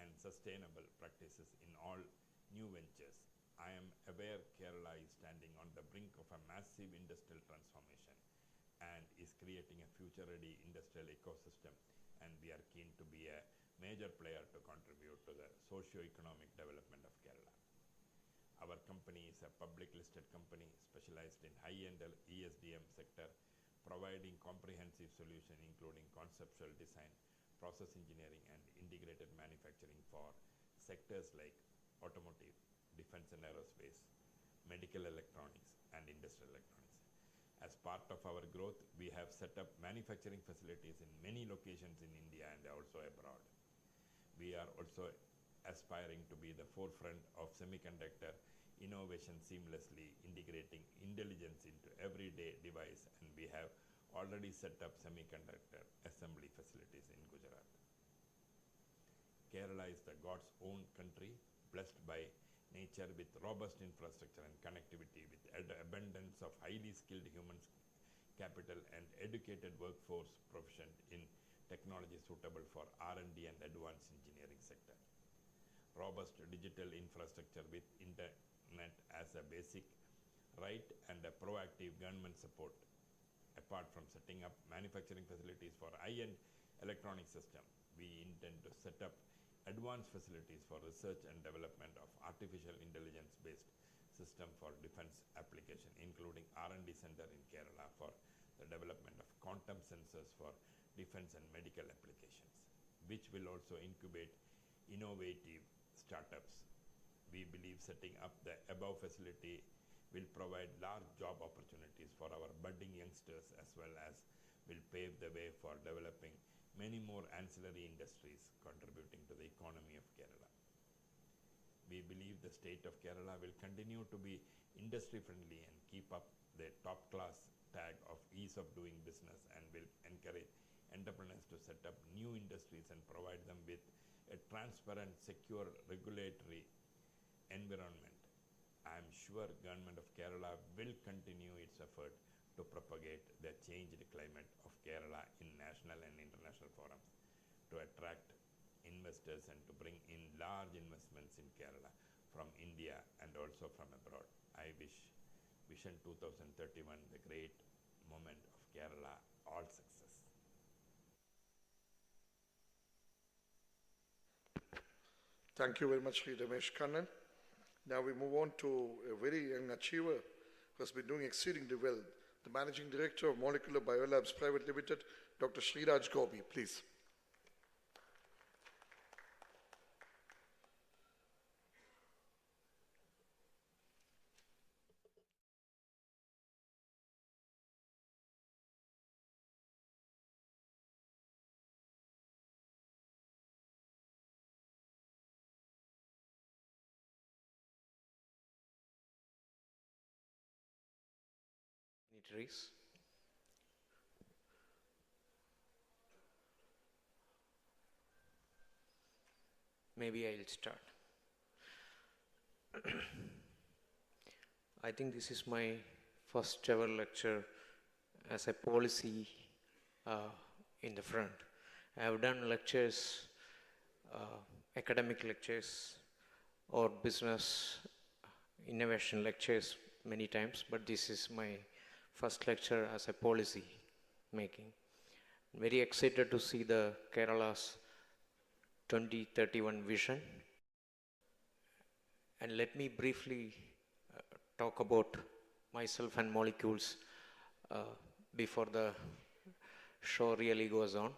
and sustainable practices in all new ventures. I am aware Kerala is standing on the brink of a massive industrial transformation and is creating a future-ready industrial ecosystem, and we are keen to be a major player to contribute to the socio-economic development of Kerala. Our company is a public listed company specialized in high-end ESDM sector, providing comprehensive solution including conceptual design, process engineering and integrated manufacturing for sectors like automotive, defense and aerospace, medical electronics and industrial electronics. As part of our growth, we have set up manufacturing facilities in many locations in India and also abroad. We are also aspiring to be the forefront of semiconductor innovation, seamlessly integrating intelligence into everyday device, and we have already set up semiconductor assembly facilities in Gujarat. Kerala is the God's own country, blessed by nature with robust infrastructure and connectivity, with abundance of highly skilled human capital and educated workforce proficient in technology suitable for R&D and advanced engineering sector. Robust digital infrastructure with internet as a basic right and a proactive government support. Apart from setting up manufacturing facilities for high-end electronic system, we intend to set up advanced facilities for research and development of artificial intelligence-based system for defense application, including R&D center in Kerala for the development of quantum sensors for defense and medical applications, which will also incubate innovative startups. We believe setting up the above facility will provide large job opportunities for our budding youngsters, as well as will pave the way for developing many more ancillary industries contributing to the economy of Kerala. We believe the state of Kerala will continue to be industry friendly and keep up the top class tag of ease of doing business, and will encourage entrepreneurs to set up new industries and provide them with a transparent, secure regulatory environment. I am sure Government of Kerala will continue its effort to propagate the changed climate of Kerala in national and international forums to attract investors and to bring in large investments in Kerala from India and also from abroad. I wish Vision 2031, the great moment of Kerala, all success. Thank you very much, Sri Ramesh Kannan. Now we move on to a very young achiever who has been doing exceedingly well, the Managing Director of Molecular Biolabs Private Limited, Dr. Sriraj Gopi, please. Dignitaries. Maybe I'll start. I think this is my first ever lecture as a policy in the front. I have done lectures, academic lectures or business innovation lectures many times, but this is my first lecture as a policy making. Very excited to see the Kerala's 2031 vision. And let me briefly talk about myself and molecules before the show really goes on.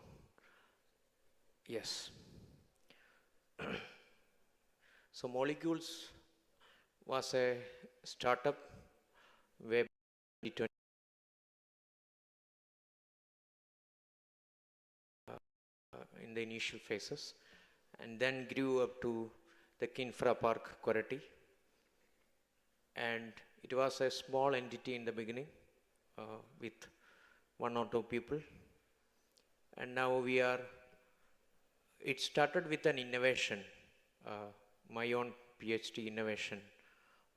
Yes. So molecules was a startup way back in 2020. In the initial phases, and then grew up to the Kinfra Park Quarry. And it was a small entity in the beginning with 1 or 2 people. And now we are, it started with an innovation, my own PhD innovation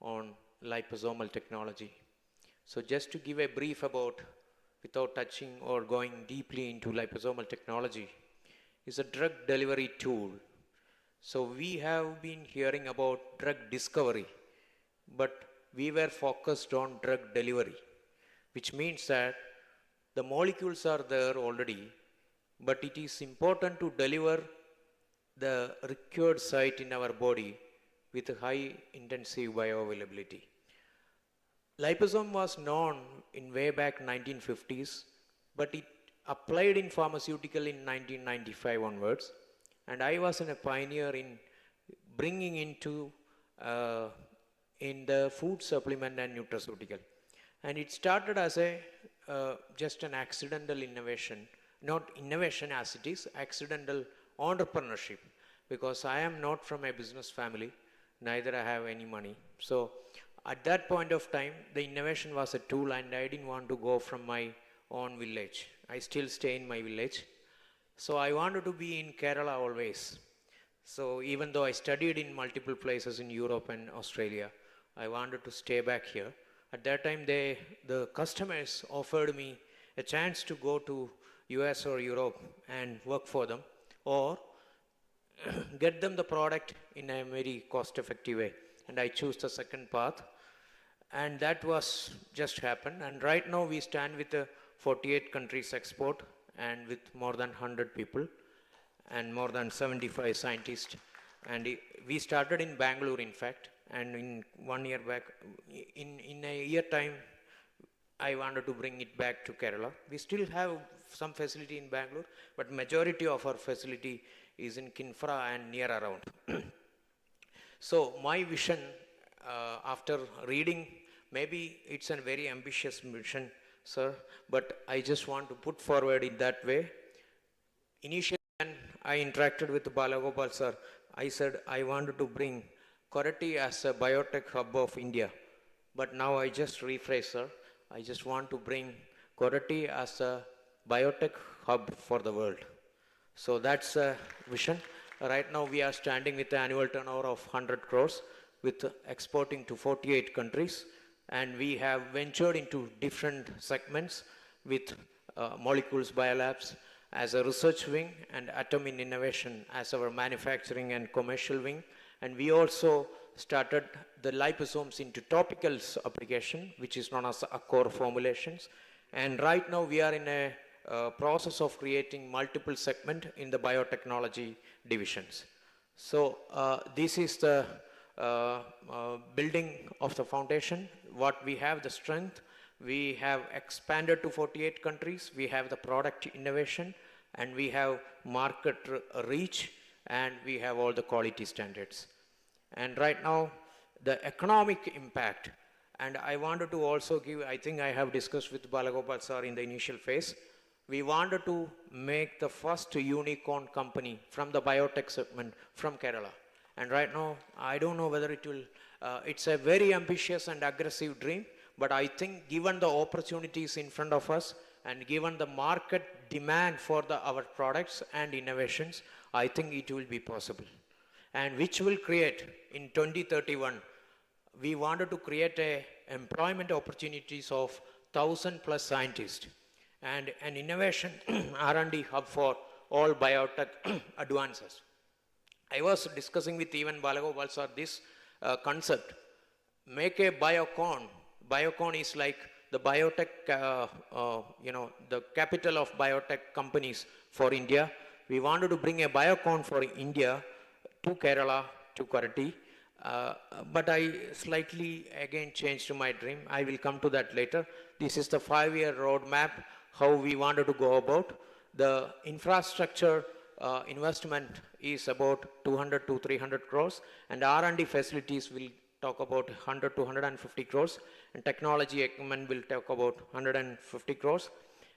on liposomal technology. So just to give a brief about, without touching or going deeply into liposomal technology, is a drug delivery tool. So we have been hearing about drug discovery, but we were focused on drug delivery, which means that the molecules are there already, but it is important to deliver the required site in our body with a high intensive bioavailability. Liposome was known in way back 1950s, but it applied in pharmaceutical in 1995 onwards, and I was a pioneer in bringing into in the food supplement and nutraceutical. And it started as a just an accidental innovation, not innovation as it is, accidental entrepreneurship, because I am not from a business family, neither I have any money. So at that point of time, the innovation was a tool, and I didn't want to go from my own village. I still stay in my village. So I wanted to be in Kerala always. So even though I studied in multiple places in Europe and Australia, I wanted to stay back here. At that time, the customers offered me a chance to go to US or Europe and work for them, or get them the product in a very cost-effective way. And I chose the second path. And that was just happened. And right now we stand with 48 countries export, and with more than 100 people and more than 75 scientists. And we started in Bangalore, in fact, and in 1 year back, in a year time, I wanted to bring it back to Kerala. We still have some facility in Bangalore, but majority of our facility is in Kinfra and near around. So my vision, after reading, maybe it's a very ambitious mission, sir, but I just want to put forward in that way. Initially, when I interacted with Balagopal sir, I said I wanted to bring Koratti as a biotech hub of India. But now I just rephrase, sir. I just want to bring Koratti as a biotech hub for the world. So that's a vision. Right now we are standing with an annual turnover of 100 crores with exporting to 48 countries. And we have ventured into different segments with molecules, biolabs, as a research wing and Atom in Innovation as our manufacturing and commercial wing. And we also started the liposomes into topicals application, which is known as core formulations. And right now we are in a process of creating multiple segment in the biotechnology divisions. So this is the building of the foundation. What we have, the strength, we have expanded to 48 countries, we have the product innovation, and we have market reach, and we have all the quality standards. And right now, the economic impact, and I wanted to also give, I think I have discussed with Balagopal sir in the initial phase, we wanted to make the first unicorn company from the biotech segment from Kerala. And right now, I don't know whether it will, it's a very ambitious and aggressive dream, but I think given the opportunities in front of us and given the market demand for our products and innovations, I think it will be possible. And which will create in 2031, we wanted to create employment opportunities of 1,000+ scientists and an innovation R&D hub for all biotech advances. I was discussing with even Balagopal sir this concept, make a biocon. Biocon is like the biotech, the capital of biotech companies for India. We wanted to bring a biocon for India to Kerala, to Karati. But I slightly again changed my dream. I will come to that later. This is the 5-year roadmap, how we wanted to go about. The infrastructure investment is about 200 to 300 crores, and R&D facilities will talk about 100 to 150 crores, and technology equipment will talk about 150 crores,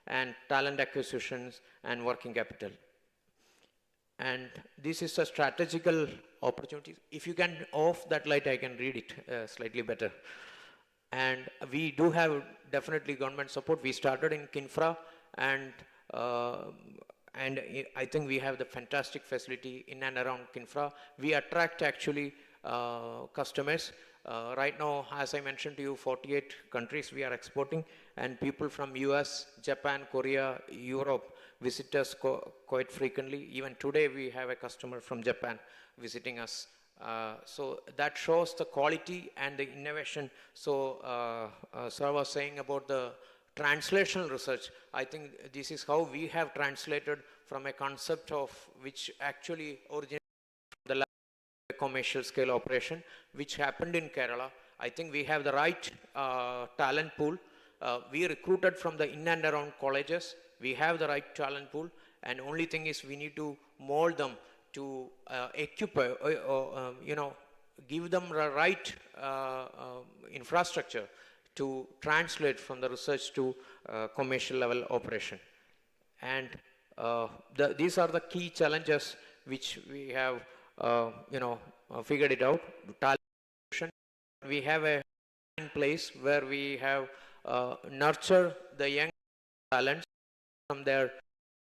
and talent acquisitions and working capital. And this is a strategical opportunity. If you can off that light, I can read it slightly better. And we do have definitely government support. We started in Kinfra, and I think we have the fantastic facility in and around Kinfra. We attract actually customers. Right now, as I mentioned to you, 48 countries we are exporting, and people from US, Japan, Korea, Europe visit us quite frequently. Even today, we have a customer from Japan visiting us. So that shows the quality and the innovation. So sir was saying about the translational research. I think this is how we have translated from a concept of which actually originated from the lab commercial scale operation, which happened in Kerala. I think we have the right talent pool. We recruited from the in and around colleges. We have the right talent pool, and only thing is we need to mold them to equip, give them the right infrastructure to translate from the research to commercial level operation. And these are the key challenges which we have, figured it out. We have a place where we have nurture the young talents from their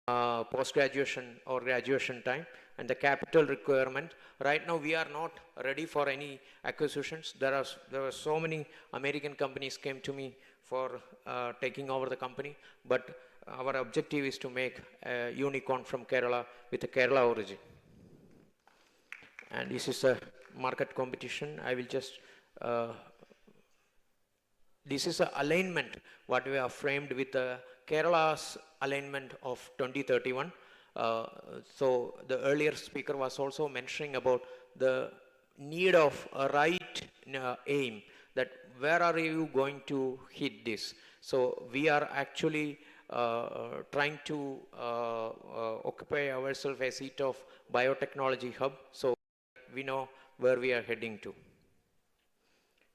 post-graduation or graduation time, and the capital requirement. Right now we are not ready for any acquisitions. There were so many American companies came to me for taking over the company, but our objective is to make a unicorn from Kerala with a Kerala origin. And this is a market competition. I will just, this is an alignment, what we have framed with the Kerala's alignment of 2031. So the earlier speaker was also mentioning about the need of a right aim, that where are you going to hit this? So we are actually trying to occupy ourselves a seat of biotechnology hub, so we know where we are heading to.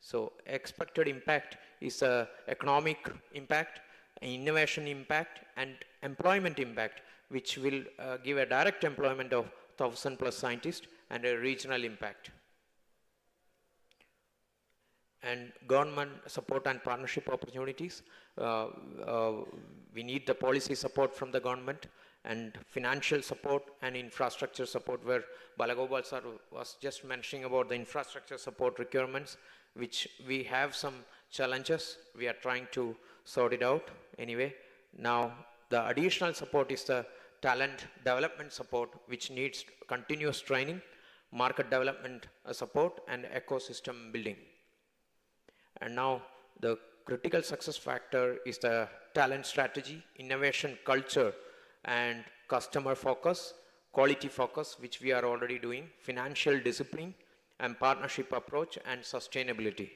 So expected impact is economic impact, innovation impact, and employment impact, which will give a direct employment of 1,000+ scientists and a regional impact. And government support and partnership opportunities. We need the policy support from the government and financial support and infrastructure support, where Balagopal sir was just mentioning about the infrastructure support requirements, which we have some challenges. We are trying to sort it out anyway. Now, the additional support is the talent development support, which needs continuous training, market development support, and ecosystem building. And now the critical success factor is the talent strategy, innovation culture, and customer focus, quality focus, which we are already doing, financial discipline, and partnership approach, and sustainability.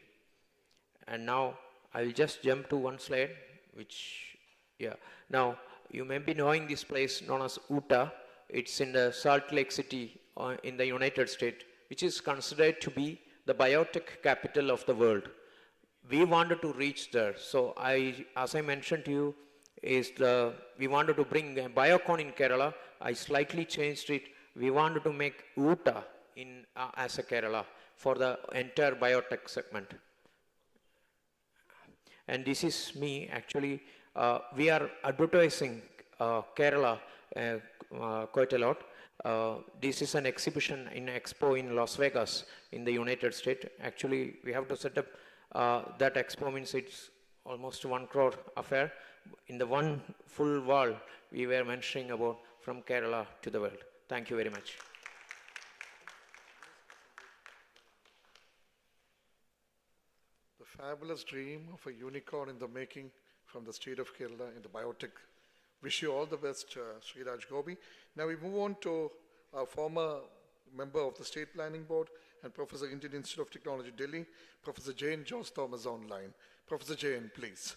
And now I will just jump to one slide, which, yeah. Now, you may be knowing this place known as Utah. It's in the Salt Lake City in the United States, which is considered to be the biotech capital of the world. We wanted to reach there. So as I mentioned to you, we wanted to bring a Biocon in Kerala. I slightly changed it. We wanted to make Utah as a Kerala for the entire biotech segment. And this is me, actually. We are advertising Kerala quite a lot. This is an exhibition in Expo in Las Vegas in the United States. Actually, we have to set up that Expo, means it's almost 1 crore affair. In the one full wall, we were mentioning about from Kerala to the world. Thank you very much. The fabulous dream of a unicorn in the making from the state of Kerala in the biotech. Wish you all the best, Sri Raj Gobi. Now we move on to our former member of the State Planning Board and Professor, Indian Institute of Technology, Delhi, Professor Jane Jones Thomas online. Professor Jane, please.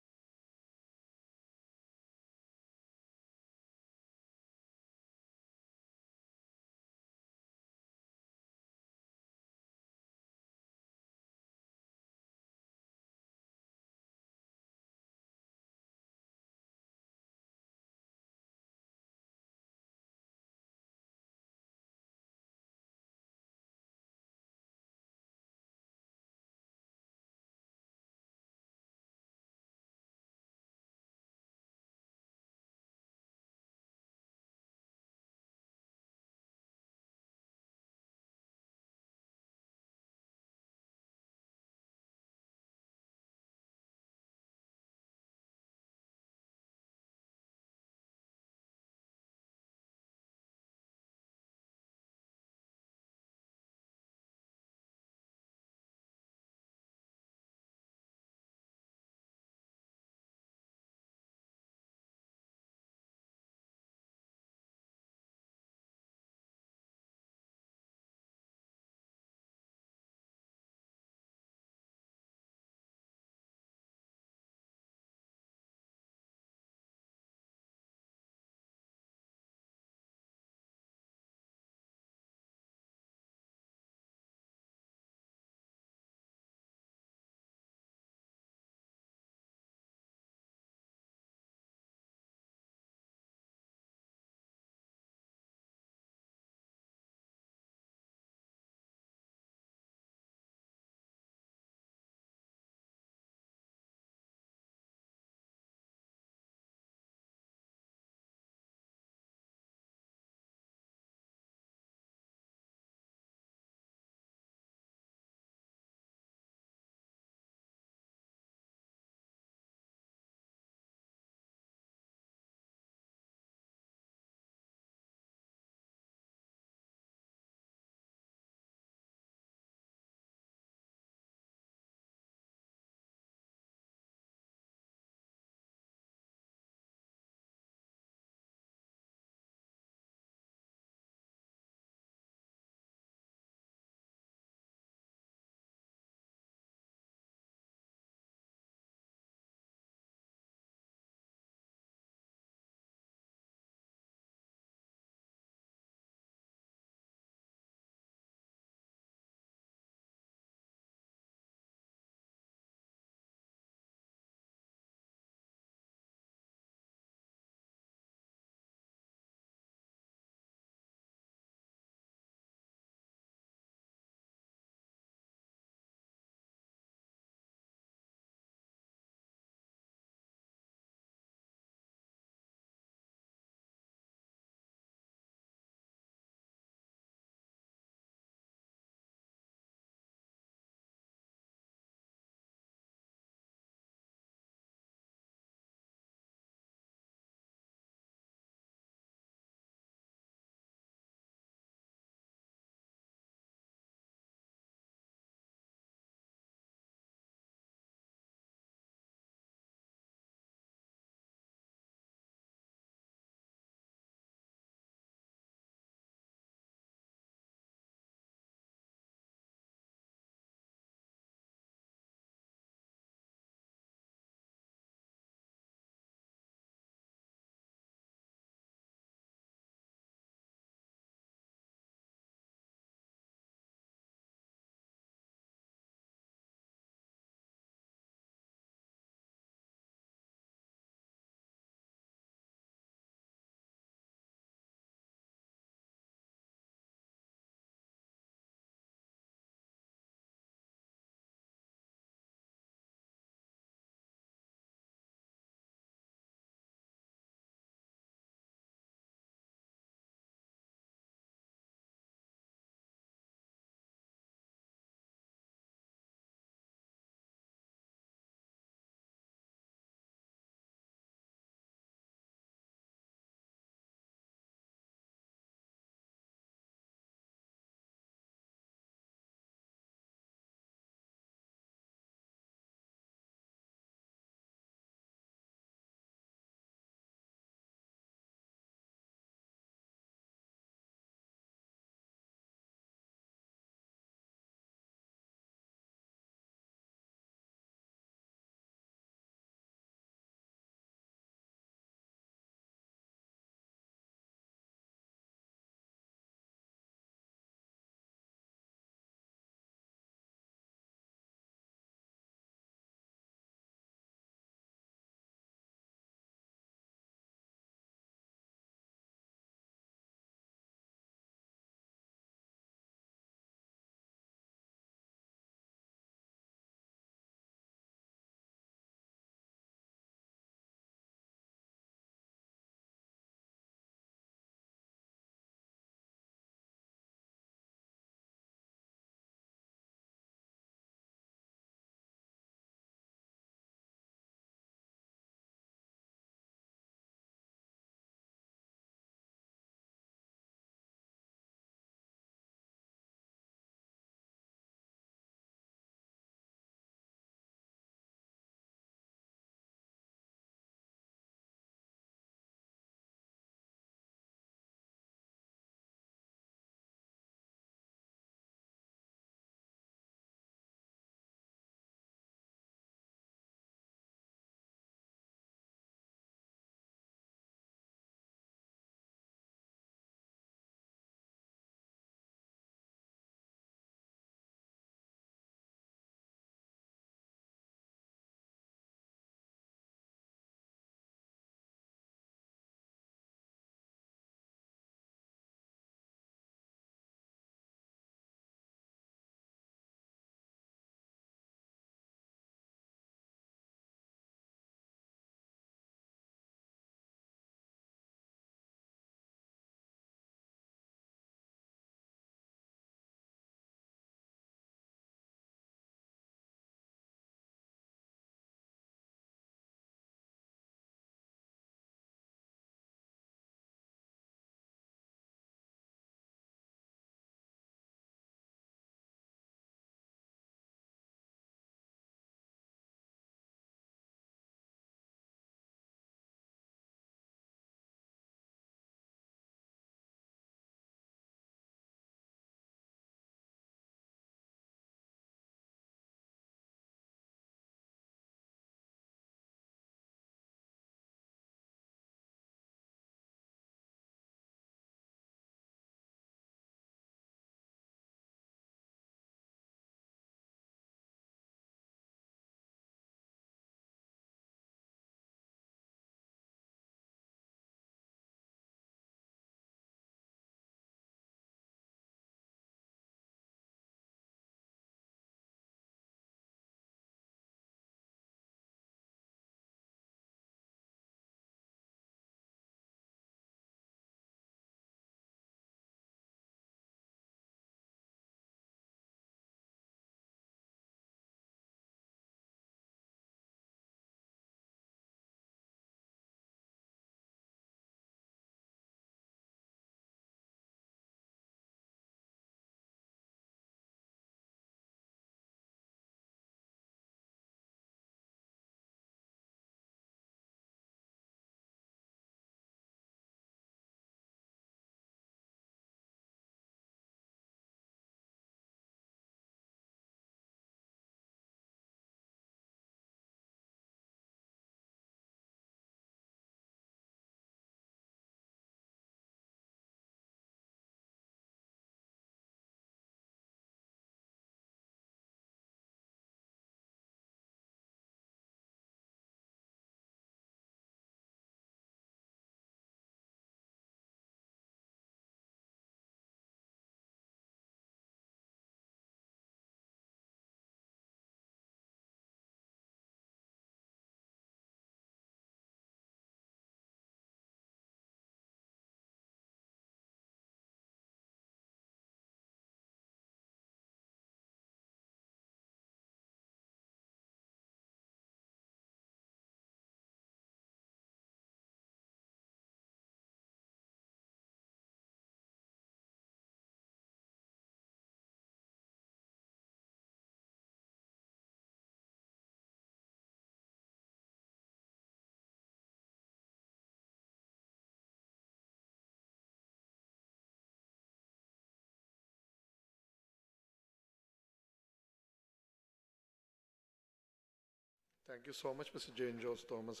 Thank you so much, Mr. Jane George Thomas,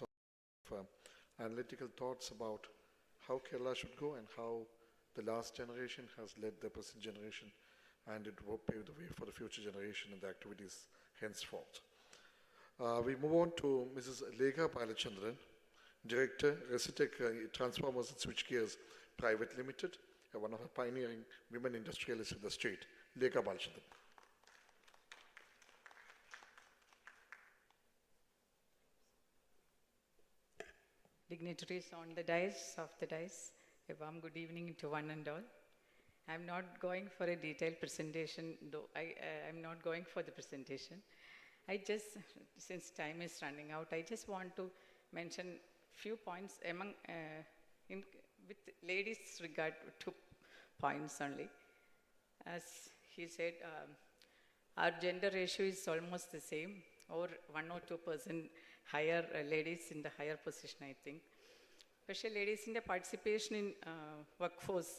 for analytical thoughts about how Kerala should go and how the last generation has led the present generation, and it will pave the way for the future generation and the activities henceforth. We move on to Mrs. Lekha Palachandran, Director, Resitec Transformers and Switchgears Private Limited, one of the pioneering women industrialists in the state. Lekha Palachandran. Dignitaries on the dais, of the dais, a warm good evening to one and all. I'm not going for a detailed presentation, though I'm not going for the presentation. I just, since time is running out, I just want to mention few points among, with ladies regard to 2 points only. As he said, our gender ratio is almost the same, or 1 or 2% higher ladies in the higher position, I think. Especially ladies in the participation in workforce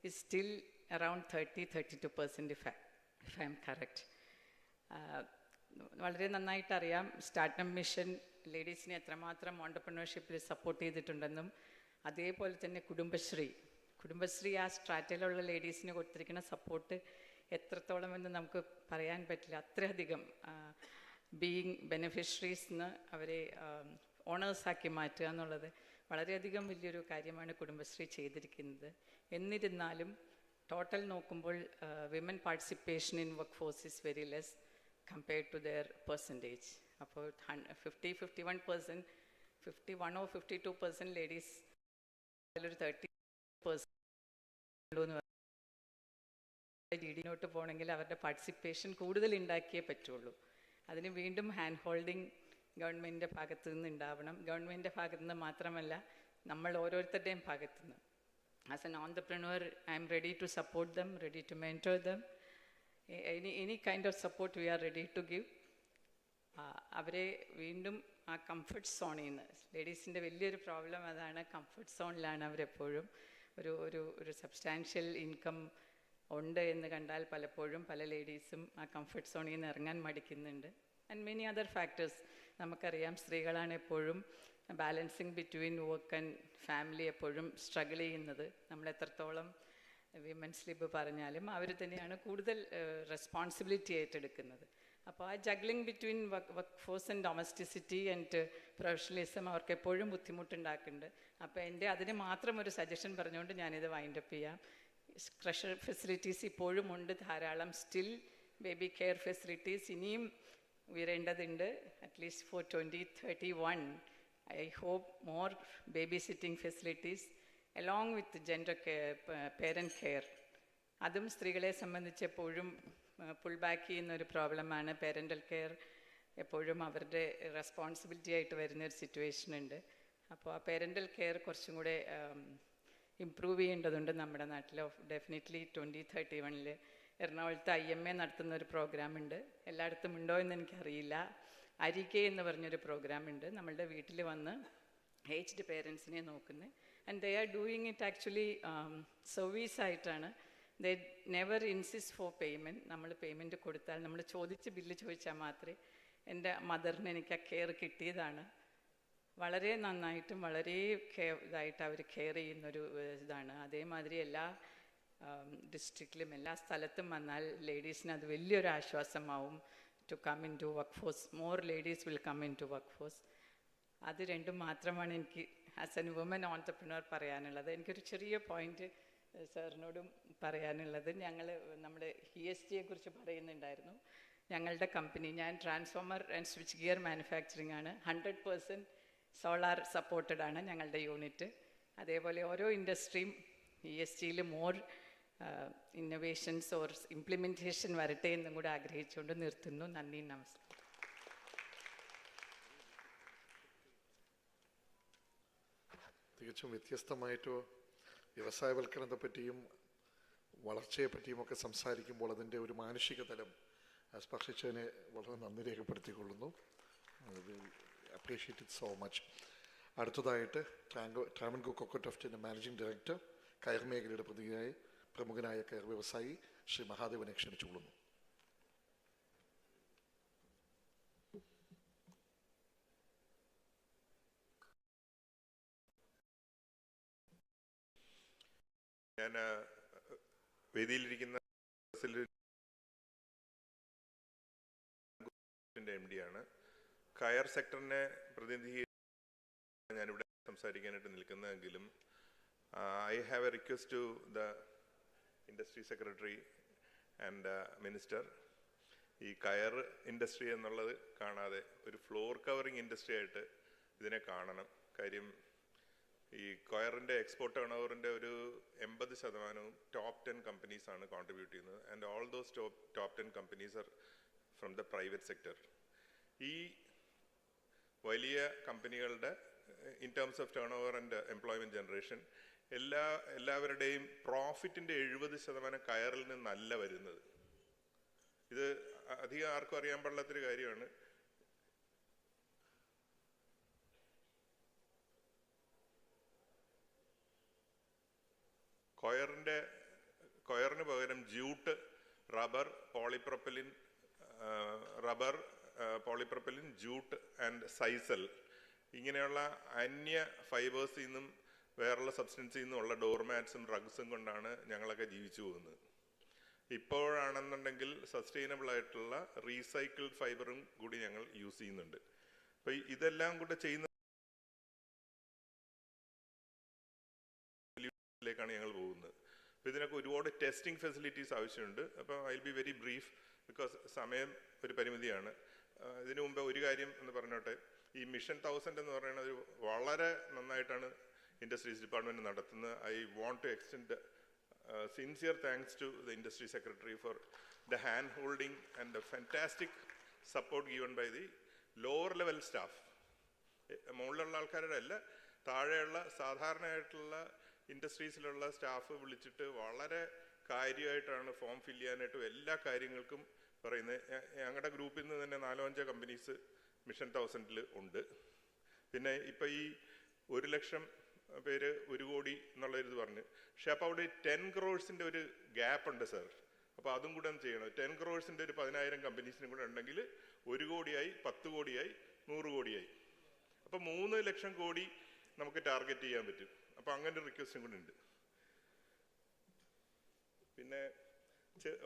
is still around 30-32% if I'm correct. വളരെ നന്നായിട്ട് അറിയാം startup mission ലേഡീസിനെ എത്രമാത്രം ഓണ്ടർപ്രണർഷിപ്പിൽ support ചെയ്തിട്ടുണ്ടെന്നും അതേപോലെ തന്നെ കുടുംബശ്രീ ആ സ്ട്രാറ്റയിലുള്ള ലേഡീസിന് കൊടുത്തിരിക്കുന്ന സപ്പോർട്ട് എത്രത്തോളം എന്ന് നമുക്ക് പറയാൻ പറ്റില്ല. അത്രയധികം ബീയിങ് ബെനിഫിഷ്യറീസ് എന്ന് അവരെ ഓണേഴ്സാക്കി മാറ്റുക എന്നുള്ളത് വളരെയധികം വലിയൊരു കാര്യമാണ് കുടുംബശ്രീ ചെയ്തിരിക്കുന്നത്. എന്നിരുന്നാലും ടോട്ടൽ നോക്കുമ്പോൾ women participation in work force is very less compared to their percentage. About 51%, 51 or 52% ladies, 30% not പോകണമെങ്കിൽ അവരുടെ പാർട്ടിസിപ്പേഷൻ കൂടുതൽ ഉണ്ടാക്കിയേ പറ്റുള്ളൂ. അതിന് വീണ്ടും ഹാൻഡ് ഹോൾഡിങ് ഗവൺമെൻറ്റിൻ്റെ ഭാഗത്തു നിന്ന് ഉണ്ടാവണം. ഗവൺമെൻറ്റിൻ്റെ ഭാഗത്തു നിന്ന് മാത്രമല്ല, നമ്മൾ ഓരോരുത്തരുടെയും ഭാഗത്തു നിന്ന്. As an entrepreneur, I'm ready to support them, ready to mentor them. any kind of support we are ready to give. അവരെ വീണ്ടും ആ കംഫർട്ട് സോണിൽ നിന്ന്, ലേഡീസിൻ്റെ വലിയൊരു പ്രോബ്ലം അതാണ്, കംഫർട്ട് സോണിലാണ് അവരെപ്പോഴും. ഒരു സബ്സ്റ്റാൻഷ്യൽ ഇൻകം ഉണ്ട് എന്ന് കണ്ടാൽ പലപ്പോഴും പല ലേഡീസും ആ കംഫർട്ട് സോണിൽ നിന്ന് ഇറങ്ങാൻ മടിക്കുന്നുണ്ട്. And many other factors. നമുക്കറിയാം സ്ത്രീകളാണ് എപ്പോഴും balancing between work and family എപ്പോഴും സ്ട്രഗിൾ ചെയ്യുന്നത്. നമ്മൾ എത്രത്തോളം വിമൻസ് ലിബ് പറഞ്ഞാലും അവർ തന്നെയാണ് കൂടുതൽ റെസ്പോൺസിബിലിറ്റി ഏറ്റെടുക്കുന്നത്. അപ്പോൾ ആ juggling between work force and domesticity and professionalism അവർക്ക് എപ്പോഴും ബുദ്ധിമുട്ടുണ്ടാക്കുന്നുണ്ട്. അപ്പോൾ എൻ്റെ അതിന് മാത്രം ഒരു സജഷൻ പറഞ്ഞുകൊണ്ട് ഞാനിത് വൈൻഡപ്പ് ചെയ്യാം. ക്രഷർ ഫെസിലിറ്റീസ് ഇപ്പോഴും ഉണ്ട് ധാരാളം. സ്റ്റിൽ ബേബി കെയർ ഫെസിലിറ്റീസ് ഇനിയും ഉയരേണ്ടതുണ്ട്. At least for 2031 I hope more babysitting facilities along with gender care, parent care. അതും സ്ത്രീകളെ സംബന്ധിച്ച് എപ്പോഴും പുൾ ബാക്ക് ചെയ്യുന്നൊരു പ്രോബ്ലമാണ്. പേരൻ്റൽ കെയർ എപ്പോഴും അവരുടെ റെസ്പോൺസിബിലിറ്റി ആയിട്ട് വരുന്നൊരു സിറ്റുവേഷൻ ഉണ്ട്. അപ്പോൾ ആ പേരൻ്റൽ കെയർ കുറച്ചും കൂടെ ഇമ്പ്രൂവ് ചെയ്യേണ്ടതുണ്ട് നമ്മുടെ നാട്ടിൽ. ഡെഫിനറ്റ്ലി 2031 എറണാകുളത്ത് IMA നടത്തുന്ന ഒരു പ്രോഗ്രാം ഉണ്ട്. എല്ലായിടത്തും ഉണ്ടോ എന്ന് എനിക്കറിയില്ല. അരികെ എന്ന് പറഞ്ഞൊരു പ്രോഗ്രാം ഉണ്ട്. നമ്മളുടെ വീട്ടിൽ വന്ന് ഏജ്ഡ് പേരൻസിനെ നോക്കുന്നത്. And they are doing it actually service ആയിട്ടാണ്. They never insist for payment. നമ്മൾ പേയ്മെൻറ്റ് കൊടുത്താൽ, നമ്മൾ ചോദിച്ച് ബില്ല് ചോദിച്ചാൽ മാത്രമേ. എൻ്റെ മദറിന് എനിക്ക് ആ കെയർ കിട്ടിയതാണ്. വളരെ നന്നായിട്ടും വളരെ ഇതായിട്ട് അവർ കെയർ ചെയ്യുന്നൊരു ഇതാണ്. അതേമാതിരി എല്ലാ ഡിസ്ട്രിക്റ്റിലും എല്ലാ സ്ഥലത്തും വന്നാൽ ലേഡീസിന് അത് വലിയൊരു ആശ്വാസമാവും. To come in to work force, more ladies will come in to work force. അത് രണ്ടും മാത്രമാണ് എനിക്ക് ആസ് എൻ വുമൻ ഓൺട്രപ്രനർ പറയാനുള്ളത്. എനിക്കൊരു ചെറിയ പോയിന്റ് സാറിനോടും പറയാനുള്ളത്. നമ്മുടെ ESG കുറിച്ച് പറയുന്നുണ്ടായിരുന്നു. ഞങ്ങളുടെ കമ്പനി, ഞാൻ transformer and switch gear manufacturing ആണ്. 100% സോളാർ സപ്പോർട്ടഡ് ആണ് ഞങ്ങളുടെ യൂണിറ്റ്. അതേപോലെ ഓരോ ഇൻഡസ്ട്രിയും ESGയിൽ മോർ ഇന്നോവേഷൻസ് ഓർ ഇംപ്ലിമെൻറ്റേഷൻ വരട്ടെ എന്നും കൂടെ ആഗ്രഹിച്ചുകൊണ്ട് നിർത്തുന്നു. നന്ദി, നമസ്കാരം. തികച്ചും വ്യത്യസ്തമായിട്ട് വ്യവസായവൽക്കരണത്തെപ്പറ്റിയും വളർച്ചയെപ്പറ്റിയുമൊക്കെ സംസാരിക്കുമ്പോൾ അതിൻ്റെ ഒരു മാനുഷിക തലം സ്പർശിച്ചതിനെ വളരെ നന്ദി രേഖപ്പെടുത്തിക്കൊള്ളുന്നു. Appreciate it so much. അടുത്തതായിട്ട് ട്രാവൻകൂർ കൊക്കോട്ടോഫ്റ്റിൻ്റെ മാനേജിംഗ് ഡയറക്ടർ, കയർ മേഖലയുടെ പ്രമുഖനായ കയർ വ്യവസായി ശ്രീ മഹാദേവനെ ക്ഷണിച്ചുകൊള്ളുന്നു. ഞാൻ വേദിയിലിരിക്കുന്ന എം ഡി ആണ്. കയർ സെക്ടറിനെ പ്രതിനിധീകരിച്ച് ഞാനിവിടെ സംസാരിക്കാനായിട്ട് നിൽക്കുന്നതെങ്കിലും I have a request to the industry secretary and minister. ഈ കയർ ഇൻഡസ്ട്രി എന്നുള്ളത് കാണാതെ ഒരു ഫ്ലോർ കവറിങ് ഇൻഡസ്ട്രി ആയിട്ട് ഇതിനെ കാണണം. കാര്യം ഈ കയറിൻ്റെ എക്സ്പോർട്ട് ടേൺ ഓവറിൻ്റെ ഒരു 80% ടോപ്പ് 10 കമ്പനീസ് ആണ് കോൺട്രിബ്യൂട്ട് ചെയ്യുന്നത്. And all those top 10 companies are from the private sector. ഈ വലിയ കമ്പനികളുടെ in terms of turn over and employment generation എല്ലാവരുടെയും പ്രോഫിറ്റിൻ്റെ 70% കയറിൽ നിന്നല്ല വരുന്നത്. ഇത് അധികം ആർക്കും അറിയാൻ പാടില്ലാത്തൊരു കാര്യമാണ്. കൊയറിന് പകരം jute, rubber, polypropylene, jute and sisal ഇങ്ങനെയുള്ള അന്യ ഫൈബേഴ്സിൽ നിന്നും വേറുള്ള സബ്സ്റ്റൻസിൽ നിന്നുള്ള ഡോർമാറ്റ്സും റഗ്സും കൊണ്ടാണ് ഞങ്ങളൊക്കെ ജീവിച്ചു പോകുന്നത്. ഇപ്പോഴാണെന്നുണ്ടെങ്കിൽ സസ്റ്റൈനബിൾ ആയിട്ടുള്ള റീസൈക്കിൾഡ് ഫൈബറും കൂടി ഞങ്ങൾ യൂസ് ചെയ്യുന്നുണ്ട്. അപ്പോൾ ഇതെല്ലാം കൂടെ ചെയ്യുന്നതിലേക്കാണ് ഞങ്ങൾ പോകുന്നത്. അപ്പോൾ ഇതിനൊക്കെ ഒരുപാട് ടെസ്റ്റിംഗ് ഫെസിലിറ്റീസ് ആവശ്യമുണ്ട്. അപ്പോൾ I will be very brief because സമയം ഒരു പരിമിതിയാണ്. ഇതിനു മുമ്പ് ഒരു കാര്യം എന്ന് പറഞ്ഞോട്ടെ, ഈ മിഷൻ 1000 എന്ന് പറയുന്നത് വളരെ നന്നായിട്ടാണ് ഇൻഡസ്ട്രീസ് ഡിപ്പാർട്ട്മെൻറ്റ് നടത്തുന്നത്. I want to extend sincere thanks to the industry secretary for the hand holding and the fantastic support given by the lower level staff. മുകളിലുള്ള ആൾക്കാരുടെ അല്ല, താഴെയുള്ള സാധാരണയായിട്ടുള്ള ഇൻഡസ്ട്രീസിലുള്ള സ്റ്റാഫ് വിളിച്ചിട്ട് വളരെ കാര്യമായിട്ടാണ് ഫോം ഫില്ല് ചെയ്യാനായിട്ടും എല്ലാ കാര്യങ്ങൾക്കും പറയുന്നത്. ഞങ്ങളുടെ ഗ്രൂപ്പിൽ നിന്ന് തന്നെ 4-5 കമ്പനീസ് മിഷൻ 1000 ഉണ്ട്. പിന്നെ ഇപ്പം ഈ 1 ലക്ഷം പേര് 1 കോടി എന്നുള്ളൊരിത് പറഞ്ഞു. പക്ഷെ അപ്പോൾ അവിടെ 10 crores ഒരു ഗ്യാപ്പ് ഉണ്ട് സാർ. അപ്പോൾ അതും കൂടെ ഒന്ന് ചെയ്യണം. 10 crores ഒരു 10,000 കമ്പനീസിനും കൂടെ ഉണ്ടെങ്കിൽ 1 കോടിയായി, 10 കോടിയായി, 100 കോടിയായി. അപ്പോൾ 3 ലക്ഷം കോടി നമുക്ക് ടാർഗറ്റ് ചെയ്യാൻ പറ്റും. അപ്പോൾ അങ്ങനെ ഒരു റിക്വസ്റ്റും കൂടെ ഉണ്ട്. പിന്നെ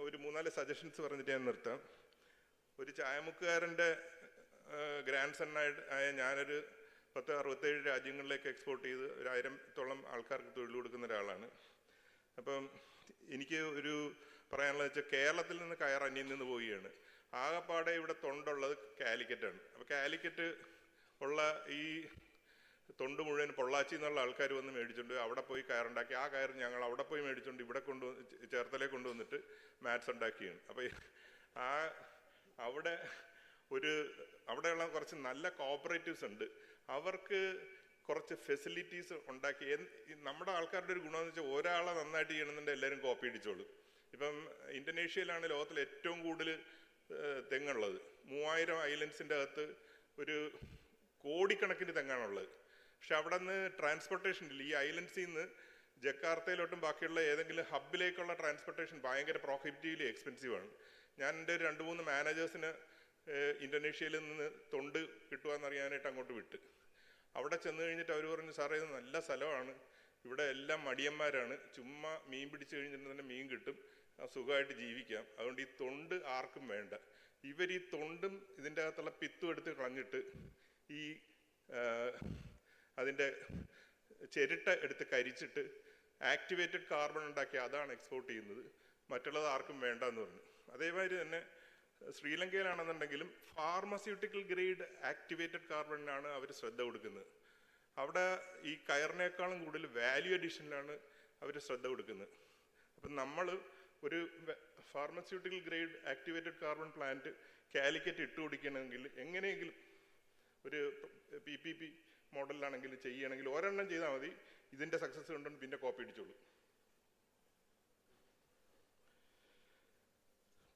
ഒരു 3-4 സജഷൻസ് പറഞ്ഞിട്ട് ഞാൻ നിർത്താം. ഒരു ചായമുക്കുകാരൻ്റെ ഗ്രാൻഡ് സണ്ണായ ഞാനൊരു 10-67 രാജ്യങ്ങളിലേക്ക് എക്സ്പോർട്ട് ചെയ്ത് 1000-ഓളം ആൾക്കാർക്ക് തൊഴിൽ കൊടുക്കുന്ന ഒരാളാണ്. അപ്പം എനിക്ക് ഒരു പറയാനുള്ളത് വെച്ചാൽ കേരളത്തിൽ നിന്ന് കയർ അന്യം നിന്ന് പോവുകയാണ്. ആകെപ്പാടെ ഇവിടെ തൊണ്ടുള്ളത് കാലിക്കറ്റാണ്. അപ്പോൾ കാലിക്കറ്റ് ഉള്ള ഈ തൊണ്ട് മുഴുവൻ പൊള്ളാച്ചി എന്നുള്ള ആൾക്കാർ വന്ന് മേടിച്ചുകൊണ്ട് അവിടെ പോയി കയറുണ്ടാക്കി. ആ കയർ ഞങ്ങൾ അവിടെ പോയി മേടിച്ചുകൊണ്ട് ഇവിടെ ചേർത്തലേ കൊണ്ടുവന്നിട്ട് മാറ്റ്സ് ഉണ്ടാക്കിയാണ്. അപ്പോൾ അവിടെയുള്ള കുറച്ച് നല്ല കോപ്പറേറ്റീവ്സ് ഉണ്ട്. അവർക്ക് കുറച്ച് ഫെസിലിറ്റീസ് ഉണ്ടാക്കി. നമ്മുടെ ആൾക്കാരുടെ ഒരു ഗുണമെന്ന് വെച്ചാൽ ഒരാളെ നന്നായിട്ട് ചെയ്യണമെന്നുണ്ടെങ്കിൽ എല്ലാവരും കോപ്പി അടിച്ചോളും. ഇപ്പം ഇന്തോനേഷ്യയിലാണ് ലോകത്തിൽ ഏറ്റവും കൂടുതൽ തെങ്ങുള്ളത്. 3000 ഐലൻഡ്സിൻ്റെ അകത്ത് ഒരു കോടിക്കണക്കിന് തെങ്ങാണുള്ളത്. പക്ഷെ അവിടെ നിന്ന് ട്രാൻസ്പോർട്ടേഷൻ ഇല്ല. ഈ ഐലൻഡ്സിൽ നിന്ന് ജക്കാർത്തയിലോട്ടും ബാക്കിയുള്ള ഏതെങ്കിലും ഹബിലേക്കുള്ള ട്രാൻസ്പോർട്ടേഷൻ ഭയങ്കര പ്രോഹിബിറ്റീവ്ലി എക്സ്പെൻസീവാണ്. ഞാൻ എൻ്റെ 2-3 മാനേജേഴ്സിന് ഇന്തോനേഷ്യയിൽ നിന്ന് തൊണ്ട് കിട്ടുകയെന്നറിയാനായിട്ട് അങ്ങോട്ട് വിട്ട്. അവിടെ ചെന്ന് കഴിഞ്ഞിട്ട് അവർ പറഞ്ഞു, സാറേ ഇത് നല്ല സ്ഥലമാണ്, ഇവിടെ എല്ലാം മടിയന്മാരാണ്, ചുമ്മാ മീൻ പിടിച്ചു കഴിഞ്ഞിട്ട് തന്നെ മീൻ കിട്ടും, സുഖമായിട്ട് ജീവിക്കാം, അതുകൊണ്ട് ഈ തൊണ്ട് ആർക്കും വേണ്ട. ഇവർ ഈ തൊണ്ടും ഇതിൻ്റെ അകത്തുള്ള പിത്തും എടുത്ത് കളഞ്ഞിട്ട് ഈ അതിൻ്റെ ചിരട്ട എടുത്ത് കരിച്ചിട്ട് ആക്ടിവേറ്റഡ് കാർബൺ ഉണ്ടാക്കി അതാണ് എക്സ്പോർട്ട് ചെയ്യുന്നത്, മറ്റുള്ളത് ആർക്കും വേണ്ട എന്ന് പറഞ്ഞു. അതേമാതിരി തന്നെ ശ്രീലങ്കയിലാണെന്നുണ്ടെങ്കിലും ഫാർമസ്യൂട്ടിക്കൽ ഗ്രേഡ് ആക്ടിവേറ്റഡ് കാർബണിനാണ് അവർ ശ്രദ്ധ കൊടുക്കുന്നത്. അവിടെ ഈ കയറിനേക്കാളും കൂടുതൽ വാല്യൂ അഡീഷനിലാണ് അവർ ശ്രദ്ധ കൊടുക്കുന്നത്. അപ്പം നമ്മൾ ഒരു pharmaceutical grade activated carbon plant Calicut ഇട്ട് കൊടുക്കണമെങ്കിൽ എങ്ങനെയെങ്കിലും ഒരു PPP മോഡലിലാണെങ്കിൽ ചെയ്യണമെങ്കിൽ ഒരെണ്ണം ചെയ്താൽ മതി. ഇതിൻ്റെ സക്സസ് കൊണ്ടും പിന്നെ കോപ്പി അടിച്ചോളൂ.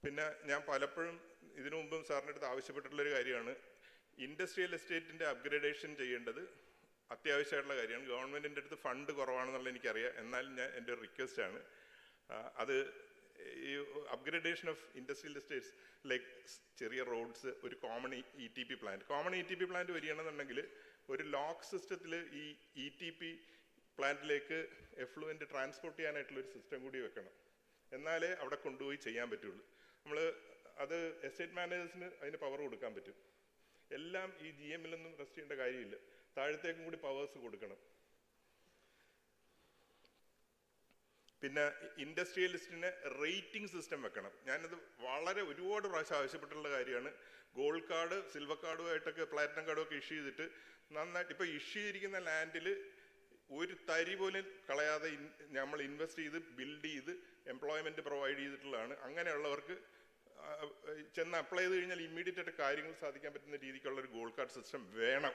പിന്നെ ഞാൻ പലപ്പോഴും ഇതിനു മുമ്പും സാറിൻ്റെ അടുത്ത് ആവശ്യപ്പെട്ടിട്ടുള്ളൊരു കാര്യമാണ്, ഇൻഡസ്ട്രിയൽ എസ്റ്റേറ്റിൻ്റെ അപ്ഗ്രേഡേഷൻ ചെയ്യേണ്ടത് അത്യാവശ്യമായിട്ടുള്ള കാര്യമാണ്. ഗവൺമെൻറ്റിൻ്റെ അടുത്ത് ഫണ്ട് കുറവാണെന്നുള്ളത് എനിക്കറിയാം. എന്നാലും എൻ്റെ ഒരു റിക്വസ്റ്റാണ്, അത് ഈ upgradation of industrial estates like ചെറിയ റോഡ്സ്, ഒരു കോമൺ ETP പ്ലാന്റ് വരികയാണെന്നുണ്ടെങ്കിൽ ഒരു ലോക്ക് സിസ്റ്റത്തിൽ ഈ ETP പ്ലാന്റിലേക്ക് എഫ്ലുവൻ്റ് ട്രാൻസ്പോർട്ട് ചെയ്യാനായിട്ടുള്ളൊരു സിസ്റ്റം കൂടി വെക്കണം. എന്നാലേ അവിടെ കൊണ്ടുപോയി ചെയ്യാൻ പറ്റുള്ളൂ. നമ്മൾ അത് എസ്റ്റേറ്റ് മാനേജേഴ്സിന് അതിന് പവർ കൊടുക്കാൻ പറ്റും. എല്ലാം ഈ GMലൊന്നും റെസ്റ്റ് ചെയ്യേണ്ട കാര്യമില്ല, താഴത്തേക്കും കൂടി പവേഴ്സ് കൊടുക്കണം. പിന്നെ ഇൻഡസ്ട്രിയലിസ്റ്റിന് റേറ്റിംഗ് സിസ്റ്റം വെക്കണം. ഞാനത് ഒരുപാട് പ്രാവശ്യം ആവശ്യപ്പെട്ടുള്ള കാര്യമാണ്. ഗോൾഡ് കാർഡ്, സിൽവർ കാർഡുമായിട്ടൊക്കെ പ്ലാറ്റിനം കാർഡും ഒക്കെ ഇഷ്യൂ ചെയ്തിട്ട് നന്നായിട്ട് ഇപ്പോൾ ഇഷ്യൂ ചെയ്തിരിക്കുന്ന ലാൻഡിൽ ഒരു തരി പോലും കളയാതെ നമ്മൾ ഇൻവെസ്റ്റ് ചെയ്ത് ബിൽഡ് ചെയ്ത് എംപ്ലോയ്മെൻറ്റ് പ്രൊവൈഡ് ചെയ്തിട്ടുള്ളതാണ്. അങ്ങനെയുള്ളവർക്ക് ചെന്ന് അപ്ലൈ ചെയ്ത് കഴിഞ്ഞാൽ ഇമ്മീഡിയറ്റ് ആയിട്ട് കാര്യങ്ങൾ സാധിക്കാൻ പറ്റുന്ന രീതിക്കുള്ള ഒരു ഗോൾഡ് കാർഡ് സിസ്റ്റം വേണം.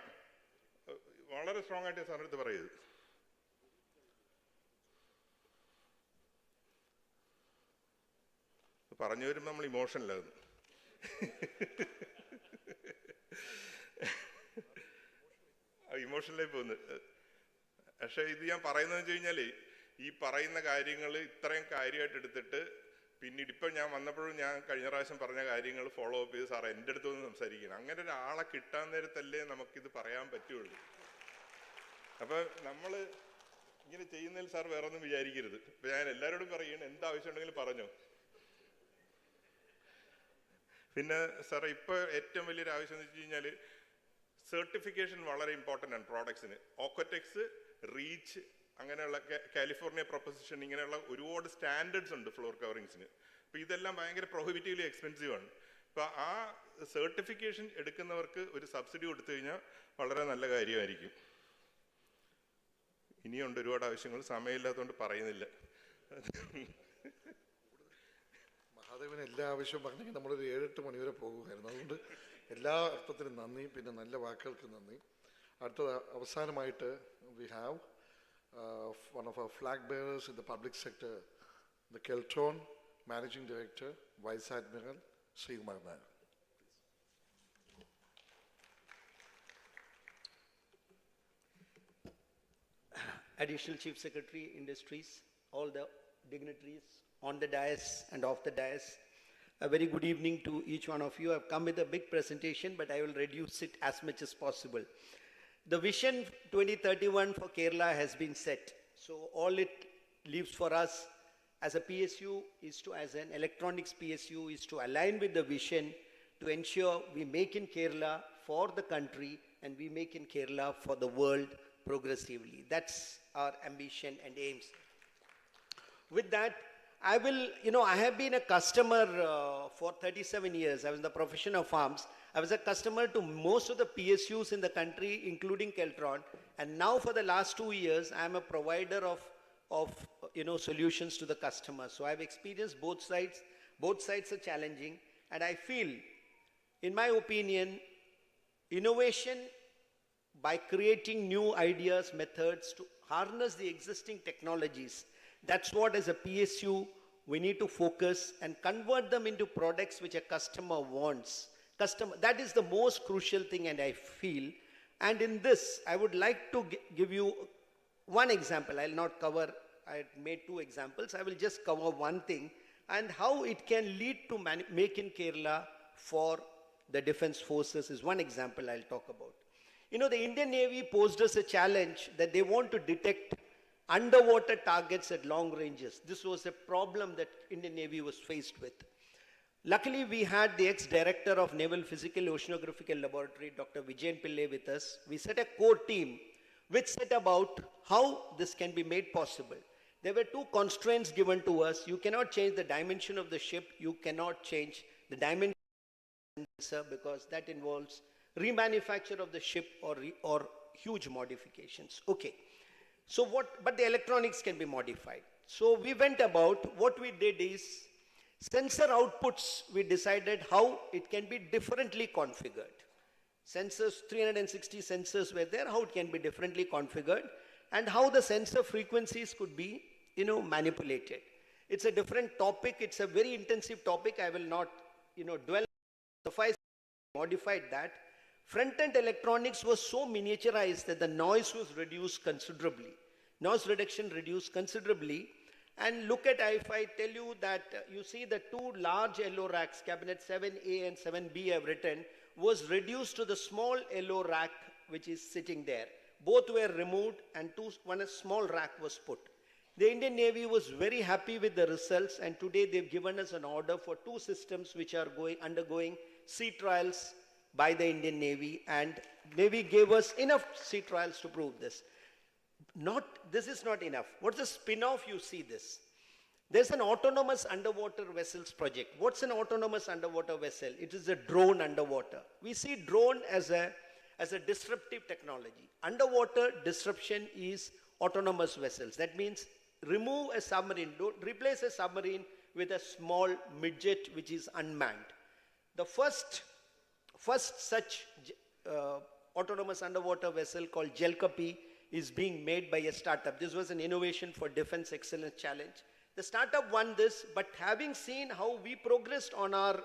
വളരെ സ്ട്രോങ് ആയിട്ട് സാറിൻ്റെ അടുത്ത് പറയുന്നത്. പറഞ്ഞു വരുമ്പോൾ നമ്മൾ ഇമോഷനിലാകുന്നു. ഇമോഷനിലായി പോകുന്നത്. പക്ഷെ ഇത് ഞാൻ പറയുന്നതെന്ന് വെച്ച് കഴിഞ്ഞാൽ ഈ പറയുന്ന കാര്യങ്ങൾ ഇത്രയും കാര്യമായിട്ട് എടുത്തിട്ട് പിന്നീട് ഇപ്പം ഞാൻ വന്നപ്പോഴും ഞാൻ കഴിഞ്ഞ പ്രാവശ്യം പറഞ്ഞ കാര്യങ്ങൾ ഫോളോ അപ്പ് ചെയ്ത് സാറേ എൻ്റെ അടുത്ത് വന്ന് സംസാരിക്കണം. അങ്ങനെ ഒരാളെ കിട്ടാൻ നേരത്തല്ലേ നമുക്കിത് പറയാൻ പറ്റുള്ളൂ. അപ്പം നമ്മൾ ഇങ്ങനെ ചെയ്യുന്നതിൽ സാർ വേറെ ഒന്നും വിചാരിക്കരുത്. ഇപ്പം ഞാൻ എല്ലാവരോടും പറയണം, എന്താവശ്യം ഉണ്ടെങ്കിലും പറഞ്ഞോ. പിന്നെ സാറേ ഇപ്പോൾ ഏറ്റവും വലിയൊരു ആവശ്യം എന്ന് വെച്ച് കഴിഞ്ഞാൽ സർട്ടിഫിക്കേഷൻ വളരെ ഇമ്പോർട്ടൻ്റ് ആണ് പ്രോഡക്ട്സിന്. ഓക്കോടെക്സ്, റീച്ച്, അങ്ങനെയുള്ള കാലിഫോർണിയ പ്രൊപ്പസിഷൻ, ഇങ്ങനെയുള്ള ഒരുപാട് സ്റ്റാൻഡേർഡ്സ് ഉണ്ട് ഫ്ലോർ കവറിങ്സിന്. അപ്പോൾ ഇതെല്ലാം ഭയങ്കര പ്രൊഹിബിറ്റീവ്ലി എക്സ്പെൻസീവ് ആണ്. അപ്പോൾ ആ സർട്ടിഫിക്കേഷൻ എടുക്കുന്നവർക്ക് ഒരു സബ്സിഡി കൊടുത്തു കഴിഞ്ഞാൽ വളരെ നല്ല കാര്യമായിരിക്കും. ഇനിയുണ്ട് ഒരുപാട് ആവശ്യങ്ങൾ, സമയമില്ലാത്തതുകൊണ്ട് പറയുന്നില്ല. മഹാദേവന് എല്ലാ ആവശ്യവും പറഞ്ഞെങ്കിൽ നമ്മളൊരു 7-8 മണിവരെ പോകുമായിരുന്നു. അതുകൊണ്ട് എല്ലാ അർത്ഥത്തിനും നന്ദി, പിന്നെ നല്ല വാക്കുകൾക്ക് നന്ദി. അടുത്ത അവസാനമായിട്ട് we have one of our flag bearers in the public sector, the Keltron Managing Director, Vice Admiral Sri Tamara. Additional Chief Secretary, Industries, all the dignitaries on the dais and off the dais, a very good evening to each one of you. I've come with a big presentation, but I will reduce it as much as possible. The vision 2031 for Kerala has been set. So all it leaves for us as a PSU is to, as an electronics PSU, is to align with the vision to ensure we make in Kerala for the country and we make in Kerala for the world progressively. That's our ambition and aims. With that, I have been a customer for 37 years. I was in the profession of farms. I was a customer to most of the PSUs in the country, including Keltron. And now for the last 2 years, I am a provider of solutions to the customer. So I've experienced both sides. Both sides are challenging. And I feel, in my opinion, innovation by creating new ideas, methods to harness the existing technologies, that's what as a PSU we need to focus and convert them into products which a customer wants. That is the most crucial thing, and I feel. And in this, I would like to give you one example. I'll not cover, I made 2 examples. I will just cover one thing and how it can lead to make in Kerala for the defense forces is one example I'll talk about. The Indian Navy posed us a challenge that they want to detect underwater targets at long ranges. This was a problem that Indian Navy was faced with. Luckily, we had the ex-director of Naval Physical Oceanographical Laboratory, Dr. Vijayan Pillai, with us. We set a core team which set about how this can be made possible. There were 2 constraints given to us. You cannot change the dimension of the ship. You cannot change the dimension of the sensor because that involves remanufacture of the ship or huge modifications. Okay. So but the electronics can be modified. So we went about, what we did is, sensor outputs, we decided how it can be differently configured. Sensors, 360 sensors were there, how it can be differently configured, and how the sensor frequencies could be, manipulated. It's a different topic, it's a very intensive topic, I will not, dwell, suffice, modified that. Front-end electronics was so miniaturized that the noise was reduced considerably. Noise reduction reduced considerably. And look at, if I tell you that you see the 2 large LO racks, cabinet 7A and 7B I've written, was reduced to the small LO rack which is sitting there. Both were removed and a small rack was put. The Indian Navy was very happy with the results, and today they've given us an order for 2 systems which are undergoing sea trials by the Indian Navy, and Navy gave us enough sea trials to prove this. This is not enough. What's the spin-off you see this? There's an autonomous underwater vessels project. What's an autonomous underwater vessel? It is a drone underwater. We see drone as a disruptive technology. Underwater disruption is autonomous vessels. That means remove a submarine, don't replace a submarine with a small midget which is unmanned. The first such autonomous underwater vessel called Jelkapi is being made by a startup. This was an innovation for Defense Excellence Challenge. The startup won this, but having seen how we progressed on our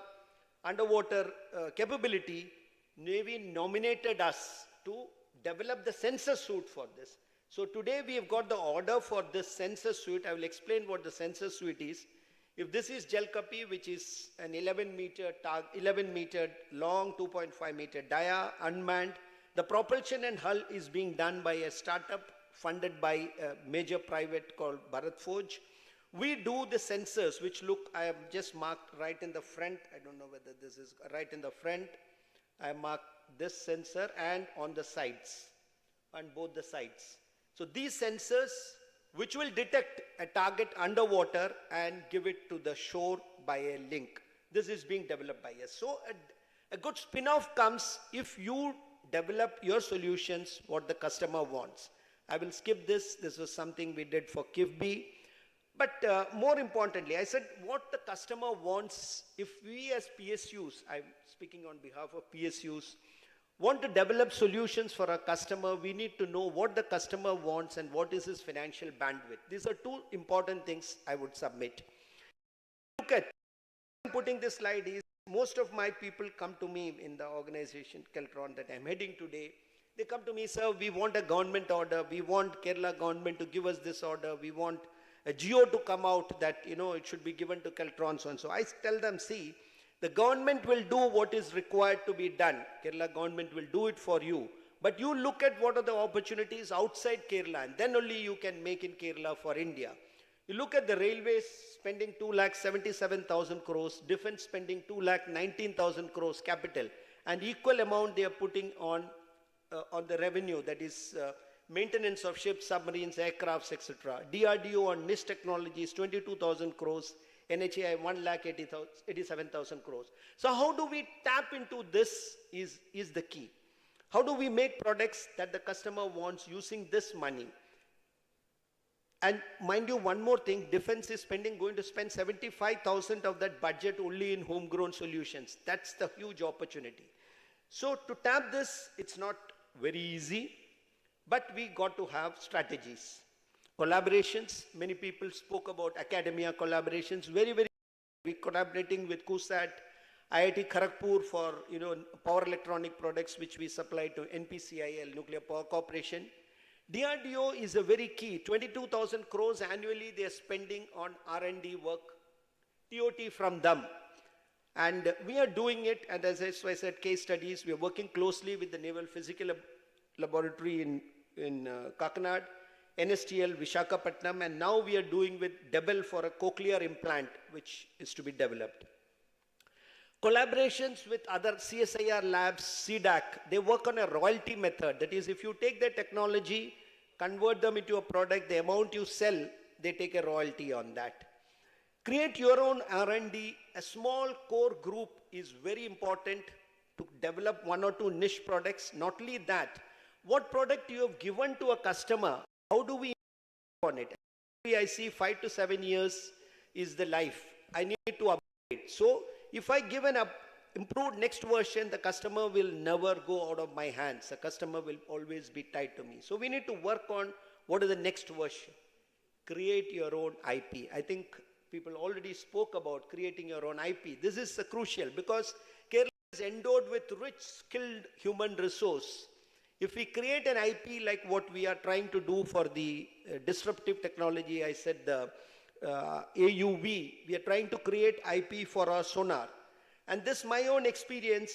underwater capability, Navy nominated us to develop the sensor suite for this. So today we have got the order for this sensor suite. I will explain what the sensor suite is. If this is Jelkapi, which is an 11 meter long, 2.5 meter dia, unmanned, the propulsion and hull is being done by a startup funded by a major private called Bharat Forge. We do the sensors, which look, I have just marked right in the front. I don't know whether this is right in the front. I marked this sensor and on the sides, on both the sides. So these sensors, which will detect a target underwater and give it to the shore by a link. This is being developed by us. So a good spin-off comes if you develop your solutions what the customer wants. I will skip this. This was something we did for KIFBI. But more importantly, I said what the customer wants. If we as PSUs, I'm speaking on behalf of PSUs, want to develop solutions for our customer, we need to know what the customer wants and what is his financial bandwidth. These are 2 important things I would submit. Look at, putting this slide is, most of my people come to me in the organization, Keltron, that I'm heading today. They come to me, sir, we want a government order. We want Kerala government to give us this order. We want a geo to come out that, it should be given to Keltron, so and so. I tell them, see, the government will do what is required to be done. Kerala government will do it for you. But you look at what are the opportunities outside Kerala, and then only you can make in Kerala for India. You look at the railways spending 2,77,000 crores, defense spending 2,19,000 crores capital, and equal amount they are putting on the revenue, that is maintenance of ships, submarines, aircrafts, etc. DRDO on niche technologies, 22,000 crores. NHAI 1,87,000 crores. So how do we tap into this is the key. How do we make products that the customer wants using this money? And mind you, one more thing, defense is going to spend 75,000 of that budget only in homegrown solutions. That's the huge opportunity. So to tap this, it's not very easy, but we got to have strategies. Collaborations, many people spoke about academia collaborations, very, very, we're collaborating with KUSAT, IIT Kharagpur for, power electronic products which we supply to NPCIL, Nuclear Power Corporation. DRDO is a very key, 22,000 crores annually they are spending on R&D work, TOT from them. And we are doing it, and as I said, case studies, we are working closely with the Naval Physical Laboratory in Kakinad, NSTL, Vishakhapatnam, and now we are doing with Debel for a cochlear implant, which is to be developed. Collaborations with other CSIR labs, CDAC, they work on a royalty method. That is, if you take their technology, convert them into a product, the amount you sell, they take a royalty on that. Create your own R&D. A small core group is very important to develop 1 or 2 niche products. Not only that, what product you have given to a customer, how do we improve on it? I see 5 to 7 years is the life. I need to upgrade. So if I give an improved next version, the customer will never go out of my hands. The customer will always be tied to me. So we need to work on what is the next version. Create your own IP. I think people already spoke about creating your own IP. This is crucial because Kerala is endowed with rich, skilled human resource. If we create an IP like what we are trying to do for the disruptive technology, I said the AUV, we are trying to create IP for our sonar. And this, my own experience,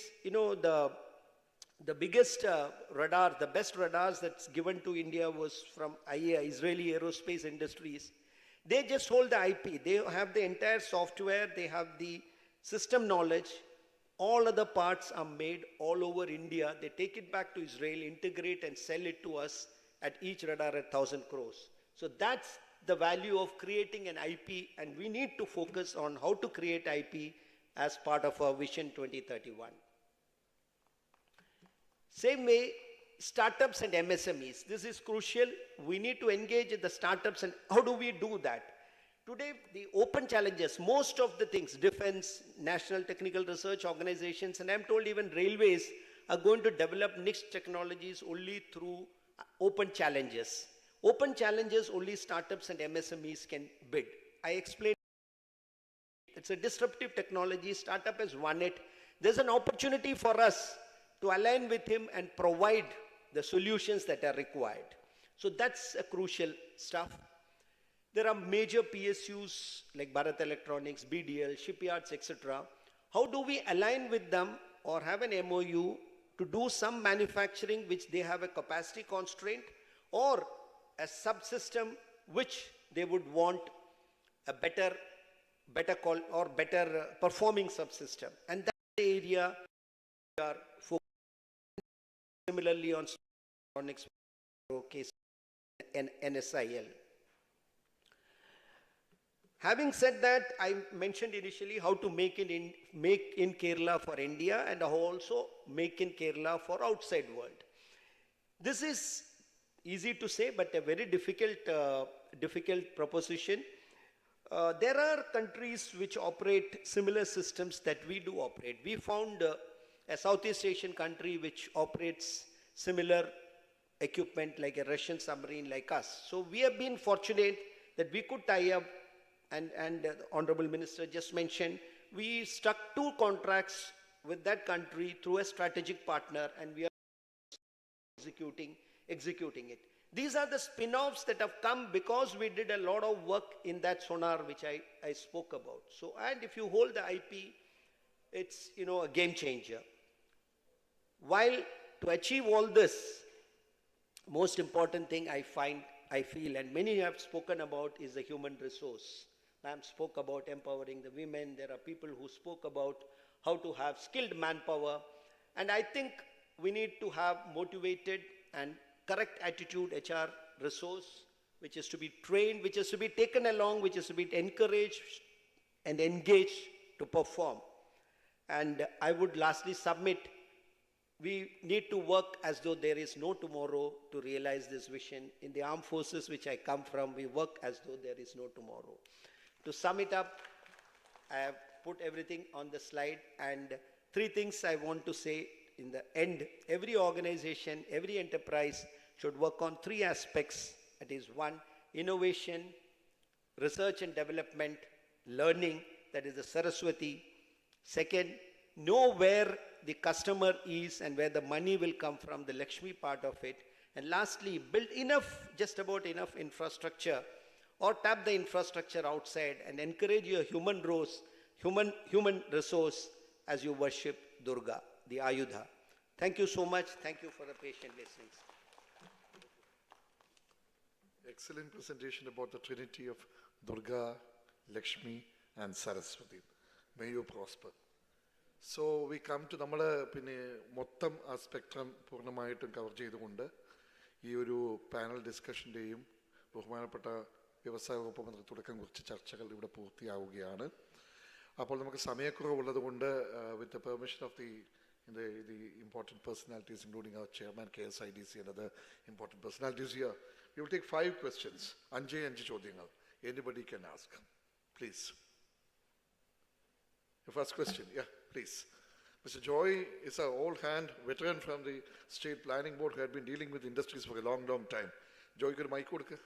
the biggest radar, the best radars that's given to India was from IAI, Israeli Aerospace Industries. They just hold the IP. They have the entire software. They have the system knowledge. All other parts are made all over India. They take it back to Israel, integrate and sell it to us at each radar at 1,000 crores. So that's the value of creating an IP, and we need to focus on how to create IP as part of our Vision 2031. Same way, startups and MSMEs. This is crucial. We need to engage in the startups, and how do we do that? Today, the open challenges, most of the things, defense, national technical research organizations, and I'm told even railways are going to develop niche technologies only through open challenges. Open challenges only startups and MSMEs can bid. I explained, it's a disruptive technology, startup has won it. There's an opportunity for us to align with him and provide the solutions that are required. So that's a crucial stuff. There are major PSUs like Bharat Electronics, BDL, shipyards, etc. How do we align with them or have an MOU to do some manufacturing which they have a capacity constraint, or a subsystem which they would want a better performing subsystem? And that's the area we are focusing. Similarly on electronics case and NSIL. Having said that, I mentioned initially how to make in Kerala for India, and also make in Kerala for outside world. This is easy to say, but a very difficult proposition. There are countries which operate similar systems that we do operate. We found a Southeast Asian country which operates similar equipment like a Russian submarine like us. So we have been fortunate that we could tie up, and the Honorable Minister just mentioned, we struck 2 contracts with that country through a strategic partner, and we are executing it. These are the spin-offs that have come because we did a lot of work in that sonar which I spoke about. So, and if you hold the IP, it's, you know, a game changer. While to achieve all this, most important thing I feel, and many have spoken about, is the human resource. Ma'am spoke about empowering the women. There are people who spoke about how to have skilled manpower. And I think we need to have motivated and correct attitude HR resource, which is to be trained, which is to be taken along, which is to be encouraged and engaged to perform. And I would lastly submit, we need to work as though there is no tomorrow to realize this vision. In the armed forces which I come from, we work as though there is no tomorrow. To sum it up, I have put everything on the slide, and 3 things I want to say in the end. Every organization, every enterprise should work on 3 aspects. That is, 1, innovation, research and development, learning, that is the Saraswati. 2nd, know where the customer is and where the money will come from, the Lakshmi part of it. And lastly, build enough, just about enough infrastructure, or tap the infrastructure outside and encourage your human resource as you worship Durga, the Ayudha. Thank you so much. Thank you for the patient listening. Excellent presentation about the trinity of Durga, Lakshmi and Saraswati. May you prosper. So we come to the mottam spectrum പൂർണ്ണമായിട്ടും cover ചെയ്തുകൊണ്ട് ഈ ഒരു panel ഡിസ്കഷൻ്റെയും ബഹുമാനപ്പെട്ട വ്യവസായ വകുപ്പ് മന്ത്രി തുടക്കം കുറിച്ച് ചർച്ചകൾ ഇവിടെ പൂർത്തിയാവുകയാണ്. അപ്പോൾ നമുക്ക് സമയക്കുറവുള്ളത് കൊണ്ട് with the permission of the important personalities, including our chairman, KSIDC, and other important personalities here, we will take 5 questions. 5 ചോദ്യങ്ങൾ. Anybody can ask. Please. The first question, yeah, please. Mr. Joy is an old-hand veteran from the State Planning Board who had been dealing with industries for a long, long time. Joy, could mic കൊടുക്ക്?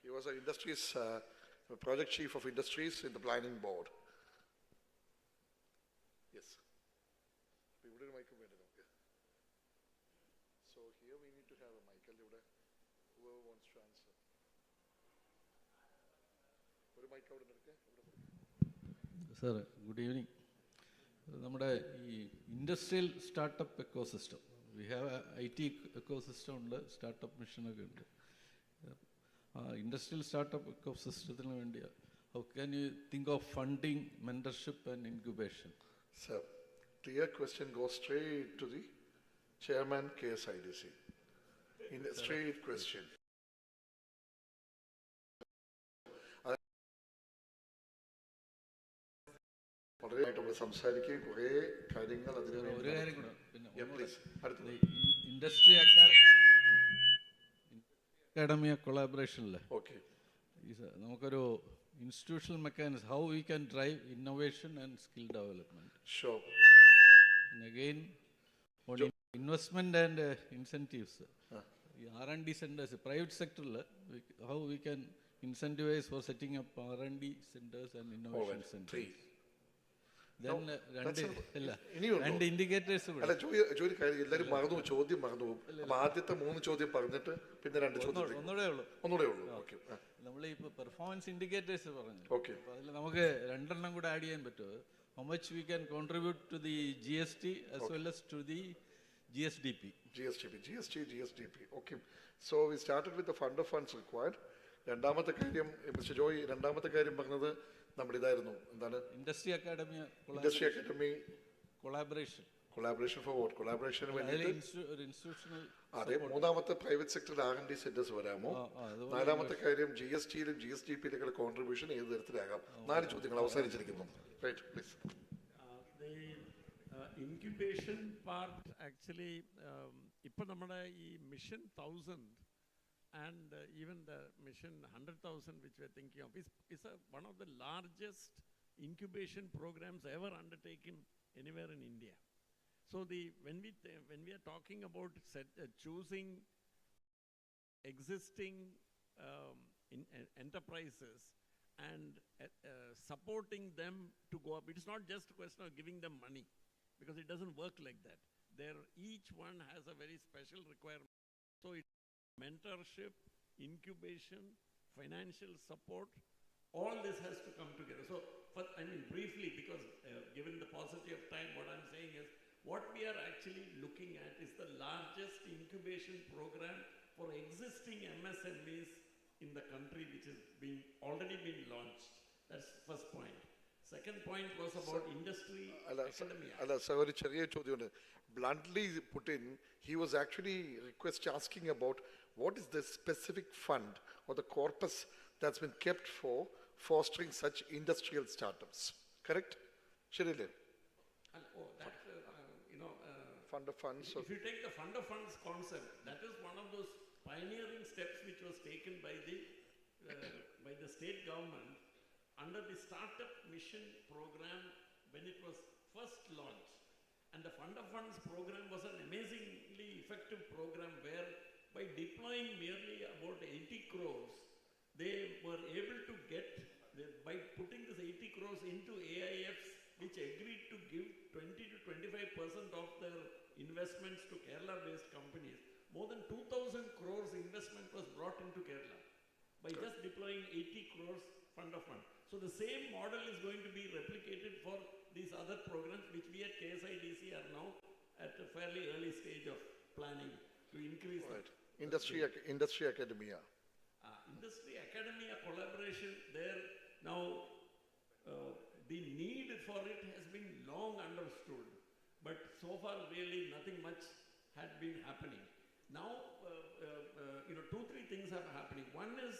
He was an industries project chief of industries in the planning board. Yes. So here we need to have a mic. Whoever wants to answer. Sir, good evening. നമ്മുടെ ഈ industrial startup ecosystem, we have IT ecosystem ഉണ്ട്, startup മിഷനൊക്കെ ഉണ്ട്. Industrial startup എക്കോസിസ്റ്റത്തിന് വേണ്ടി how can you think of funding, mentorship and incubation? Sir, clear question goes straight to the chairman KSIDC. In a straight question. വളരെ സംസാരിക്കുകയും കുറേ കാര്യങ്ങൾ അതിന് ഒരു കാര്യം കൂടെ, പിന്നെ ഇൻഡസ്ട്രി അക്കാഡമിയ കൊളാബറേഷനിലെ ഓക്കെ നമുക്കൊരു institutional mechanism, how we can drive innovation and skill development. Sure. And again, on investment and incentives, R&D centers, private sector, how we can incentivize for setting up R&D centers and innovation centers. Then രണ്ട് indicators അല്ല ജോലി കാര്യം എല്ലാവരും മറന്നു, ചോദ്യം മറന്നു പോകും. അപ്പൊ ആദ്യത്തെ 3 ചോദ്യം പറഞ്ഞിട്ട് പിന്നെ 2 ചോദ്യം ഒന്നുകൂടെ ഉള്ളൂ. ഓക്കെ, നമ്മളിപ്പോ പെർഫോമൻസ് ഇൻഡിക്കേറ്റേഴ്സ് പറഞ്ഞു. ഓക്കെ, അതിൽ നമുക്ക് 2 എണ്ണം കൂടെ ആഡ് ചെയ്യാൻ പറ്റുമോ? How much we can contribute to the GST as well as to the GSDP. GSDP. Okay. So we started with the fund of funds required. രണ്ടാമത്തെ കാര്യം മിസ്റ്റർ ജോയ് പറഞ്ഞത് നമ്മുടെ ഇതായിരുന്നു, എന്താണ് industry academy collaboration for what, കൊളാബറേഷന് വേണ്ടിയിട്ട്. അതെ, മൂന്നാമത്തെ പ്രൈവറ്റ് സെക്ടറിൽ R&D സെന്റേഴ്സ് വരാമോ? നാലാമത്തെ കാര്യം GSTയിലും GSDPയിലേക്കുള്ള കോൺട്രിബ്യൂഷൻ ഏത് തരത്തിലാകാം? 4 ചോദ്യങ്ങൾ അവസാനിച്ചിരിക്കുന്നു. Right, please. Incubation part actually ഇപ്പം നമ്മുടെ ഈ mission 1000 and even the mission 100,000 which we are thinking of is one of the largest incubation programs ever undertaken anywhere in India. So when we are talking about choosing existing enterprises and supporting them to go up, it is not just a question of giving them money, because it doesn't work like that. Each one has a very special requirement. So mentorship, incubation, financial support, all this has to come together. So, briefly, because given the paucity of time, what I'm saying is, what we are actually looking at is the largest incubation program for existing MSMEs in the country, which is already been launched. That's first point. Second point was about industry academia. Sir, ഒരു ചെറിയ ചോദ്യമുണ്ട്. Bluntly put in, he was actually asking about what is the specific fund or the corpus that's been kept for fostering such industrial startups. Correct? Shirile? Fund of funds. If you take the fund of funds concept, that is one of those pioneering steps which was taken by the state government under the startup mission program when it was first launched. And the fund of funds program was an amazingly effective program where by deploying merely about 80 crores, they were able to get, by putting this 80 crores into AIFs, which agreed to give 20 to 25% of their investments to Kerala-based companies, more than 2,000 crores investment was brought into Kerala by just deploying 80 crores fund of fund. So the same model is going to be replicated for these other programs, which we at KSIDC are now at a fairly early stage of planning to increase. Right. Industry academia. Industry academia collaboration there now, the need for it has been long understood, but so far really nothing much had been happening. Now, 2-3 things are happening. One is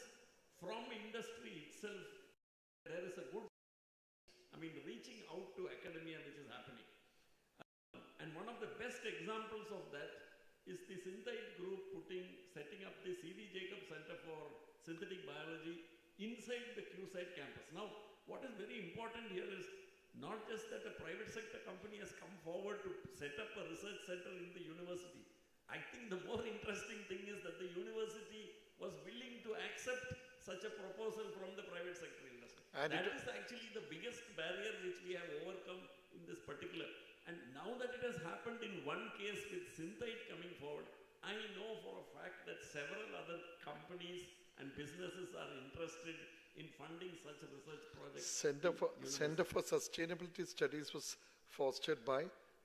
from industry itself, there is a good, reaching out to academia which is happening. And one of the best examples of that is the Synthite group setting up the C.V. Jacob Center for Synthetic Biology inside the QSite campus. Now, what is very important here is not just that a private sector company has come forward to set up a research center in the university. I think the more interesting thing is that the university was willing to accept such a proposal from the private sector industry. And that is actually the biggest barrier which we have overcome in this particular. And now that it has happened in one case with Synthite coming forward, I know for a fact that several other companies and businesses are interested in funding such research projects. Center for Sustainability Studies was fostered by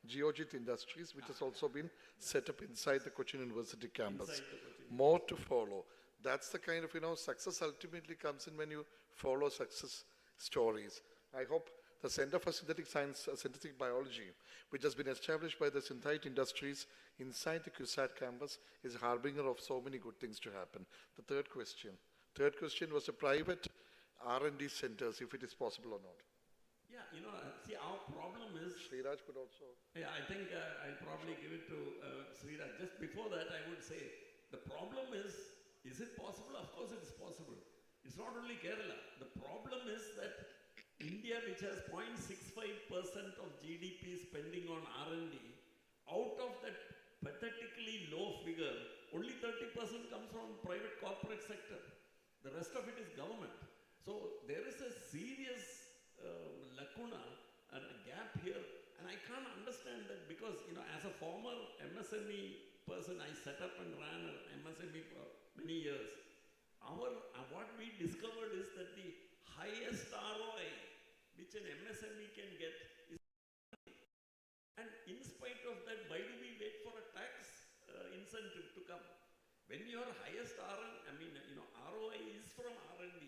Geojit Industries, which has also been set up inside the Cochin University campus. More to follow. That's the kind of, success ultimately comes in when you follow success stories. I hope the Center for Synthetic Science, Synthetic Biology, which has been established by the Synthite Industries inside the CUSAT campus, is a harbinger of so many good things to happen. The third question was a private R&D centers, if it is possible or not. Yeah, see, our problem is... Sriraj could also... Yeah, I think I'll probably give it to Sriraj. Just before that, I would say, the problem is it possible? Of course it is possible. It's not only Kerala. The problem is that India, which has 0.65% of GDP spending on R&D, out of that pathetically low figure, only 30% comes from private corporate sector. The rest of it is government. So there is a serious lacuna and a gap here, and I can't understand that because, as a former MSME person, I set up and ran an MSME for many years. What we discovered is that the highest ROI which an MSME can get is, and in spite of that, why do we wait for a tax incentive to come? When your highest ROI is from R&D,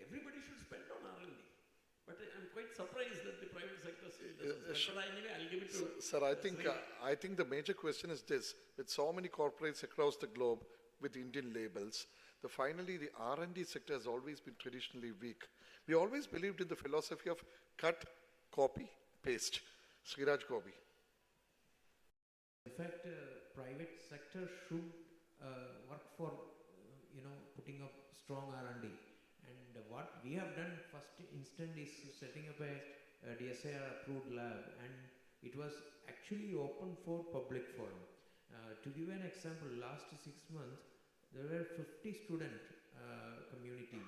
everybody should spend on R&D. But I'm quite surprised that the private sector still doesn't spend. But anyway, I'll give it to... Sir, I think the major question is this. With so many corporates across the globe with Indian labels, finally the R&D sector has always been traditionally weak. We always believed in the philosophy of cut, copy, paste. Sriraj Gobi. In fact, private sector should work for, putting up strong R&D. And what we have done first instant is setting up a DSIR approved lab, and it was actually open for public forum. To give an example, last 6 months, there were 50 student community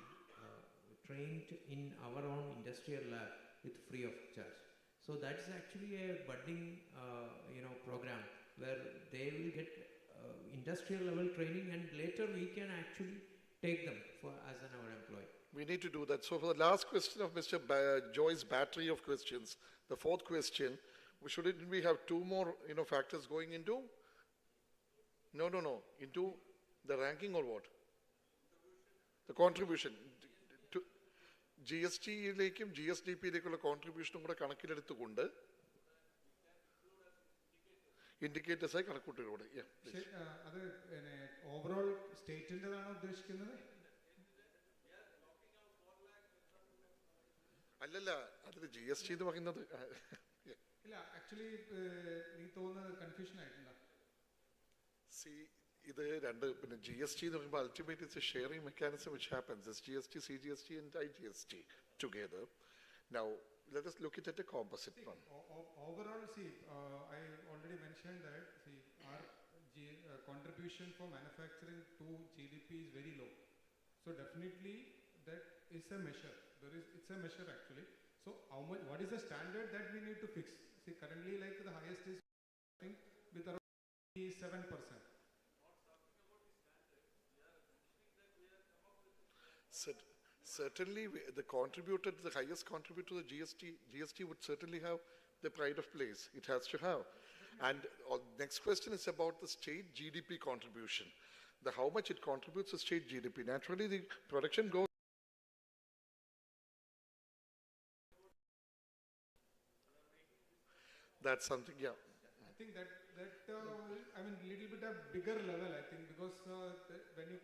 trained in our own industrial lab with free of charge. So that's actually a budding program where they will get industrial level training, and later we can actually take them as our employee. We need to do that. So for the last question of Mr. Joy's battery of questions, the fourth question, shouldn't we have 2 more factors going into? No. Into the ranking or what? The contribution. GST-യിലേക്കും GSDP-യിലേക്കുള്ള കോൺട്രിബ്യൂഷനും കൂടെ കണക്കിലെടുത്തുകൊണ്ട് ഇൻഡിക്കേറ്റേഴ്സായി കണക്കൂട്ടുകൂടെ. അത് overall സ്റ്റേറ്റിൻ്റെതാണോ ഉദ്ദേശിക്കുന്നത്? അല്ലല്ല, അതിൽ GST എന്ന് പറയുന്നത് ഇല്ല, actually എനിക്ക് തോന്നുന്നത് കൺഫ്യൂഷൻ ആയിട്ടില്ല. ഇത് രണ്ട് പിന്നെ GST എന്ന് പറയുമ്പോൾ ultimately it's a sharing mechanism which happens. It's GST, CGST and IGST together. Now let us look at a composite one. Overall, I already mentioned that our contribution for manufacturing to GDP is very low. So definitely that is a measure. It's a measure actually. So what is the standard that we need to fix? Currently the highest is with around 7%. Certainly, the highest contributor to the GST would certainly have the pride of place. It has to have. And next question is about the state GDP contribution. How much it contributes to state GDP. Naturally, the production goes. That's something, yeah. I think that little bit of bigger level, I think, because when you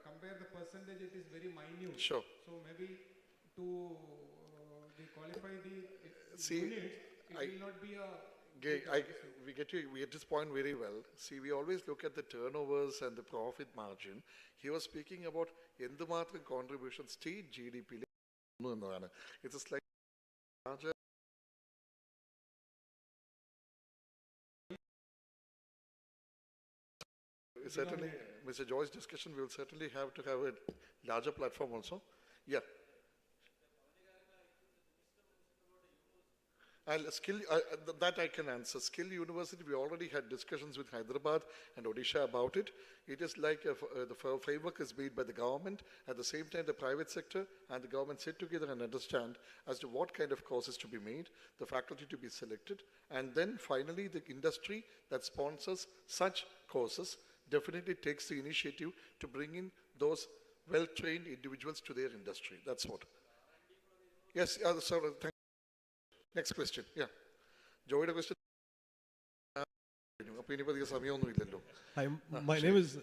compare the percentage, it is very minute. Sure. So maybe to qualify the units, it will not be a... We get this point very well. See, we always look at the turnovers and the profit margin. He was speaking about endumatram contribution state GDP. It's a slightly larger. Certainly, Mr. Joy's discussion, we will certainly have to have a larger platform also. Yeah. That I can answer. Skill University, we already had discussions with Hyderabad and Odisha about it. It is like the framework is made by the government. At the same time, the private sector and the government sit together and understand as to what kind of courses to be made, the faculty to be selected, and then finally the industry that sponsors such courses definitely takes the initiative to bring in those well-trained individuals to their industry. That's what. Yes, sir, thank you. Next question. Yeah. Joy's question. Hi, my name is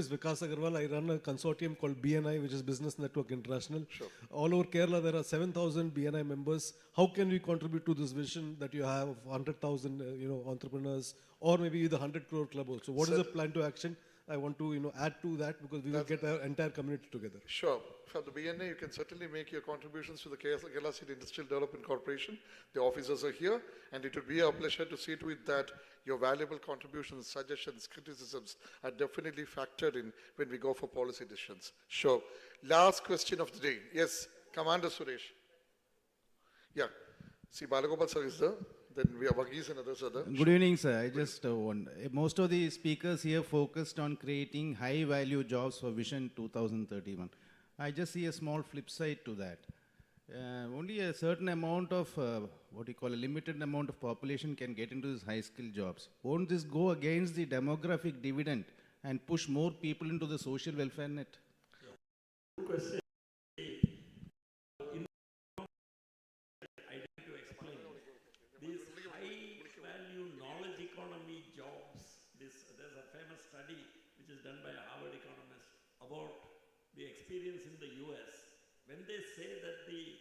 Vikas Agarwal. I run a consortium called BNI, which is Business Network International. Sure. All over Kerala, there are 7,000 BNI members. How can we contribute to this vision that you have of 100,000, entrepreneurs, or maybe the 100 crore club also? What is the plan to action? I want to, add to that because we will get our entire community together. Sure. From the BNA, you can certainly make your contributions to the Kerala State Industrial Development Corporation. The officers are here, and it would be our pleasure to see to it that your valuable contributions, suggestions, criticisms are definitely factored in when we go for policy decisions. Sure. Last question of the day. Yes, Commander Suresh. Yeah. See, Balagopal sir is there. Then we have Varghese and others are there. Good evening, sir. I just want, most of the speakers here focused on creating high value jobs for Vision 2031. I just see a small flip side to that. Only a certain amount of, a limited amount of population can get into these high skill jobs. Won't this go against the demographic dividend and push more people into the social welfare net? Good question. The experience in the US, when they say that the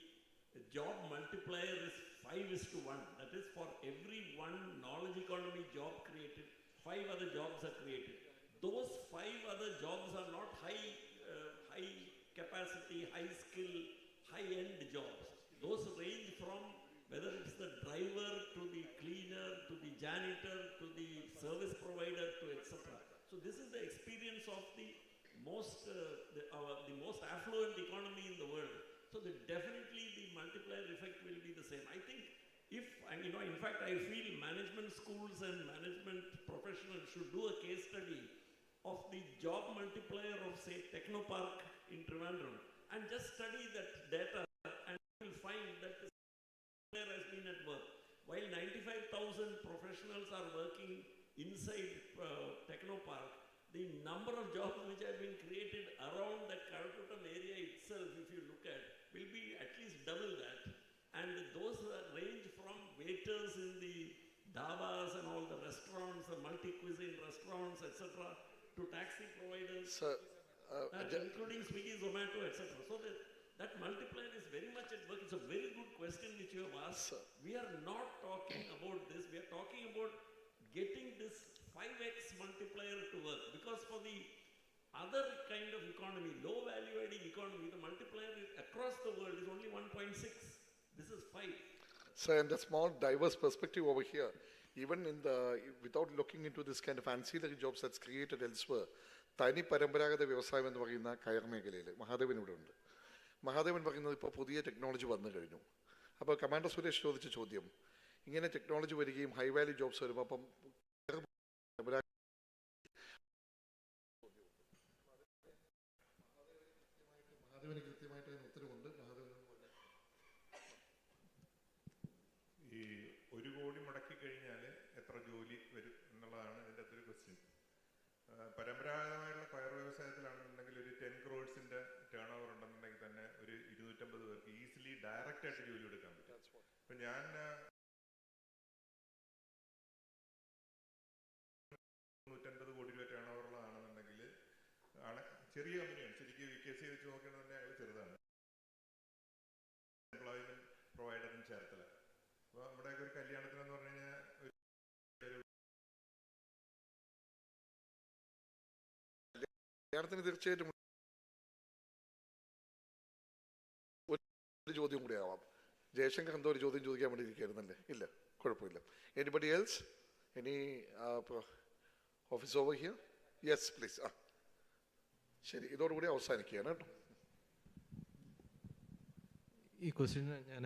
job multiplier is 5:1, that is for every one knowledge economy job created, 5 other jobs are created. Those 5 other jobs are not high capacity, high skill, high-end jobs. Those range from whether it's the driver to the cleaner, to the janitor, to the service provider, to etc. So this is the experience of the most affluent economy in the world. So definitely the multiplier effect will be the same. I think in fact I feel management schools and management professionals should do a case study of the job multiplier of say Technopark in Trivandrum and just study that data and you will find that the multiplier has been at work. While 95,000 professionals are working inside Technopark, the number of jobs which have been created around that Karakutam area itself, if you look at, will be at least double that. And those range from waiters in the dhabas and all the restaurants, the multi-cuisine restaurants, etc., to taxi providers, including Swiggy, Zomato, etc. So that multiplier is very much at work. It's a very good question which you have asked. We are not talking about this. We are talking about getting this 5x multiplier to work, because for the other kind of economy, low value adding economy, the multiplier across the world is only 1.6. This is 5. So, and a small diverse perspective over here, even without looking into this kind of ancillary jobs that's created elsewhere, Tiny Paramparagata Vyavasayam എന്ന് പറയുന്ന കയർ മേഖലയിൽ മഹാദേവൻ ഇവിടെ ഉണ്ട്. മഹാദേവൻ പറയുന്നത് ഇപ്പോൾ പുതിയ technology വന്നു കഴിഞ്ഞു. അപ്പോൾ കമാൻഡർ സുരേഷ് ചോദിച്ച ചോദ്യം, ഇങ്ങനെ ടെക്നോളജി വരികയും ഹൈ വാല്യൂ ജോബ്സ് വരുമ്പോൾ അപ്പം മഹാദേവന് കൃത്യമായിട്ട് അതിന് ഉത്തരവുണ്ട്. ഈ 1 കോടി മുടക്കി കഴിഞ്ഞാൽ എത്ര ജോലി വരും എന്നുള്ളതാണ് ഇതിൻ്റെ അകത്തൊരു ക്വസ്റ്റ്യൻ. പരമ്പരാഗതമായിട്ടുള്ള കയർ വ്യവസായത്തിലാണെന്നുണ്ടെങ്കിൽ ഒരു 10 crores ടേൺ ഓവർ ഉണ്ടെന്നുണ്ടെങ്കിൽ തന്നെ ഒരു 250 പേർക്ക് ഈസിലി ഡയറക്റ്റ് ആയിട്ട് ജോലി എടുക്കാൻ പറ്റും. അപ്പം ഞാൻ 150 കോടി രൂപ ടേൺ ഓവറുള്ളതാണെന്നുണ്ടെങ്കിൽ ചെറിയ കമ്പനിയാണ്. ശരിക്കും VKC വെച്ച് നോക്കുകയാണെന്നുണ്ടെങ്കിൽ അയാൾ ചെറുതാണ്. എംപ്ലോയ്മെന്റ് പ്രൊവൈഡറും ചേർത്തല. അപ്പോൾ നമ്മുടെയൊക്കെ ഒരു കല്യാണത്തിനെന്ന് പറഞ്ഞു കഴിഞ്ഞാൽ കല്യാണത്തിന് തീർച്ചയായിട്ടും ഒരു ചോദ്യം കൂടി ആവാം. ജയശങ്കർ എന്തോ ഒരു ചോദ്യം ചോദിക്കാൻ വേണ്ടി ഇരിക്കുകയായിരുന്നല്ലേ? ഇല്ല, കുഴപ്പമില്ല. Anybody else? Any office over here? Yes please. ശരി, ഇതോടുകൂടി അവസാനിക്കുകയാണ് കേട്ടോ. ഈ ക്വസ്റ്റ്യൻ ഞാൻ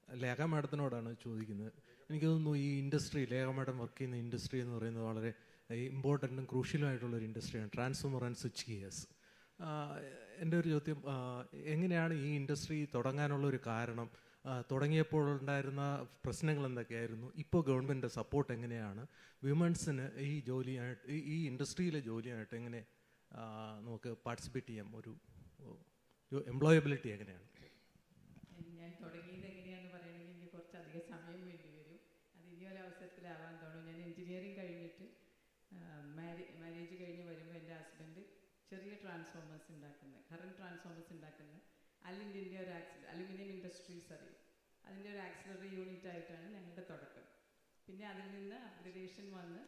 ലേഖ മാഡത്തിനോടാണ് ചോദിക്കുന്നത്. എനിക്ക് തോന്നുന്നു ഈ ഇൻഡസ്ട്രി, ലേഖ മാഡം വർക്ക് ചെയ്യുന്ന ഇൻഡസ്ട്രി എന്ന് പറയുന്നത് വളരെ ഇമ്പോർട്ടൻറ്റും ക്രൂഷ്യലുമായിട്ടുള്ളൊരു ഇൻഡസ്ട്രിയാണ്, ട്രാൻസ്ഫോമർ ആൻഡ് സ്വിച്ച് ഗിയേഴ്സ്. എൻ്റെ ഒരു ചോദ്യം, എങ്ങനെയാണ് ഈ ഇൻഡസ്ട്രി തുടങ്ങാനുള്ളൊരു കാരണം? തുടങ്ങിയപ്പോഴുണ്ടായിരുന്ന പ്രശ്നങ്ങൾ എന്തൊക്കെയായിരുന്നു? ഇപ്പോൾ ഗവൺമെൻറ് സപ്പോർട്ട് എങ്ങനെയാണ്? വിമൻസിന് ഈ ജോലിയായിട്ട്, ഈ ഇൻഡസ്ട്രിയിലെ ജോലിയായിട്ട് എങ്ങനെ നമുക്ക് പാർട്ടിസിപ്പേറ്റ് ചെയ്യാം? ഒരു എംപ്ലോയബിലിറ്റി എങ്ങനെയാണ്? ഞാൻ തുടങ്ങിയത് എങ്ങനെയാണെന്ന് പറയണമെങ്കിൽ എനിക്ക് കുറച്ചധികം സമയം വേണ്ടി വരും. അത് ഇനിയൊരു അവസരത്തിലാവാൻ തോന്നും. ഞാൻ എൻജിനീയറിങ് കഴിഞ്ഞിട്ട് മാരേജ് കഴിഞ്ഞ് വരുമ്പോൾ എൻ്റെ ഹസ്ബൻഡ് ചെറിയ ട്രാൻസ്ഫോമേഴ്സ് ഉണ്ടാക്കുന്ന, കറണ്ട് ട്രാൻസ്ഫോമേഴ്സ് ഉണ്ടാക്കുന്ന അലുമിനിയൻ്റെ ഒരു അലുമിനിയം ഇൻഡസ്ട്രീസ് അറിയും, അതിൻ്റെ ഒരു ആക്സിലറി യൂണിറ്റ് ആയിട്ടാണ് ഞങ്ങളുടെ തുടക്കം. പിന്നെ അതിൽ നിന്ന് അപ്ഗ്രഡേഷൻ വന്ന്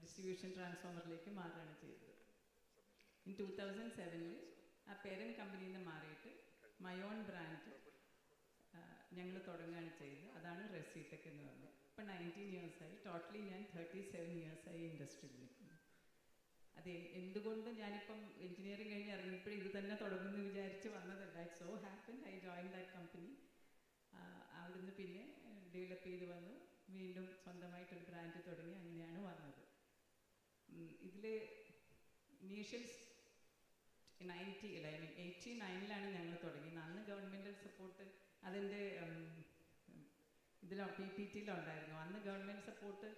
ഡിസ്ട്രിബ്യൂഷൻ ട്രാൻസ്ഫോമറിലേക്ക് മാറുകയാണ് ചെയ്തത്. ഇൻ 2007 ആ പേരൻറ്റ് കമ്പനിയിൽ നിന്ന് മാറിയിട്ട് മൈ ഓൺ ബ്രാൻഡ് ഞങ്ങൾ തുടങ്ങുകയാണ് ചെയ്തത്. അതാണ് റെസിടെക് എന്ന് പറഞ്ഞത്. ഇപ്പം 19 ഇയേഴ്സായി. ടോട്ടലി ഞാൻ 37 ഇയേഴ്സായി ഇൻഡസ്ട്രിയിൽ നിൽക്കുന്നു. അത് എന്തുകൊണ്ട് ഞാനിപ്പം എൻജിനീയറിംഗ് കഴിഞ്ഞ് ഇറങ്ങിയപ്പോഴും ഇത് തന്നെ തുടങ്ങുമെന്ന് വിചാരിച്ച് വന്നതല്ല. It so happen I join that company. അവിടുന്ന് പിന്നെ ഡെവലപ്പ് ചെയ്ത് വന്നു, വീണ്ടും സ്വന്തമായിട്ടൊരു ബ്രാൻഡ് തുടങ്ങി, അങ്ങനെയാണ് വന്നത്. ഇതിൽ ഇനീഷ്യൽ 89 ഞങ്ങൾ തുടങ്ങിയത്. അന്ന് ഗവൺമെൻറ് സപ്പോർട്ട് അതിൻ്റെ ഇതിലോ PPT-യിലുണ്ടായിരുന്നു. അന്ന് ഗവൺമെൻറ് സപ്പോർട്ട്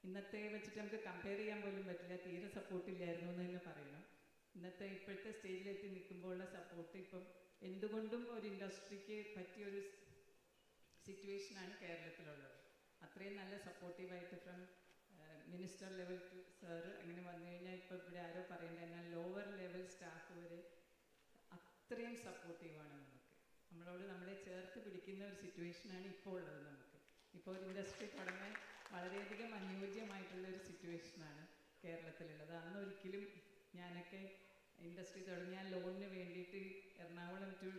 ഇന്നത്തെ വെച്ചിട്ട് നമുക്ക് കമ്പയർ ചെയ്യാൻ പോലും പറ്റില്ല. തീരെ സപ്പോർട്ടില്ലായിരുന്നു എന്ന് തന്നെ പറയണം. ഇപ്പോഴത്തെ സ്റ്റേജിലെത്തി നിൽക്കുമ്പോഴുള്ള സപ്പോർട്ട് ഇപ്പം എന്തുകൊണ്ടും ഒരു ഇൻഡസ്ട്രിക്ക് പറ്റിയൊരു സിറ്റുവേഷനാണ് കേരളത്തിലുള്ളത്. അത്രയും നല്ല സപ്പോർട്ടീവായിട്ട് from minister level to sir അങ്ങനെ വന്നു കഴിഞ്ഞാൽ ഇപ്പോൾ ഇവിടെ ആരോ പറയേണ്ടത്, എന്നാൽ ലോവർ ലെവൽ സ്റ്റാഫ് വരെ അത്രയും സപ്പോർട്ടീവാണ് നമുക്ക്. നമ്മളെ ചേർത്ത് പിടിക്കുന്ന ഒരു സിറ്റുവേഷനാണ് ഇപ്പോൾ ഉള്ളത്. നമുക്ക് ഇപ്പോൾ ഒരു ഇൻഡസ്ട്രി തുടങ്ങാൻ വളരെയധികം അനുയോജ്യമായിട്ടുള്ളൊരു സിറ്റുവേഷനാണ് കേരളത്തിലുള്ളത്. അന്നൊരിക്കലും ഞാനൊക്കെ ഇൻഡസ്ട്രി തുടങ്ങിയാൽ ലോണിന് വേണ്ടിയിട്ട് എറണാകുളം ടു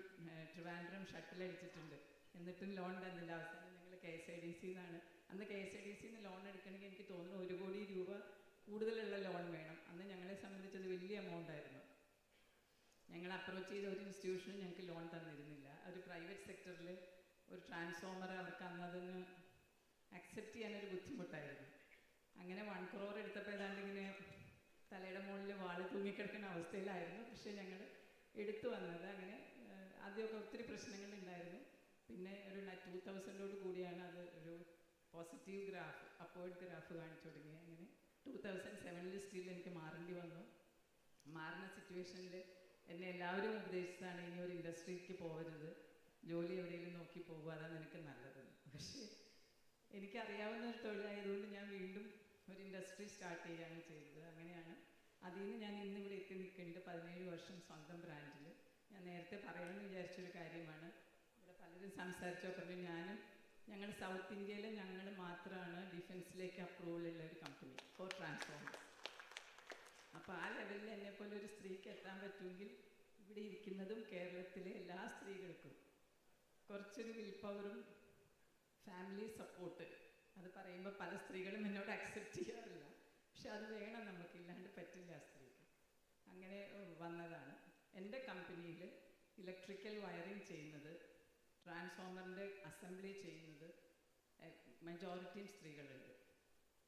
ട്രിവാൻഡ്രം ഷട്ടിൽ അടിച്ചിട്ടുണ്ട്. എന്നിട്ടും ലോൺ തന്നില്ല. അവസാനം ഞങ്ങൾ KSIDC നിന്നാണ്, അന്ന് KSIDC ലോൺ എടുക്കണമെങ്കിൽ എനിക്ക് തോന്നുന്നു 1 കോടി രൂപ കൂടുതലുള്ള ലോൺ വേണം. അന്ന് ഞങ്ങളെ സംബന്ധിച്ചത് വലിയ എമൗണ്ട് ആയിരുന്നു. ഞങ്ങൾ അപ്രോച്ച് ചെയ്ത ഒരു ഇൻസ്റ്റിറ്റ്യൂഷനും ഞങ്ങൾക്ക് ലോൺ തന്നിരുന്നില്ല. ഒരു പ്രൈവറ്റ് സെക്ടറിൽ ഒരു ട്രാൻസ്ഫോമർ അവർക്ക് അന്നതിന് അക്സെപ്റ്റ് ചെയ്യാനൊരു ബുദ്ധിമുട്ടായിരുന്നു. അങ്ങനെ 1 crore എടുത്തപ്പോൾ ഏതാണ്ട് ഇങ്ങനെ തലയുടെ മുകളിൽ വാള് തൂങ്ങിക്കിടക്കുന്ന അവസ്ഥയിലായിരുന്നു. പക്ഷേ ഞങ്ങൾ എടുത്തു വന്നത്. അങ്ങനെ ആദ്യമൊക്കെ ഒത്തിരി പ്രശ്നങ്ങളുണ്ടായിരുന്നു. പിന്നെ ഒരു 2000 കൂടിയാണ് അത് ഒരു പോസിറ്റീവ് ഗ്രാഫ്, അപ്വേർഡ് ഗ്രാഫ് കാണിച്ചു തുടങ്ങിയത്. അങ്ങനെ 2007 സ്റ്റിൽ എനിക്ക് മാറേണ്ടി വന്നു. മാറുന്ന സിറ്റുവേഷനിൽ എന്നെ എല്ലാവരും ഉപദേശിച്ചതാണ്, ഇനി ഒരു ഇൻഡസ്ട്രിക്ക് പോകരുത്, ജോലി എവിടെയെങ്കിലും നോക്കി പോകുക, അതാണ് നിനക്ക് നല്ലതെന്ന്. പക്ഷേ എനിക്കറിയാവുന്ന ഒരു തൊഴിലായതുകൊണ്ട് ഞാൻ വീണ്ടും ഒരു ഇൻഡസ്ട്രി സ്റ്റാർട്ട് ചെയ്യുകയാണ് ചെയ്തത്. അങ്ങനെയാണ് അതിൽ നിന്ന് ഞാൻ ഇന്നിവിടെ എത്തി നിൽക്കുന്നുണ്ട്. 17 വർഷം സ്വന്തം ബ്രാൻഡിൽ. ഞാൻ നേരത്തെ പറയണമെന്ന് വിചാരിച്ചൊരു കാര്യമാണ്, ഇവിടെ പലരും സംസാരിച്ചോ പറഞ്ഞു, ഞങ്ങൾ സൗത്ത് ഇന്ത്യയിൽ ഞങ്ങൾ മാത്രമാണ് ഡിഫൻസിലേക്ക് അപ്രൂവൽ ഉള്ള ഒരു കമ്പനി ഫോർ ട്രാൻസ്ഫോമർ. അപ്പോൾ ആ ലെവലിൽ എന്നെപ്പോലെ ഒരു സ്ത്രീക്ക് എത്താൻ പറ്റുമെങ്കിൽ ഇവിടെ ഇരിക്കുന്നതും കേരളത്തിലെ എല്ലാ സ്ത്രീകൾക്കും കുറച്ചൊരു വിൽ പവറും ഫാമിലി സപ്പോർട്ട്, അത് പറയുമ്പോൾ പല സ്ത്രീകളും എന്നോട് അക്സെപ്റ്റ് ചെയ്യാറില്ല, പക്ഷെ അത് വേണം, നമുക്കില്ലാണ്ട് പറ്റില്ല സ്ത്രീക്ക്. അങ്ങനെ വന്നതാണ്. എൻ്റെ കമ്പനിയിൽ ഇലക്ട്രിക്കൽ വയറിങ് ചെയ്യുന്നത്, ട്രാൻസ്ഫോമറിൻ്റെ അസംബ്ലി ചെയ്യുന്നത് മെജോറിറ്റിയും സ്ത്രീകളുണ്ട്.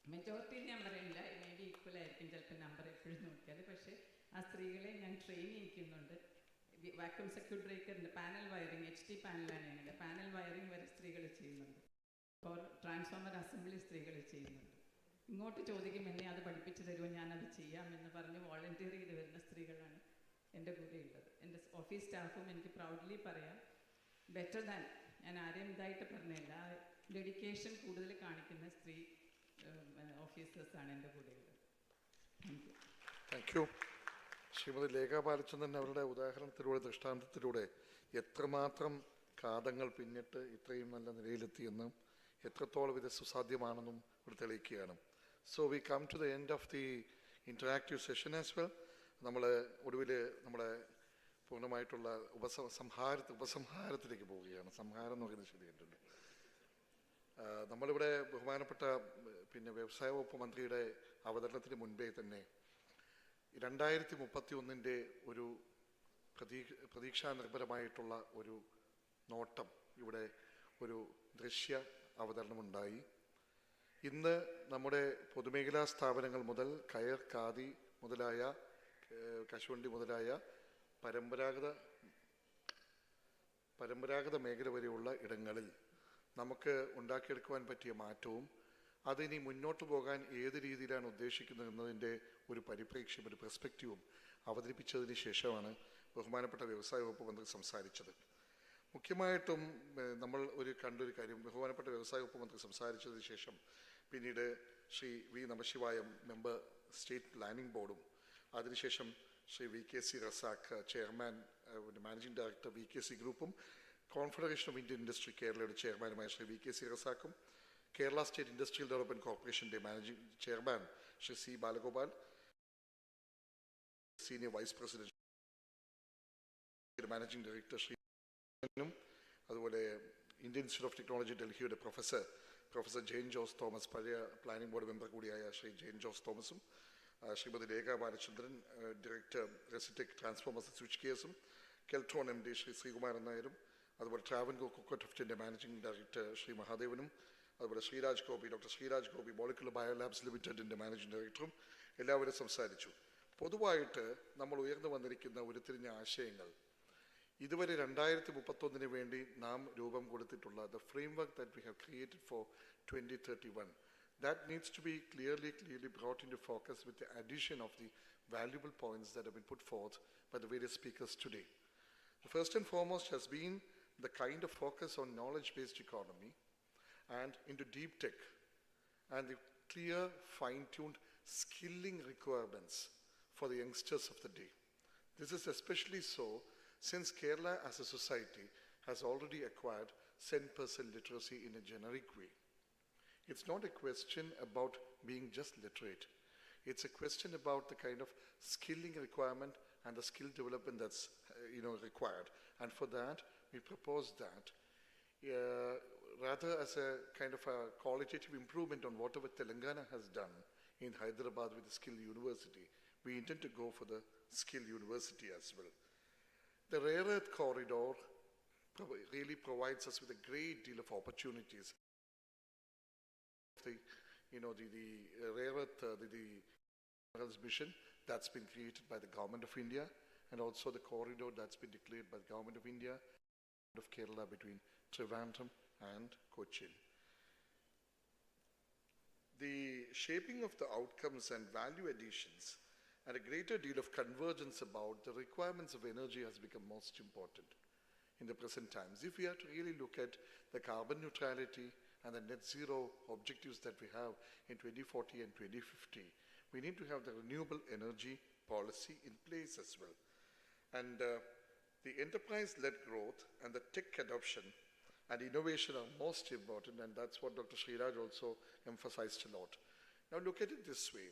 മെജോറിറ്റി ഞാൻ പറയുന്നില്ല, മേ ബി ഈക്വൽ ആയിരിക്കും ചിലപ്പോൾ നമ്പർ എപ്പോഴും നോക്കിയാൽ. പക്ഷേ ആ സ്ത്രീകളെ ഞാൻ ട്രെയിൻ ചെയ്യിക്കുന്നുണ്ട്. വാക്യൂം സർക്യൂട്ട് ബ്രേക്കറിൻ്റെ പാനൽ വയറിങ്, HT പാനലാണ് ഞങ്ങളുടെ. പാനൽ വയറിങ് വരെ സ്ത്രീകൾ ചെയ്യുന്നുണ്ട്. ഇപ്പോൾ ട്രാൻസ്ഫോമർ അസംബ്ലി സ്ത്രീകൾ ചെയ്യുന്നുണ്ട്. ഇങ്ങോട്ട് ചോദിക്കും, എന്നെ അത് പഠിപ്പിച്ചു തരുമോ, ഞാനത് ചെയ്യാമെന്ന് പറഞ്ഞ് വോളണ്ടിയർ ചെയ്ത് വരുന്ന സ്ത്രീകളാണ് എൻ്റെ കൂടെ ഉള്ളത്. എൻ്റെ ഓഫീസ് സ്റ്റാഫും എനിക്ക് പ്രൗഡ്ലി പറയാം, ബെറ്റർ ദാൻ, ഞാൻ ആരെയും ഇതായിട്ട് പറഞ്ഞില്ല, ഡെഡിക്കേഷൻ കൂടുതൽ കാണിക്കുന്ന സ്ത്രീ ഓഫീസേഴ്സാണ് എൻ്റെ കൂടെ ഉള്ളത്. Thank you. ശ്രീമതി ലേഖ ബാലചന്ദ്രൻ അവരുടെ ഉദാഹരണത്തിലൂടെ, ദൃഷ്ടാന്തത്തിലൂടെ എത്രമാത്രം കാതങ്ങൾ പിന്നിട്ട് ഇത്രയും നല്ല നിലയിലെത്തിയെന്നും എത്രത്തോളം ഇത് സുസാധ്യമാണെന്നും ഇവിടെ തെളിയിക്കുകയാണ്. So we come to the end of the interactive session as well. നമ്മൾ ഒടുവിൽ നമ്മുടെ പൂർണ്ണമായിട്ടുള്ള ഉപസംഹാരത്തിലേക്ക് പോവുകയാണ്. സംഹാരം എന്ന് പറയുന്നത് ശരിയല്ലല്ലോ. നമ്മളിവിടെ ബഹുമാനപ്പെട്ട വ്യവസായ വകുപ്പ് മന്ത്രിയുടെ അവതരണത്തിന് മുൻപേ തന്നെ 2031 ഒരു പ്രതീക്ഷാനിർഭരമായിട്ടുള്ള ഒരു നോട്ടം ഇവിടെ ഒരു ദൃശ്യ അവതരണമുണ്ടായി. ഇന്ന് നമ്മുടെ പൊതുമേഖലാ സ്ഥാപനങ്ങൾ മുതൽ കയർ, ഖാദി മുതലായ കശുവണ്ടി മുതലായ പരമ്പരാഗത മേഖല വരെയുള്ള ഇടങ്ങളിൽ നമുക്ക് ഉണ്ടാക്കിയെടുക്കുവാൻ പറ്റിയ മാറ്റവും അതിനി മുന്നോട്ട് പോകാൻ ഏത് രീതിയിലാണ് ഉദ്ദേശിക്കുന്നത് എന്നതിൻ്റെ ഒരു പരിപ്രേക്ഷ്യം, ഒരു പെർസ്പെക്റ്റീവും അവതരിപ്പിച്ചതിന് ശേഷമാണ് ബഹുമാനപ്പെട്ട വ്യവസായ വകുപ്പ് മന്ത്രി സംസാരിച്ചത്. മുഖ്യമായിട്ടും നമ്മൾ കണ്ടൊരു കാര്യം, ബഹുമാനപ്പെട്ട വ്യവസായ വകുപ്പ് മന്ത്രി സംസാരിച്ചതിന് ശേഷം പിന്നീട് Shri V Namasivayam member state planning ബോർഡും അതിനുശേഷം Shri VKC Razak chairman managing director VKC ഗ്രൂപ്പും കോൺഫെഡറേഷൻ ഓഫ് ഇന്ത്യൻ ഇൻഡസ്ട്രി കേരളയുടെ ചെയർമാനുമായ ശ്രീ VKC റസാഖും കേരള സ്റ്റേറ്റ് ഇൻഡസ്ട്രിയൽ ഡെവലപ്മെൻറ്റ് കോർപ്പറേഷൻ്റെ managing chairman Shri C Balagopal, senior vice president managing director Shri അതുപോലെ ഇന്ത്യൻ ഇൻസ്റ്റിറ്റ്യൂട്ട് ഓഫ് ടെക്നോളജി ഡൽഹിയുടെ പ്രൊഫസർ ജെയിൻ ജോസ് തോമസ്, പഴയ പ്ലാനിംഗ് ബോർഡ് മെമ്പർ കൂടിയായ ശ്രീ ജെയിൻ ജോസ് തോമസും, Shrimati Rekha Balachandran, director Resitech transformers switch ഗിയേഴ്സും, കെൽട്രോൺ MD ശ്രീ ശ്രീകുമാരൻ നായരും, അതുപോലെ ട്രാവൻകോ കൊക്കോട്ടഫ്റ്റിൻ്റെ മാനേജിംഗ് ഡയറക്ടർ ശ്രീ മഹാദേവനും, അതുപോലെ doctor Sreeraj Gopi molecular biolabs ലിമിറ്റഡിൻ്റെ മാനേജിംഗ് ഡയറക്ടറും എല്ലാവരും സംസാരിച്ചു. പൊതുവായിട്ട് നമ്മൾ ഉയർന്നു വന്നിരിക്കുന്ന ഉരുത്തിരിഞ്ഞ ആശയങ്ങൾ ഇതുവരെ 2031 വേണ്ടി നാം രൂപം കൊടുത്തിട്ടുള്ള the framework that we have created for 2031, that needs to be clearly brought into focus with the addition of the valuable points that have been put forth by the various speakers today. The first and foremost has been the kind of focus on knowledge-based economy and into deep tech and the clear, fine-tuned skilling requirements for the youngsters of the day. This is especially so since Kerala as a society has already acquired 10% literacy in a generic way. It's not a question about being just literate. It's a question about the kind of skilling requirement and the skill development that's required. And for that, we propose that rather as a kind of a qualitative improvement on whatever Telangana has done in Hyderabad with the Skill University, we intend to go for the Skill University as well. The rare earth corridor really provides us with a great deal of opportunities. The rare earth, the minerals mission that's been created by the Government of India, and also the corridor that's been declared by the Government of India of Kerala between Trivandrum and Cochin. The shaping of the outcomes and value additions and a greater deal of convergence about the requirements of energy has become most important in the present times. If we are to really look at the carbon neutrality and the net zero objectives that we have in 2040 and 2050, we need to have the renewable energy policy in place as well. And the enterprise-led growth and the tech adoption and innovation are most important, and that's what Dr. Sriraj also emphasized a lot. Now look at it this way.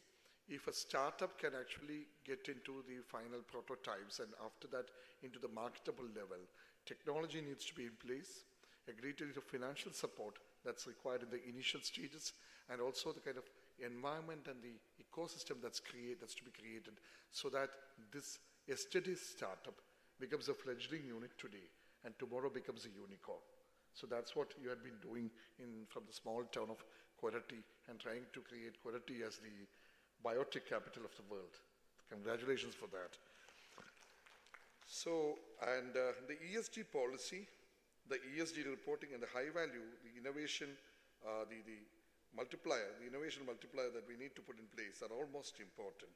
If a startup can actually get into the final prototypes and after that into the marketable level, technology needs to be in place, a great deal of financial support that's required in the initial stages, and also the kind of environment and the ecosystem that's to be created so that this yesterday's startup becomes a fledgling unit today and tomorrow becomes a unicorn. So that's what you have been doing from the small town of Koratti and trying to create Koratti as the biotech capital of the world. Congratulations for that. So, and the ESG policy, the ESG reporting and the high value, the innovation, the multiplier, the innovation multiplier that we need to put in place are all most important.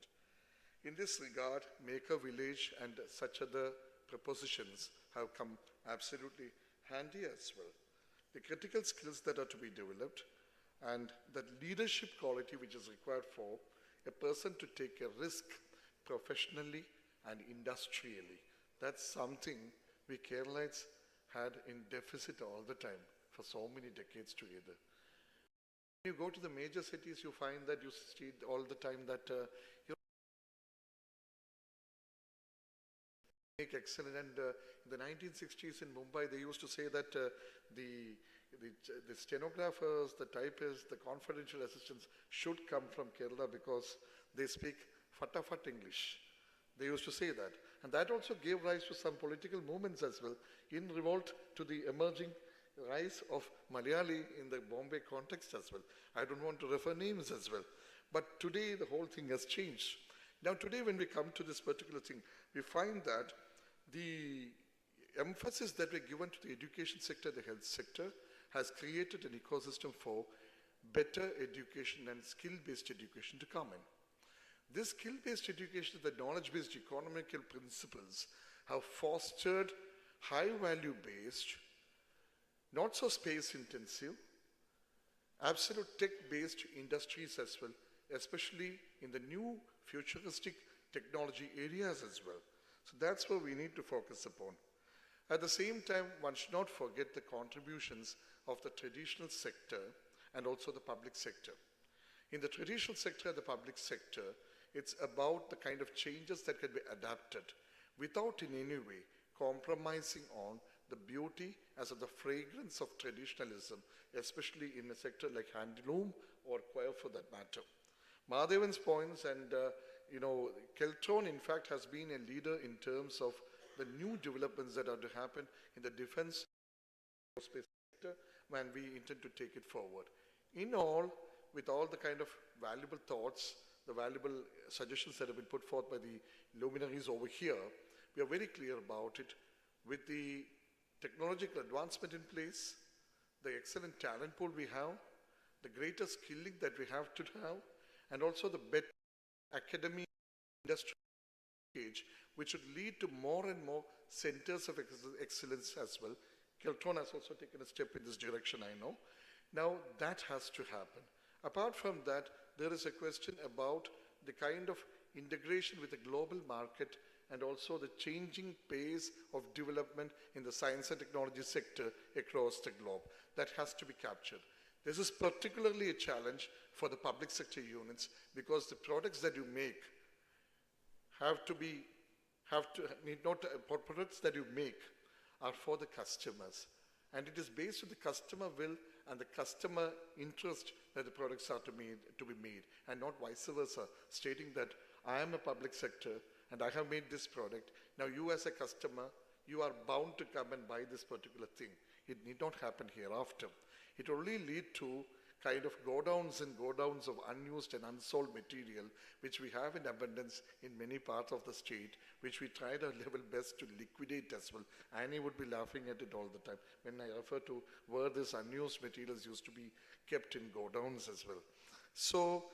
In this regard, Maker Village and such other propositions have come absolutely handy as well. The critical skills that are to be developed and that leadership quality which is required for a person to take a risk professionally and industrially. That's something we Keralites had in deficit all the time for so many decades together. When you go to the major cities, you find that you see all the time that make excellent. And in the 1960s in Mumbai, they used to say that the stenographers, the typists, the confidential assistants should come from Kerala because they speak fatafat English. They used to say that. And that also gave rise to some political movements as well in revolt to the emerging rise of Malayali in the Bombay context as well. I don't want to refer names as well. But today, the whole thing has changed. Now, today, when we come to this particular thing, we find that the emphasis that we're given to the education sector, the health sector, has created an ecosystem for better education and skill-based education to come in. This skill-based education, the knowledge-based economical principles have fostered high-value-based, not so space-intensive, absolute tech-based industries as well, especially in the new futuristic technology areas as well. So that's where we need to focus upon. At the same time, one should not forget the contributions of the traditional sector and also the public sector. In the traditional sector and the public sector, it's about the kind of changes that can be adapted without in any way compromising on the beauty as of the fragrance of traditionalism, especially in a sector like handloom or coir for that matter. Madhavan's points and, Keltron in fact has been a leader in terms of the new developments that are to happen in the defense space sector when we intend to take it forward. In all, with all the kind of valuable thoughts, the valuable suggestions that have been put forth by the luminaries over here, we are very clear about it. With the technological advancement in place, the excellent talent pool we have, the greater skilling that we have to have, and also the better academic industry age, which should lead to more and more centers of excellence as well. Keltron has also taken a step in this direction, I know. Now, that has to happen. Apart from that, there is a question about the kind of integration with the global market and also the changing pace of development in the science and technology sector across the globe. That has to be captured. This is particularly a challenge for the public sector units because the products that you make products that you make are for the customers. And it is based on the customer will and the customer interest that the products are to be made, and not vice versa, stating that I am a public sector and I have made this product. Now you as a customer, you are bound to come and buy this particular thing. It need not happen hereafter. It only lead to kind of go downs of unused and unsold material, which we have in abundance in many parts of the state, which we tried our level best to liquidate as well. Annie would be laughing at it all the time when I refer to where this unused materials used to be kept in go downs as well. So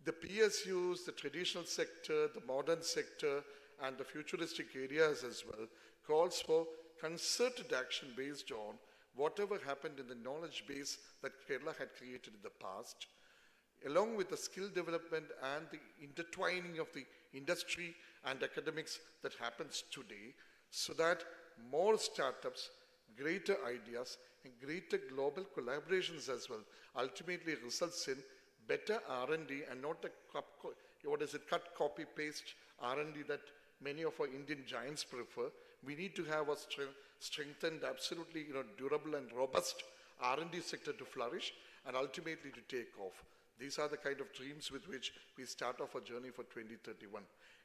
the PSUs, the traditional sector, the modern sector, and the futuristic areas as well calls for concerted action based on whatever happened in the knowledge base that Kerala had created in the past, along with the skill development and the intertwining of the industry and academics that happens today, so that more startups, greater ideas, and greater global collaborations as well ultimately results in better R&D and not the cut, copy, paste R&D that many of our Indian giants prefer. We need to have a strengthened, absolutely durable and robust R&D sector to flourish and ultimately to take off. These are the kind of dreams with which we start off a journey for 2031.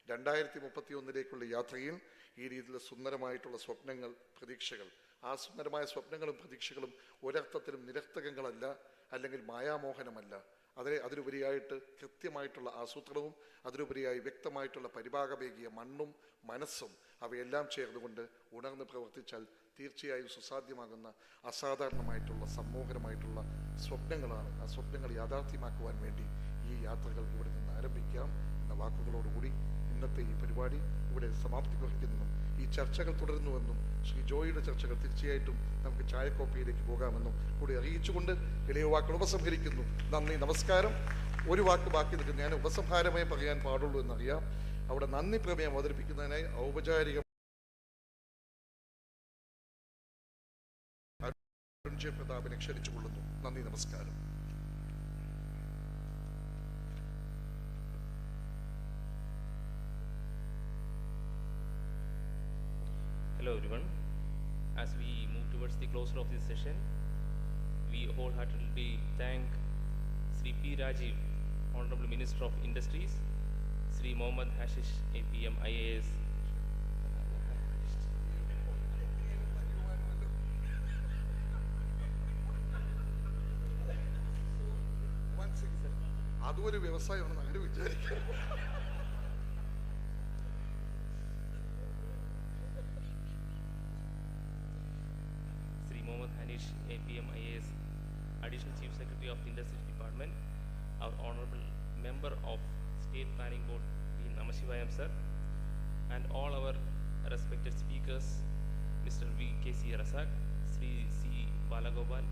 2031-ലേക്കുള്ള യാത്രയിൽ ഈ രീതിയിലുള്ള സുന്ദരമായിട്ടുള്ള സ്വപ്നങ്ങൾ, പ്രതീക്ഷകൾ, ആ സുന്ദരമായ സ്വപ്നങ്ങളും പ്രതീക്ഷകളും ഒരർത്ഥത്തിലും നിരർത്ഥകങ്ങളല്ല, അല്ലെങ്കിൽ മായാമോഹനമല്ല. അതിലുപരിയായിട്ട് കൃത്യമായിട്ടുള്ള ആസൂത്രണവും അതിലുപരിയായി വ്യക്തമായിട്ടുള്ള പരിഭാഗമേകിയ മണ്ണും മനസ്സും അവയെല്ലാം ചേർന്നുകൊണ്ട് ഉണർന്ന് പ്രവർത്തിച്ചാൽ തീർച്ചയായും സുസാധ്യമാകുന്ന അസാധാരണമായിട്ടുള്ള സമ്മോഹനമായിട്ടുള്ള സ്വപ്നങ്ങളാണ്. ആ സ്വപ്നങ്ങൾ യാഥാർത്ഥ്യമാക്കുവാൻ വേണ്ടി ഈ യാത്രകൾ ഇവിടെ നിന്ന് ആരംഭിക്കാം എന്ന വാക്കുകളോടുകൂടി ഇന്നത്തെ ഈ പരിപാടി ഇവിടെ സമാപ്തി കുറിക്കുന്നെന്നും ഈ ചർച്ചകൾ തുടരുന്നുവെന്നും ശ്രീ ജോയിയുടെ ചർച്ചകൾ തീർച്ചയായിട്ടും നമുക്ക് ചായക്കോപ്പയിലേക്ക് പോകാമെന്നും കൂടി അറിയിച്ചുകൊണ്ട് ഇളയ വാക്കുകൾ ഉപസംഹരിക്കുന്നു. നന്ദി, നമസ്കാരം. ഒരു വാക്ക് ബാക്കി നിൽക്കുന്നു. ഞാൻ ഉപസംഹാരമായി പറയാൻ പാടുള്ളൂ എന്നറിയാം. അവിടെ നന്ദി പ്രമേയം അവതരിപ്പിക്കുന്നതിനായി ഔപചാരിക പ്രതാപിനെ ക്ഷണിച്ചുകൊള്ളുന്നു. നന്ദി, നമസ്കാരം. Hello everyone. As we move towards the closure of this session, we wholeheartedly thank Sri P. Rajiv, Honorable Minister of Industries, Sri Mohammad Hashish, APM IAS, അതും ഒരു വ്യവസായമാണെന്ന് അങ്ങനെ വിചാരിക്കുക. Sri Mohammad Hanish, APM IAS, Additional Chief Secretary of the Industries Department, our Honorable Member of State Planning Board, B. Namashivayam sir, and all our respected speakers, Mr. V. K.C. Rasak, Sri C. Balagopal,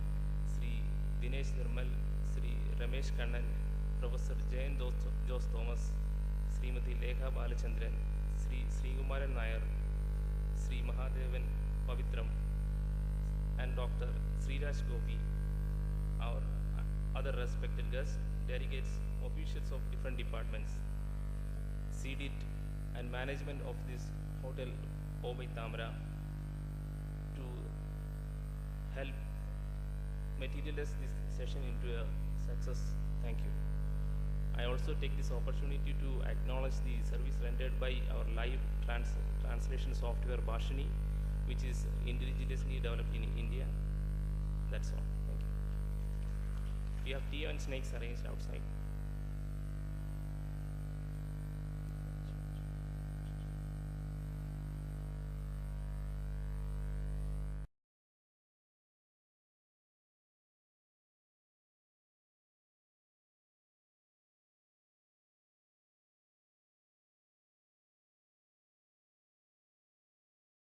Sri Dinesh Nirmal, Sri Ramesh Kannan, Professor Jayan Jose Thomas, Srimati Lekha Balachandran, Sri Srikumaran Nair, Sri Mahadevan Pavitram, and Dr. Sriraj Gopi, our other respected guests, delegates, officials of different departments, CDIT and management of this hotel O by Tamara to help materialize this session into a success. Thank you. I also take this opportunity to acknowledge the service rendered by our live translation software Bhashini, which is indigenously developed in India. That's all. Thank you. We have tea and snacks arranged outside.